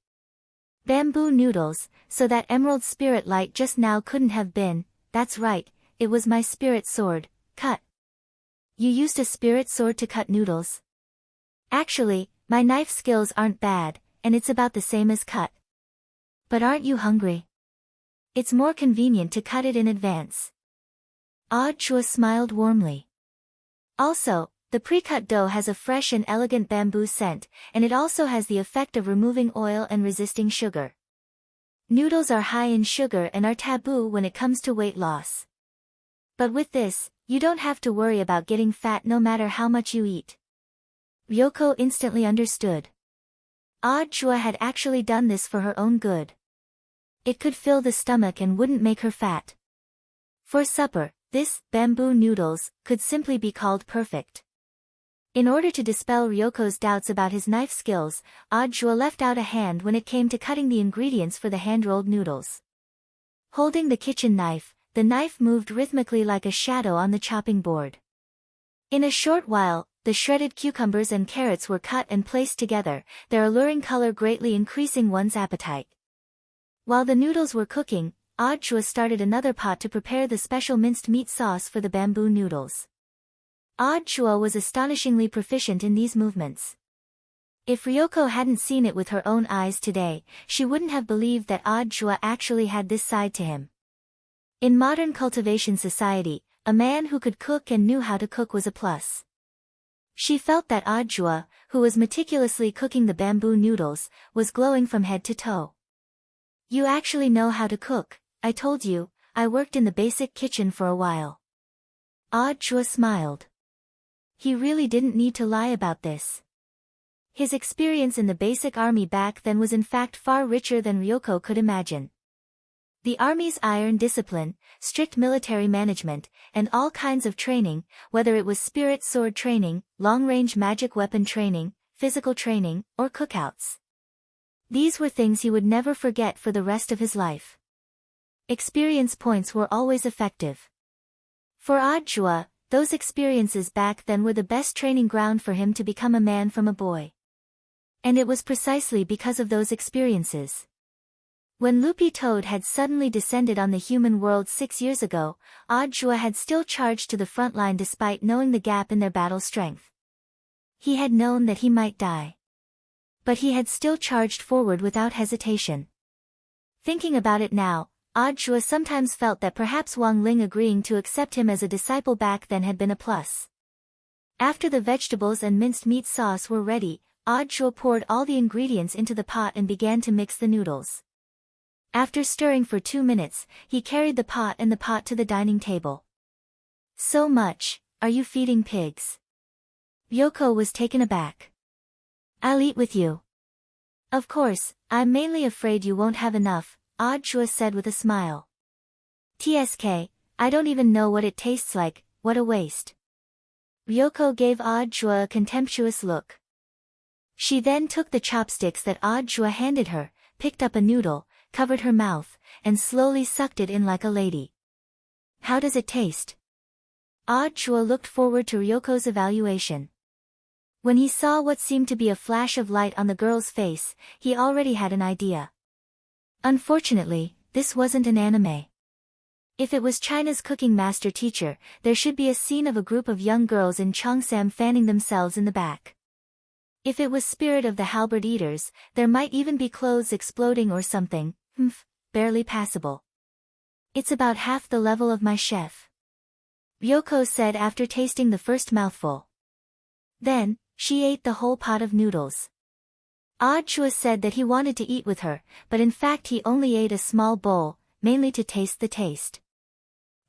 Bamboo noodles, so that emerald spirit light just now couldn't have been, that's right, it was my spirit sword, cut. You used a spirit sword to cut noodles? Actually, my knife skills aren't bad, and it's about the same as cut. But aren't you hungry? It's more convenient to cut it in advance. Chua smiled warmly. Also, the pre-cut dough has a fresh and elegant bamboo scent, and it also has the effect of removing oil and resisting sugar. Noodles are high in sugar and are taboo when it comes to weight loss. But with this, you don't have to worry about getting fat no matter how much you eat. Ryoko instantly understood. Chua had actually done this for her own good. It could fill the stomach and wouldn't make her fat. For supper, this, bamboo noodles, could simply be called perfect. In order to dispel Ryoko's doubts about his knife skills, Chua left out a hand when it came to cutting the ingredients for the hand-rolled noodles. Holding the kitchen knife, the knife moved rhythmically like a shadow on the chopping board. In a short while, the shredded cucumbers and carrots were cut and placed together, their alluring color greatly increasing one's appetite. While the noodles were cooking, Chua started another pot to prepare the special minced meat sauce for the bamboo noodles. Chua was astonishingly proficient in these movements. If Ryoko hadn't seen it with her own eyes today, she wouldn't have believed that Chua actually had this side to him. In modern cultivation society, a man who could cook and knew how to cook was a plus. She felt that Audrey, who was meticulously cooking the bamboo noodles, was glowing from head to toe. You actually know how to cook, I told you, I worked in the basic kitchen for a while. Audrey smiled. He really didn't need to lie about this. His experience in the basic army back then was in fact far richer than Ryoko could imagine. The army's iron discipline, strict military management, and all kinds of training, whether it was spirit sword training, long-range magic weapon training, physical training, or cookouts. These were things he would never forget for the rest of his life. Experience points were always effective. For Audrey, those experiences back then were the best training ground for him to become a man from a boy. And it was precisely because of those experiences. When Loopy Toad had suddenly descended on the human world 6 years ago, Audrey had still charged to the front line despite knowing the gap in their battle strength. He had known that he might die. But he had still charged forward without hesitation. Thinking about it now, Audrey sometimes felt that perhaps Wang Ling agreeing to accept him as a disciple back then had been a plus. After the vegetables and minced meat sauce were ready, Audrey poured all the ingredients into the pot and began to mix the noodles. After stirring for 2 minutes, he carried the pot to the dining table. So much, are you feeding pigs? Ryoko was taken aback. I'll eat with you. Of course, I'm mainly afraid you won't have enough, Audrey said with a smile. TSK, I don't even know what it tastes like, what a waste. Ryoko gave Audrey a contemptuous look. She then took the chopsticks that Audrey handed her, picked up a noodle, covered her mouth, and slowly sucked it in like a lady. How does it taste? Audrey looked forward to Ryoko's evaluation. When he saw what seemed to be a flash of light on the girl's face, he already had an idea. Unfortunately, this wasn't an anime. If it was China's cooking master teacher, there should be a scene of a group of young girls in Cheongsam fanning themselves in the back. If it was Spirit of the Halberd Eaters, there might even be clothes exploding or something, barely passable. It's about half the level of my chef. Ryoko said after tasting the first mouthful. Then, she ate the whole pot of noodles. Audrey said that he wanted to eat with her, but in fact he only ate a small bowl, mainly to taste the taste.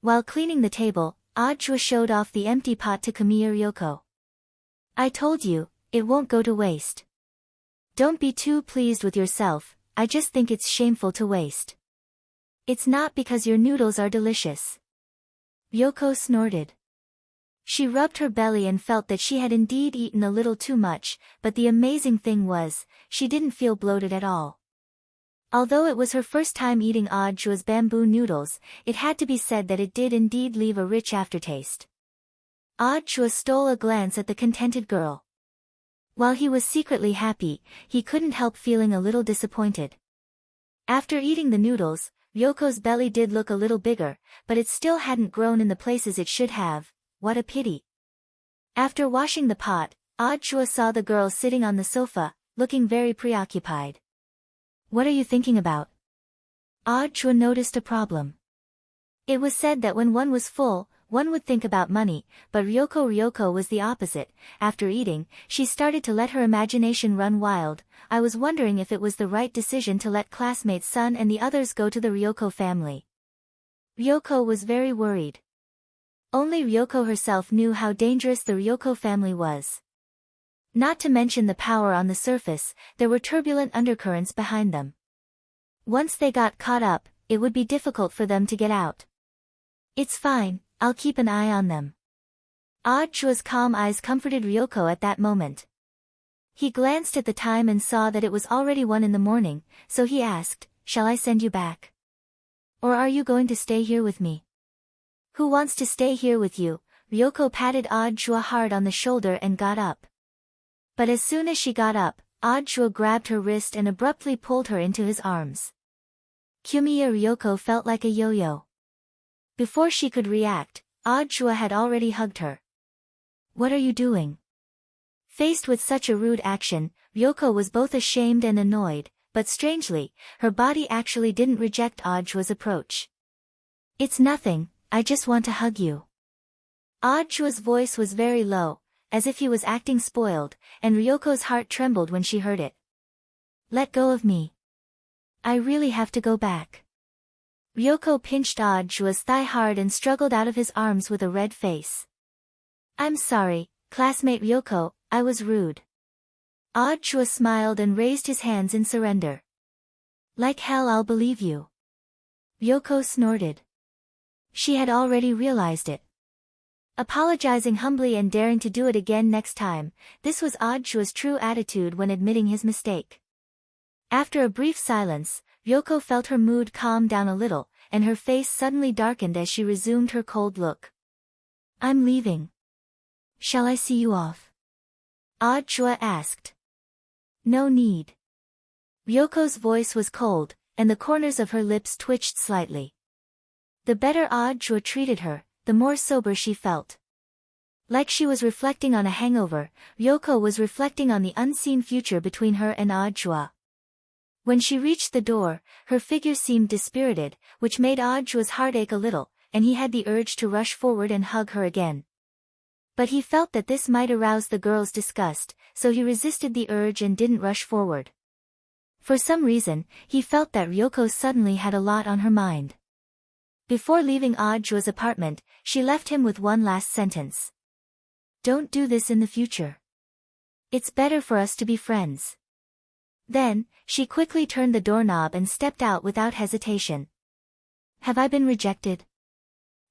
While cleaning the table, Audrey showed off the empty pot to Kamiya Ryoko. I told you, it won't go to waste. Don't be too pleased with yourself, I just think it's shameful to waste. It's not because your noodles are delicious. Ryoko snorted. She rubbed her belly and felt that she had indeed eaten a little too much, but the amazing thing was, she didn't feel bloated at all. Although it was her first time eating Audrey's bamboo noodles, it had to be said that it did indeed leave a rich aftertaste. Audrey stole a glance at the contented girl. While he was secretly happy, he couldn't help feeling a little disappointed. After eating the noodles, Ryoko's belly did look a little bigger, but it still hadn't grown in the places it should have. What a pity. After washing the pot, Audrey saw the girl sitting on the sofa, looking very preoccupied. What are you thinking about? Audrey noticed a problem. It was said that when one was full, one would think about money, but Ryoko was the opposite. After eating, she started to let her imagination run wild. I was wondering if it was the right decision to let classmate's son and the others go to the Ryoko family. Ryoko was very worried. Only Ryoko herself knew how dangerous the Ryoko family was. Not to mention the power on the surface, there were turbulent undercurrents behind them. Once they got caught up, it would be difficult for them to get out. It's fine, I'll keep an eye on them. Audrey's calm eyes comforted Ryoko at that moment. He glanced at the time and saw that it was already 1 in the morning, so he asked, shall I send you back? Or are you going to stay here with me? Who wants to stay here with you? Ryoko patted Audrey hard on the shoulder and got up. But as soon as she got up, Audrey grabbed her wrist and abruptly pulled her into his arms. Kamiya Ryoko felt like a yo-yo. Before she could react, Audrey had already hugged her. What are you doing? Faced with such a rude action, Ryoko was both ashamed and annoyed, but strangely, her body actually didn't reject Audrey's approach. It's nothing, I just want to hug you. Ajua's voice was very low, as if he was acting spoiled, and Ryoko's heart trembled when she heard it. Let go of me. I really have to go back. Ryoko pinched Ajua's thigh hard and struggled out of his arms with a red face. I'm sorry, classmate Ryoko, I was rude. Ajua smiled and raised his hands in surrender. Like hell I'll believe you. Ryoko snorted. She had already realized it. Apologizing humbly and daring to do it again next time, this was Ajua's true attitude when admitting his mistake. After a brief silence, Ryoko felt her mood calm down a little, and her face suddenly darkened as she resumed her cold look. I'm leaving. Shall I see you off? Ajua asked. No need. Ryoko's voice was cold, and the corners of her lips twitched slightly. The better Ajua treated her, the more sober she felt. Like she was reflecting on a hangover, Ryoko was reflecting on the unseen future between her and Ajua. When she reached the door, her figure seemed dispirited, which made Ajua's heart ache a little, and he had the urge to rush forward and hug her again. But he felt that this might arouse the girl's disgust, so he resisted the urge and didn't rush forward. For some reason, he felt that Ryoko suddenly had a lot on her mind. Before leaving Ajua's apartment, she left him with one last sentence. Don't do this in the future. It's better for us to be friends. Then, she quickly turned the doorknob and stepped out without hesitation. Have I been rejected?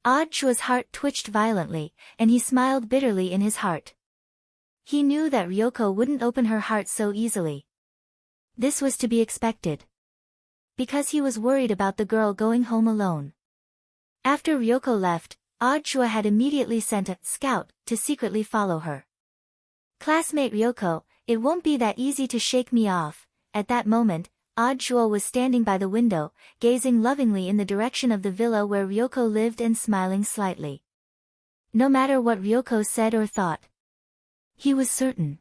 Ajua's heart twitched violently, and he smiled bitterly in his heart. He knew that Ryoko wouldn't open her heart so easily. This was to be expected. Because he was worried about the girl going home alone. After Ryoko left, Ajua had immediately sent a scout to secretly follow her. Classmate Ryoko, it won't be that easy to shake me off. At that moment, Ajua was standing by the window, gazing lovingly in the direction of the villa where Ryoko lived and smiling slightly. No matter what Ryoko said or thought, he was certain.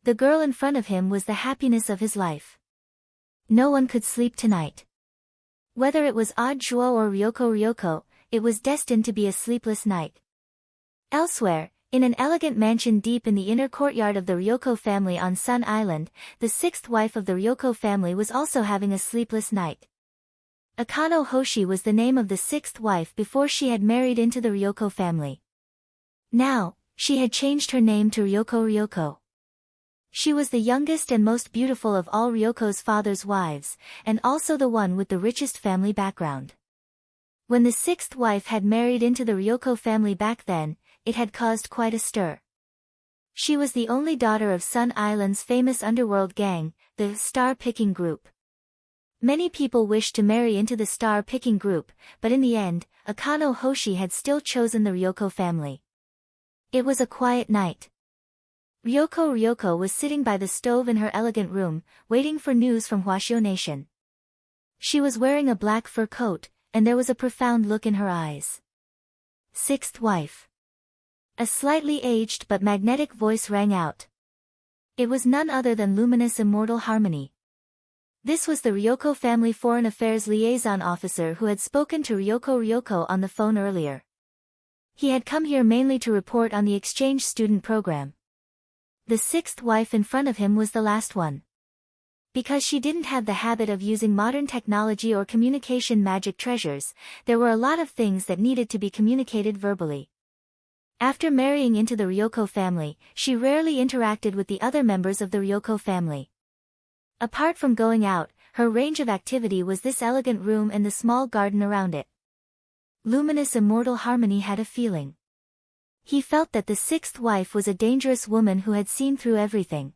The girl in front of him was the happiness of his life. No one could sleep tonight. Whether it was Ajua or Ryoko, it was destined to be a sleepless night. Elsewhere, in an elegant mansion deep in the inner courtyard of the Ryoko family on Sun Island, the sixth wife of the Ryoko family was also having a sleepless night. Akano Hoshi was the name of the sixth wife before she had married into the Ryoko family. Now, she had changed her name to Ryoko. She was the youngest and most beautiful of all Ryoko's father's wives, and also the one with the richest family background. When the sixth wife had married into the Ryoko family back then, it had caused quite a stir. She was the only daughter of Sun Island's famous underworld gang, the star-picking group. Many people wished to marry into the star-picking group, but in the end, Akano Hoshi had still chosen the Ryoko family. It was a quiet night. Ryoko was sitting by the stove in her elegant room, waiting for news from Hwashio Nation. She was wearing a black fur coat, and there was a profound look in her eyes. Sixth wife. A slightly aged but magnetic voice rang out. It was none other than luminous immortal Harmony. This was the Ryoko family foreign affairs liaison officer who had spoken to Ryoko on the phone earlier. He had come here mainly to report on the exchange student program. The sixth wife in front of him was the last one. Because she didn't have the habit of using modern technology or communication magic treasures, there were a lot of things that needed to be communicated verbally. After marrying into the Ryoko family, she rarely interacted with the other members of the Ryoko family. Apart from going out, her range of activity was this elegant room and the small garden around it. Luminous immortal Harmony had a feeling. He felt that the sixth wife was a dangerous woman who had seen through everything.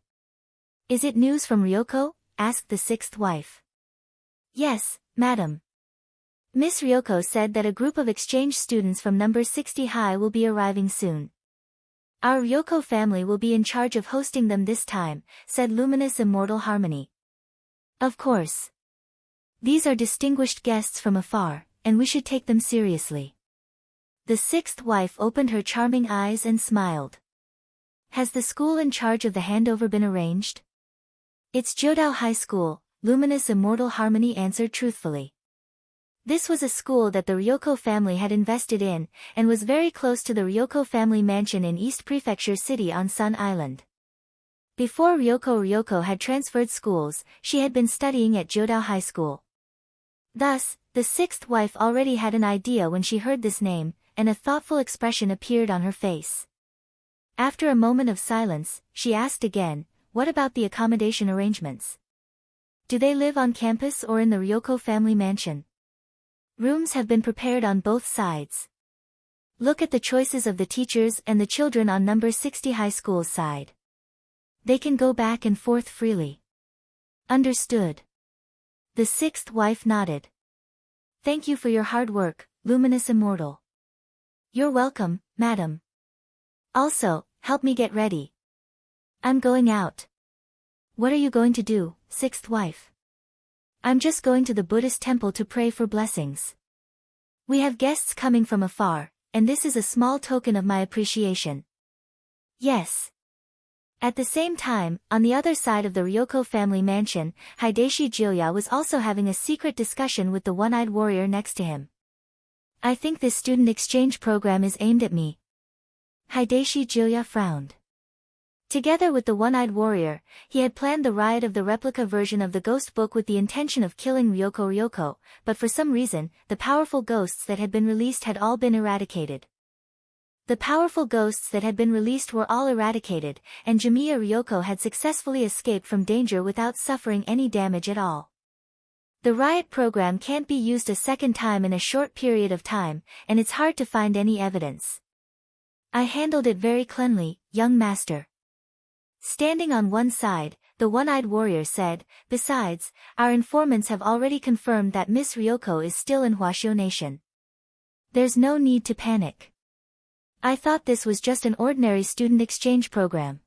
Is it news from Ryoko? Asked the sixth wife. Yes, madam. Miss Ryoko said that a group of exchange students from number 60 high will be arriving soon. Our Ryoko family will be in charge of hosting them this time, said luminous immortal Harmony. Of course. These are distinguished guests from afar, and we should take them seriously. The sixth wife opened her charming eyes and smiled. Has the school in charge of the handover been arranged? It's Jodao High School, luminous immortal Harmony answered truthfully. This was a school that the Ryoko family had invested in, and was very close to the Ryoko family mansion in East Prefecture City on Sun Island. Before Ryoko had transferred schools, she had been studying at Jodao High School. Thus, the sixth wife already had an idea when she heard this name, and a thoughtful expression appeared on her face. After a moment of silence, she asked again, "What about the accommodation arrangements? Do they live on campus or in the Ryoko family mansion?" "Rooms have been prepared on both sides. Look at the choices of the teachers and the children on number 60 high school's side. They can go back and forth freely." "Understood." The sixth wife nodded. "Thank you for your hard work, luminous immortal." "You're welcome, madam. Also, help me get ready. I'm going out." "What are you going to do, sixth wife?" "I'm just going to the Buddhist temple to pray for blessings. We have guests coming from afar, and this is a small token of my appreciation." "Yes." At the same time, on the other side of the Ryoko family mansion, Hideshi Juya was also having a secret discussion with the one-eyed warrior next to him. "I think this student exchange program is aimed at me." Hideshi Juya frowned. Together with the one-eyed warrior, he had planned the riot of the replica version of the ghost book with the intention of killing Ryoko, but for some reason, the powerful ghosts that had been released had all been eradicated. The powerful ghosts that had been released were all eradicated, and Jimiya Ryoko had successfully escaped from danger without suffering any damage at all. The riot program can't be used a second time in a short period of time, and it's hard to find any evidence. "I handled it very cleanly, young master." Standing on one side, the one-eyed warrior said, "Besides, our informants have already confirmed that Miss Ryoko is still in Huashio Nation. There's no need to panic. I thought this was just an ordinary student exchange program.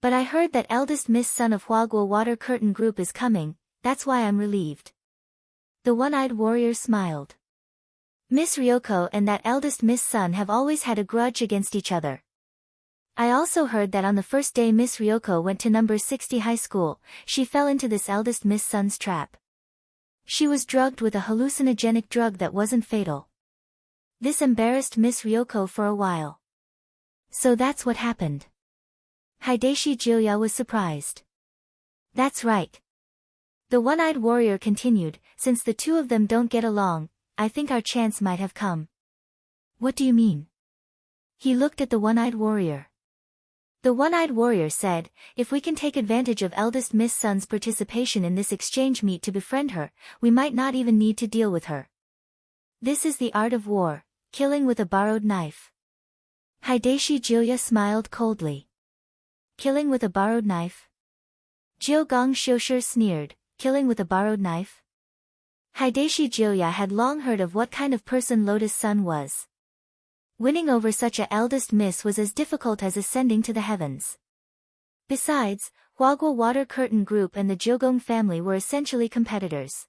But I heard that eldest Miss Son of Huaguo Water Curtain Group is coming, that's why I'm relieved." The one-eyed warrior smiled. Miss Ryoko and that eldest Miss Son have always had a grudge against each other. I also heard that on the first day Miss Ryoko went to number 60 high school, she fell into this eldest Miss Son's trap. She was drugged with a hallucinogenic drug that wasn't fatal. This embarrassed Miss Ryoko for a while. "So that's what happened." Hideshi Juya was surprised. "That's right." The one-eyed warrior continued, "Since the two of them don't get along, I think our chance might have come." "What do you mean?" He looked at the one-eyed warrior. The one-eyed warrior said, "If we can take advantage of eldest Miss Sun's participation in this exchange meet to befriend her, we might not even need to deal with her. This is the art of war, killing with a borrowed knife." Hideshi Juya smiled coldly. "Killing with a borrowed knife?" Jiogong Shoshir sneered, "Killing with a borrowed knife?" Hideshi Juya had long heard of what kind of person Lotus Sun was. Winning over such a eldest miss was as difficult as ascending to the heavens. Besides, Huaguo Water Curtain Group and the Jiogong family were essentially competitors.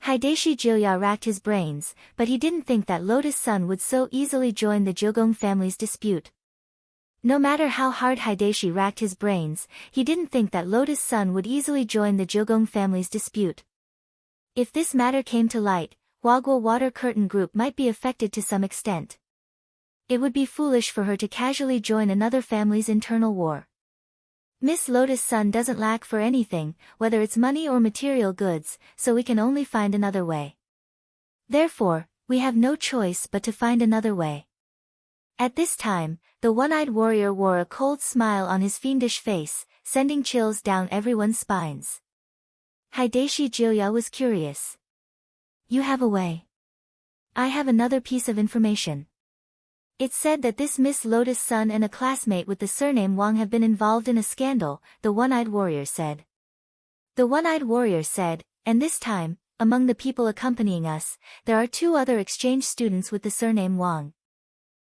Hideshi Juya racked his brains, but he didn't think that Lotus Sun would so easily join the Jiogong family's dispute. No matter how hard Hideshi racked his brains, he didn't think that Lotus Sun would easily join the Jiogong family's dispute. If this matter came to light, Huaguo Water Curtain Group might be affected to some extent. It would be foolish for her to casually join another family's internal war. Miss Lotus Sun doesn't lack for anything, whether it's money or material goods, so we can only find another way. Therefore, we have no choice but to find another way. At this time, the one-eyed warrior wore a cold smile on his fiendish face, sending chills down everyone's spines. Hideshi Juya was curious. "You have a way." "I have another piece of information. It's said that this Miss Lotus Sun and a classmate with the surname Wang have been involved in a scandal," the one-eyed warrior said. The one-eyed warrior said, "And this time, among the people accompanying us, there are 2 other exchange students with the surname Wang.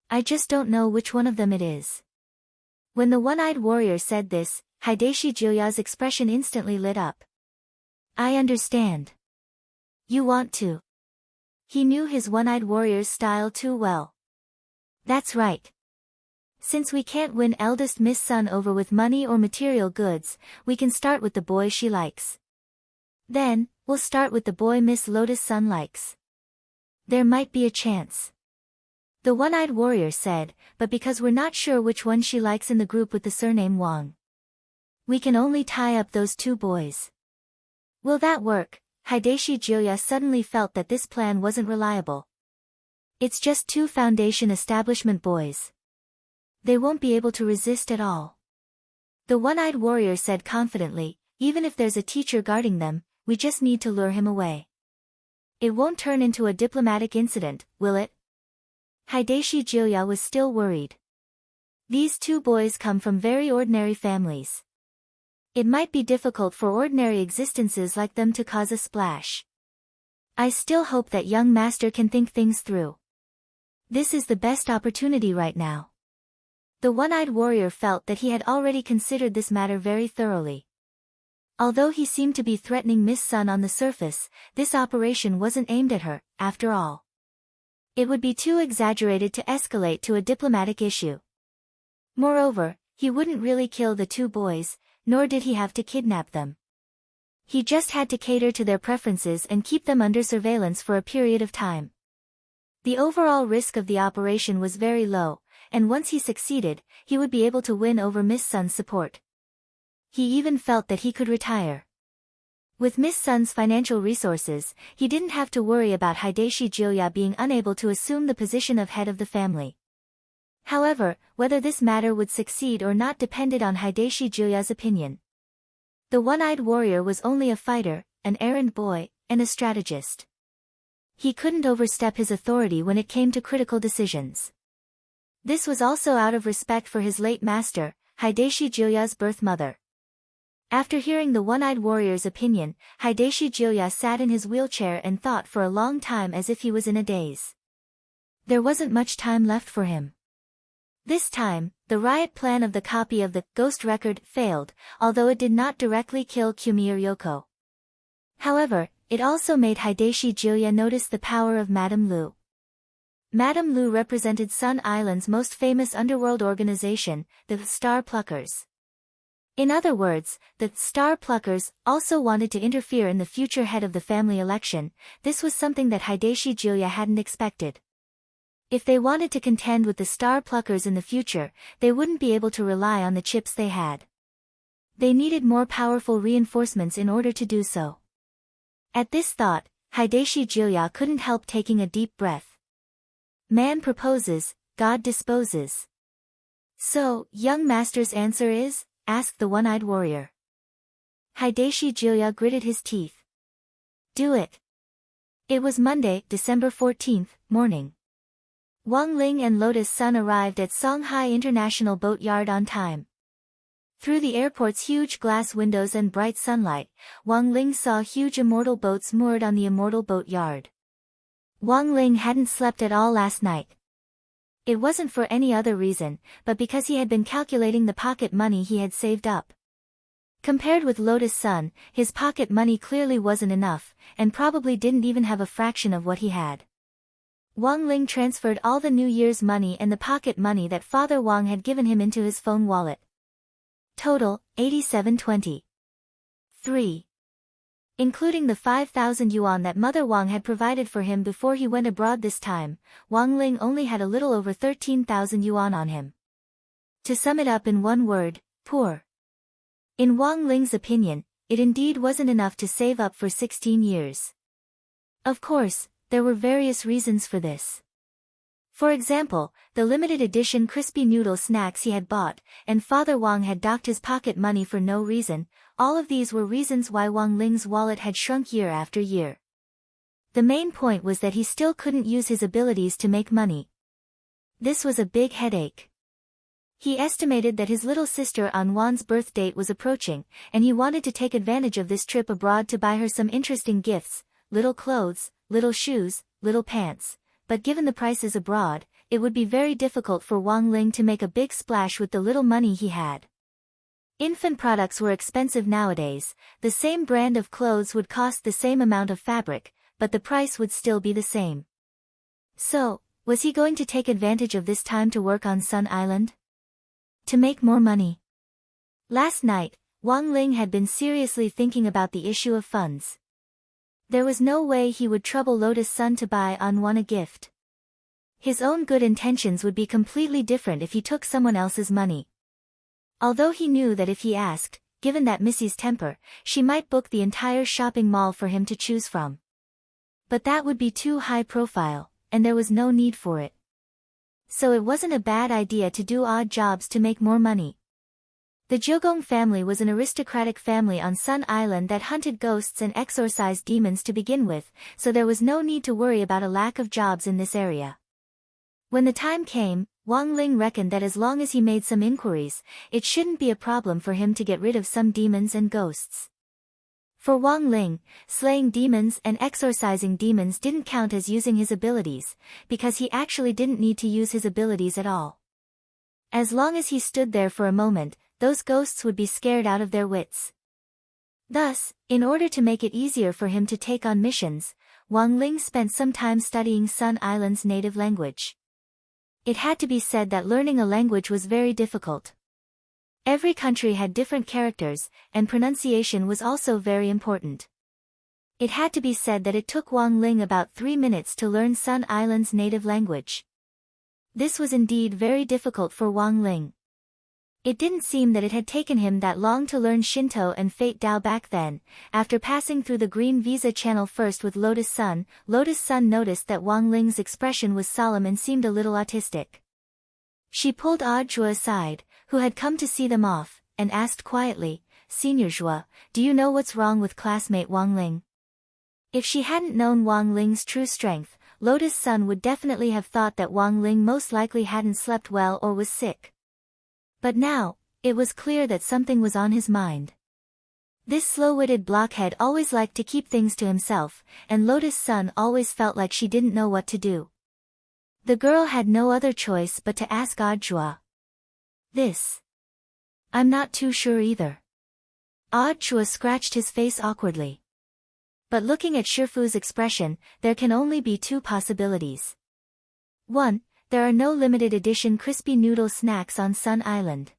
I just don't know which one of them it is." When the one-eyed warrior said this, Hideshi Juya's expression instantly lit up. "I understand. You want to." He knew his one-eyed warrior's style too well. "That's right. Since we can't win eldest Miss Sun over with money or material goods, we can start with the boy she likes. Then, We'll start with the boy Miss Lotus Sun likes. There might be a chance. The one-eyed warrior said, but because we're not sure which one she likes in the group with the surname Wang. We can only tie up those two boys. Will that work? Hideshi Juya suddenly felt that this plan wasn't reliable. It's just two foundation establishment boys. They won't be able to resist at all. The one-eyed warrior said confidently, even if there's a teacher guarding them, we just need to lure him away. It won't turn into a diplomatic incident, will it? Hideshi Juya was still worried. These two boys come from very ordinary families. It might be difficult for ordinary existences like them to cause a splash. I still hope that young master can think things through. This is the best opportunity right now. The one-eyed warrior felt that he had already considered this matter very thoroughly. Although he seemed to be threatening Miss Sun on the surface, this operation wasn't aimed at her, after all. It would be too exaggerated to escalate to a diplomatic issue. Moreover, he wouldn't really kill the two boys, nor did he have to kidnap them. He just had to cater to their preferences and keep them under surveillance for a period of time. The overall risk of the operation was very low, and once he succeeded, he would be able to win over Miss Sun's support. He even felt that he could retire. With Miss Sun's financial resources, he didn't have to worry about Hideshi Juya being unable to assume the position of head of the family. However, whether this matter would succeed or not depended on Hideshi Juya's opinion. The one-eyed warrior was only a fighter, an errand boy, and a strategist. He couldn't overstep his authority when it came to critical decisions. This was also out of respect for his late master, Hideshi Juya's birth mother. After hearing the one-eyed warrior's opinion, Hideshi Juya sat in his wheelchair and thought for a long time as if he was in a daze. There wasn't much time left for him. This time, the riot plan of the copy of the ghost record failed, although it did not directly kill Kumiya Ryoko. However, it also made Hideshi Juya notice the power of Madame Lu. Madame Lu represented Sun Island's most famous underworld organization, the Star Pluckers. In other words, the Star Pluckers also wanted to interfere in the future head of the family election. This was something that Hideshi Juya hadn't expected. If they wanted to contend with the Star Pluckers in the future, they wouldn't be able to rely on the chips they had. They needed more powerful reinforcements in order to do so. At this thought, Hideshi Juya couldn't help taking a deep breath. Man proposes, God disposes. So, young master's answer is? Asked the one-eyed warrior. Hideshi Juya gritted his teeth. Do it. It was Monday, December 14th, morning. Wang Ling and Lotus Sun arrived at Songhai International Boat Yard on time. Through the airport's huge glass windows and bright sunlight, Wang Ling saw huge immortal boats moored on the immortal boat yard. Wang Ling hadn't slept at all last night. It wasn't for any other reason, but because he had been calculating the pocket money he had saved up. Compared with Lotus Sun, his pocket money clearly wasn't enough, and probably didn't even have a fraction of what he had. Wang Ling transferred all the New Year's money and the pocket money that Father Wang had given him into his phone wallet. Total, 8720. 3. Including the 5,000 yuan that Mother Wang had provided for him before he went abroad this time, Wang Ling only had a little over 13,000 yuan on him. To sum it up in one word, poor. In Wang Ling's opinion, it indeed wasn't enough to save up for 16 years. Of course, there were various reasons for this. For example, the limited edition crispy noodle snacks he had bought, and Father Wang had docked his pocket money for no reason. All of these were reasons why Wang Ling's wallet had shrunk year after year. The main point was that he still couldn't use his abilities to make money. This was a big headache. He estimated that his little sister Anwan's birth date was approaching, and he wanted to take advantage of this trip abroad to buy her some interesting gifts, little clothes, little shoes, little pants. But given the prices abroad, it would be very difficult for Wang Ling to make a big splash with the little money he had. Infant products were expensive nowadays. The same brand of clothes would cost the same amount of fabric, but the price would still be the same. So, was he going to take advantage of this time to work on Sun Island? To make more money? Last night, Wang Ling had been seriously thinking about the issue of funds. There was no way he would trouble Lotus Sun to buy Anwan a gift. His own good intentions would be completely different if he took someone else's money. Although he knew that if he asked, given that Missy's temper, she might book the entire shopping mall for him to choose from. But that would be too high profile, and there was no need for it. So it wasn't a bad idea to do odd jobs to make more money. The Jogong family was an aristocratic family on Sun Island that hunted ghosts and exorcised demons to begin with, so there was no need to worry about a lack of jobs in this area. When the time came, Wang Ling reckoned that as long as he made some inquiries, it shouldn't be a problem for him to get rid of some demons and ghosts. For Wang Ling, slaying demons and exorcising demons didn't count as using his abilities, because he actually didn't need to use his abilities at all. As long as he stood there for a moment, those ghosts would be scared out of their wits. Thus, in order to make it easier for him to take on missions, Wang Ling spent some time studying Sun Island's native language. It had to be said that learning a language was very difficult. Every country had different characters, and pronunciation was also very important. It had to be said that it took Wang Ling about 3 minutes to learn Sun Island's native language. This was indeed very difficult for Wang Ling. It didn't seem that it had taken him that long to learn Shinto and Fate Dao back then. After passing through the green visa channel first with Lotus Sun noticed that Wang Ling's expression was solemn and seemed a little autistic. She pulled Zhuo aside, who had come to see them off, and asked quietly, "Senior Zhuo, do you know what's wrong with classmate Wang Ling?" If she hadn't known Wang Ling's true strength, Lotus Sun would definitely have thought that Wang Ling most likely hadn't slept well or was sick. But now, it was clear that something was on his mind. This slow-witted blockhead always liked to keep things to himself, and Lotus Sun always felt like she didn't know what to do. The girl had no other choice but to ask Zhuo. "This. I'm not too sure either." Zhuo scratched his face awkwardly. But looking at Shifu's expression, there can only be two possibilities. 1. There are no limited edition crispy noodle snacks on Sun Island.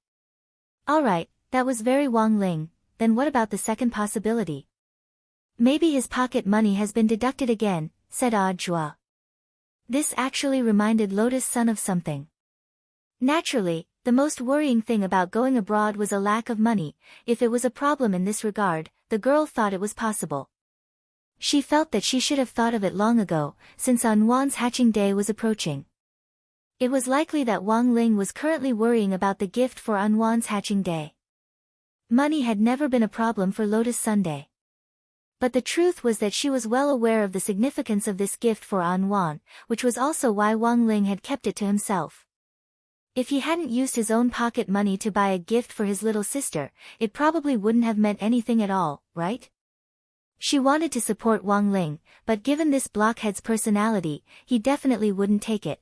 Alright, that was very Wang Ling, then what about the second possibility? Maybe his pocket money has been deducted again, said Zhuo. This actually reminded Lotus Sun of something. Naturally, the most worrying thing about going abroad was a lack of money. If it was a problem in this regard, the girl thought it was possible. She felt that she should have thought of it long ago, since Anwan's hatching day was approaching. It was likely that Wang Ling was currently worrying about the gift for Anwan's hatching day. Money had never been a problem for Lotus Sunday. But the truth was that she was well aware of the significance of this gift for Anwan, which was also why Wang Ling had kept it to himself. If he hadn't used his own pocket money to buy a gift for his little sister, it probably wouldn't have meant anything at all, right? She wanted to support Wang Ling, but given this blockhead's personality, he definitely wouldn't take it.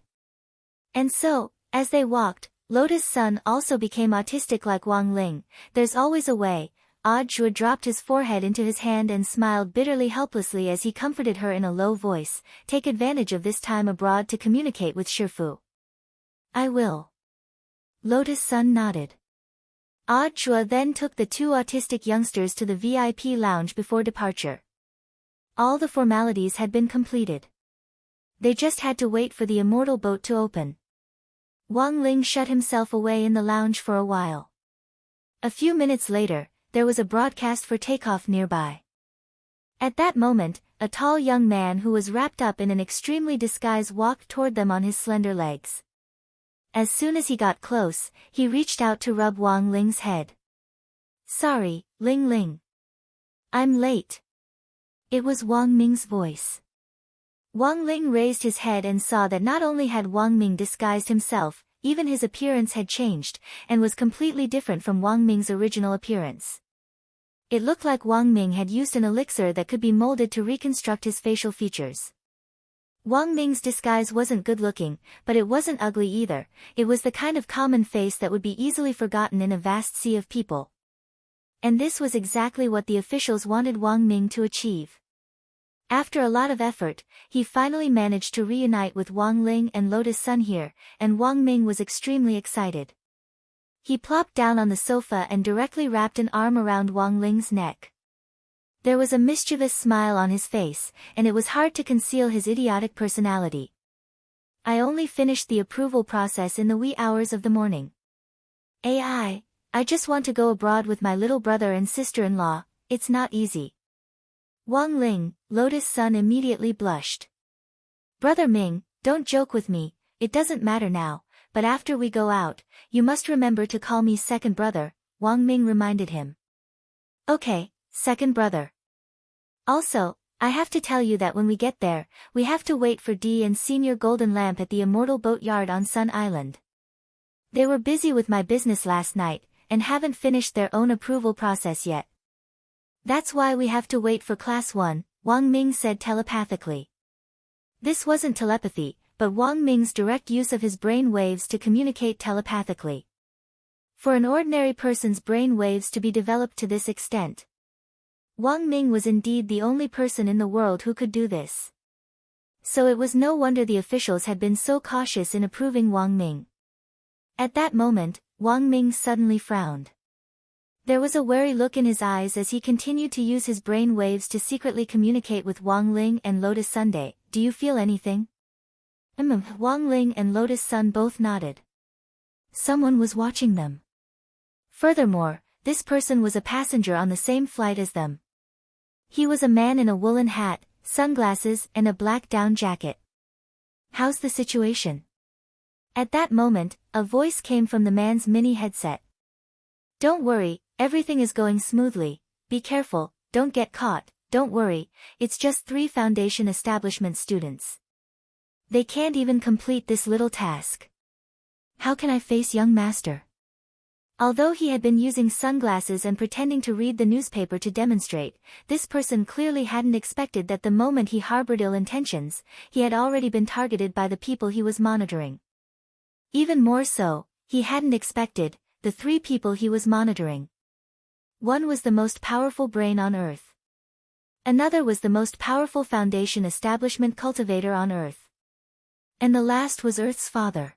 And so, as they walked, Lotus Sun also became autistic like Wang Ling. There's always a way. Zhuo dropped his forehead into his hand and smiled bitterly helplessly as he comforted her in a low voice. Take advantage of this time abroad to communicate with Shifu. I will. Lotus Sun nodded. Zhuo then took the two autistic youngsters to the VIP lounge before departure. All the formalities had been completed. They just had to wait for the immortal boat to open. Wang Ling shut himself away in the lounge for a while. A few minutes later, there was a broadcast for takeoff nearby. At that moment, a tall young man who was wrapped up in an extremely disguise walked toward them on his slender legs. As soon as he got close, he reached out to rub Wang Ling's head. Sorry, Ling Ling. I'm late. It was Wang Ming's voice. Wang Ling raised his head and saw that not only had Wang Ming disguised himself, even his appearance had changed, and was completely different from Wang Ming's original appearance. It looked like Wang Ming had used an elixir that could be molded to reconstruct his facial features. Wang Ming's disguise wasn't good-looking, but it wasn't ugly either. It was the kind of common face that would be easily forgotten in a vast sea of people. And this was exactly what the officials wanted Wang Ming to achieve. After a lot of effort, he finally managed to reunite with Wang Ling and Lotus Sun here, and Wang Ming was extremely excited. He plopped down on the sofa and directly wrapped an arm around Wang Ling's neck. There was a mischievous smile on his face, and it was hard to conceal his idiotic personality. I only finished the approval process in the wee hours of the morning. I just want to go abroad with my little brother and sister-in-law, it's not easy. Wang Ling, Lotus' son, immediately blushed. Brother Ming, don't joke with me, it doesn't matter now, but after we go out, you must remember to call me second brother, Wang Ming reminded him. Okay, second brother. Also, I have to tell you that when we get there, we have to wait for Dee and Senior Golden Lamp at the Immortal Boatyard on Sun Island. They were busy with my business last night, and haven't finished their own approval process yet. That's why we have to wait for Class 1, Wang Ming said telepathically. This wasn't telepathy, but Wang Ming's direct use of his brain waves to communicate telepathically. For an ordinary person's brain waves to be developed to this extent, Wang Ming was indeed the only person in the world who could do this. So it was no wonder the officials had been so cautious in approving Wang Ming. At that moment, Wang Ming suddenly frowned. There was a wary look in his eyes as he continued to use his brain waves to secretly communicate with Wang Ling and Lotus Sunday. Do you feel anything? Wang Ling and Lotus Sun both nodded. Someone was watching them. Furthermore, this person was a passenger on the same flight as them. He was a man in a woolen hat, sunglasses, and a black down jacket. How's the situation? At that moment, a voice came from the man's mini headset. Don't worry, everything is going smoothly, be careful, don't get caught, don't worry, it's just 3 foundation establishment students. They can't even complete this little task. How can I face young master? Although he had been using sunglasses and pretending to read the newspaper to demonstrate, this person clearly hadn't expected that the moment he harbored ill intentions, he had already been targeted by the people he was monitoring. Even more so, he hadn't expected, the 3 people he was monitoring. One was the most powerful brain on Earth. Another was the most powerful foundation establishment cultivator on Earth. And the last was Earth's father.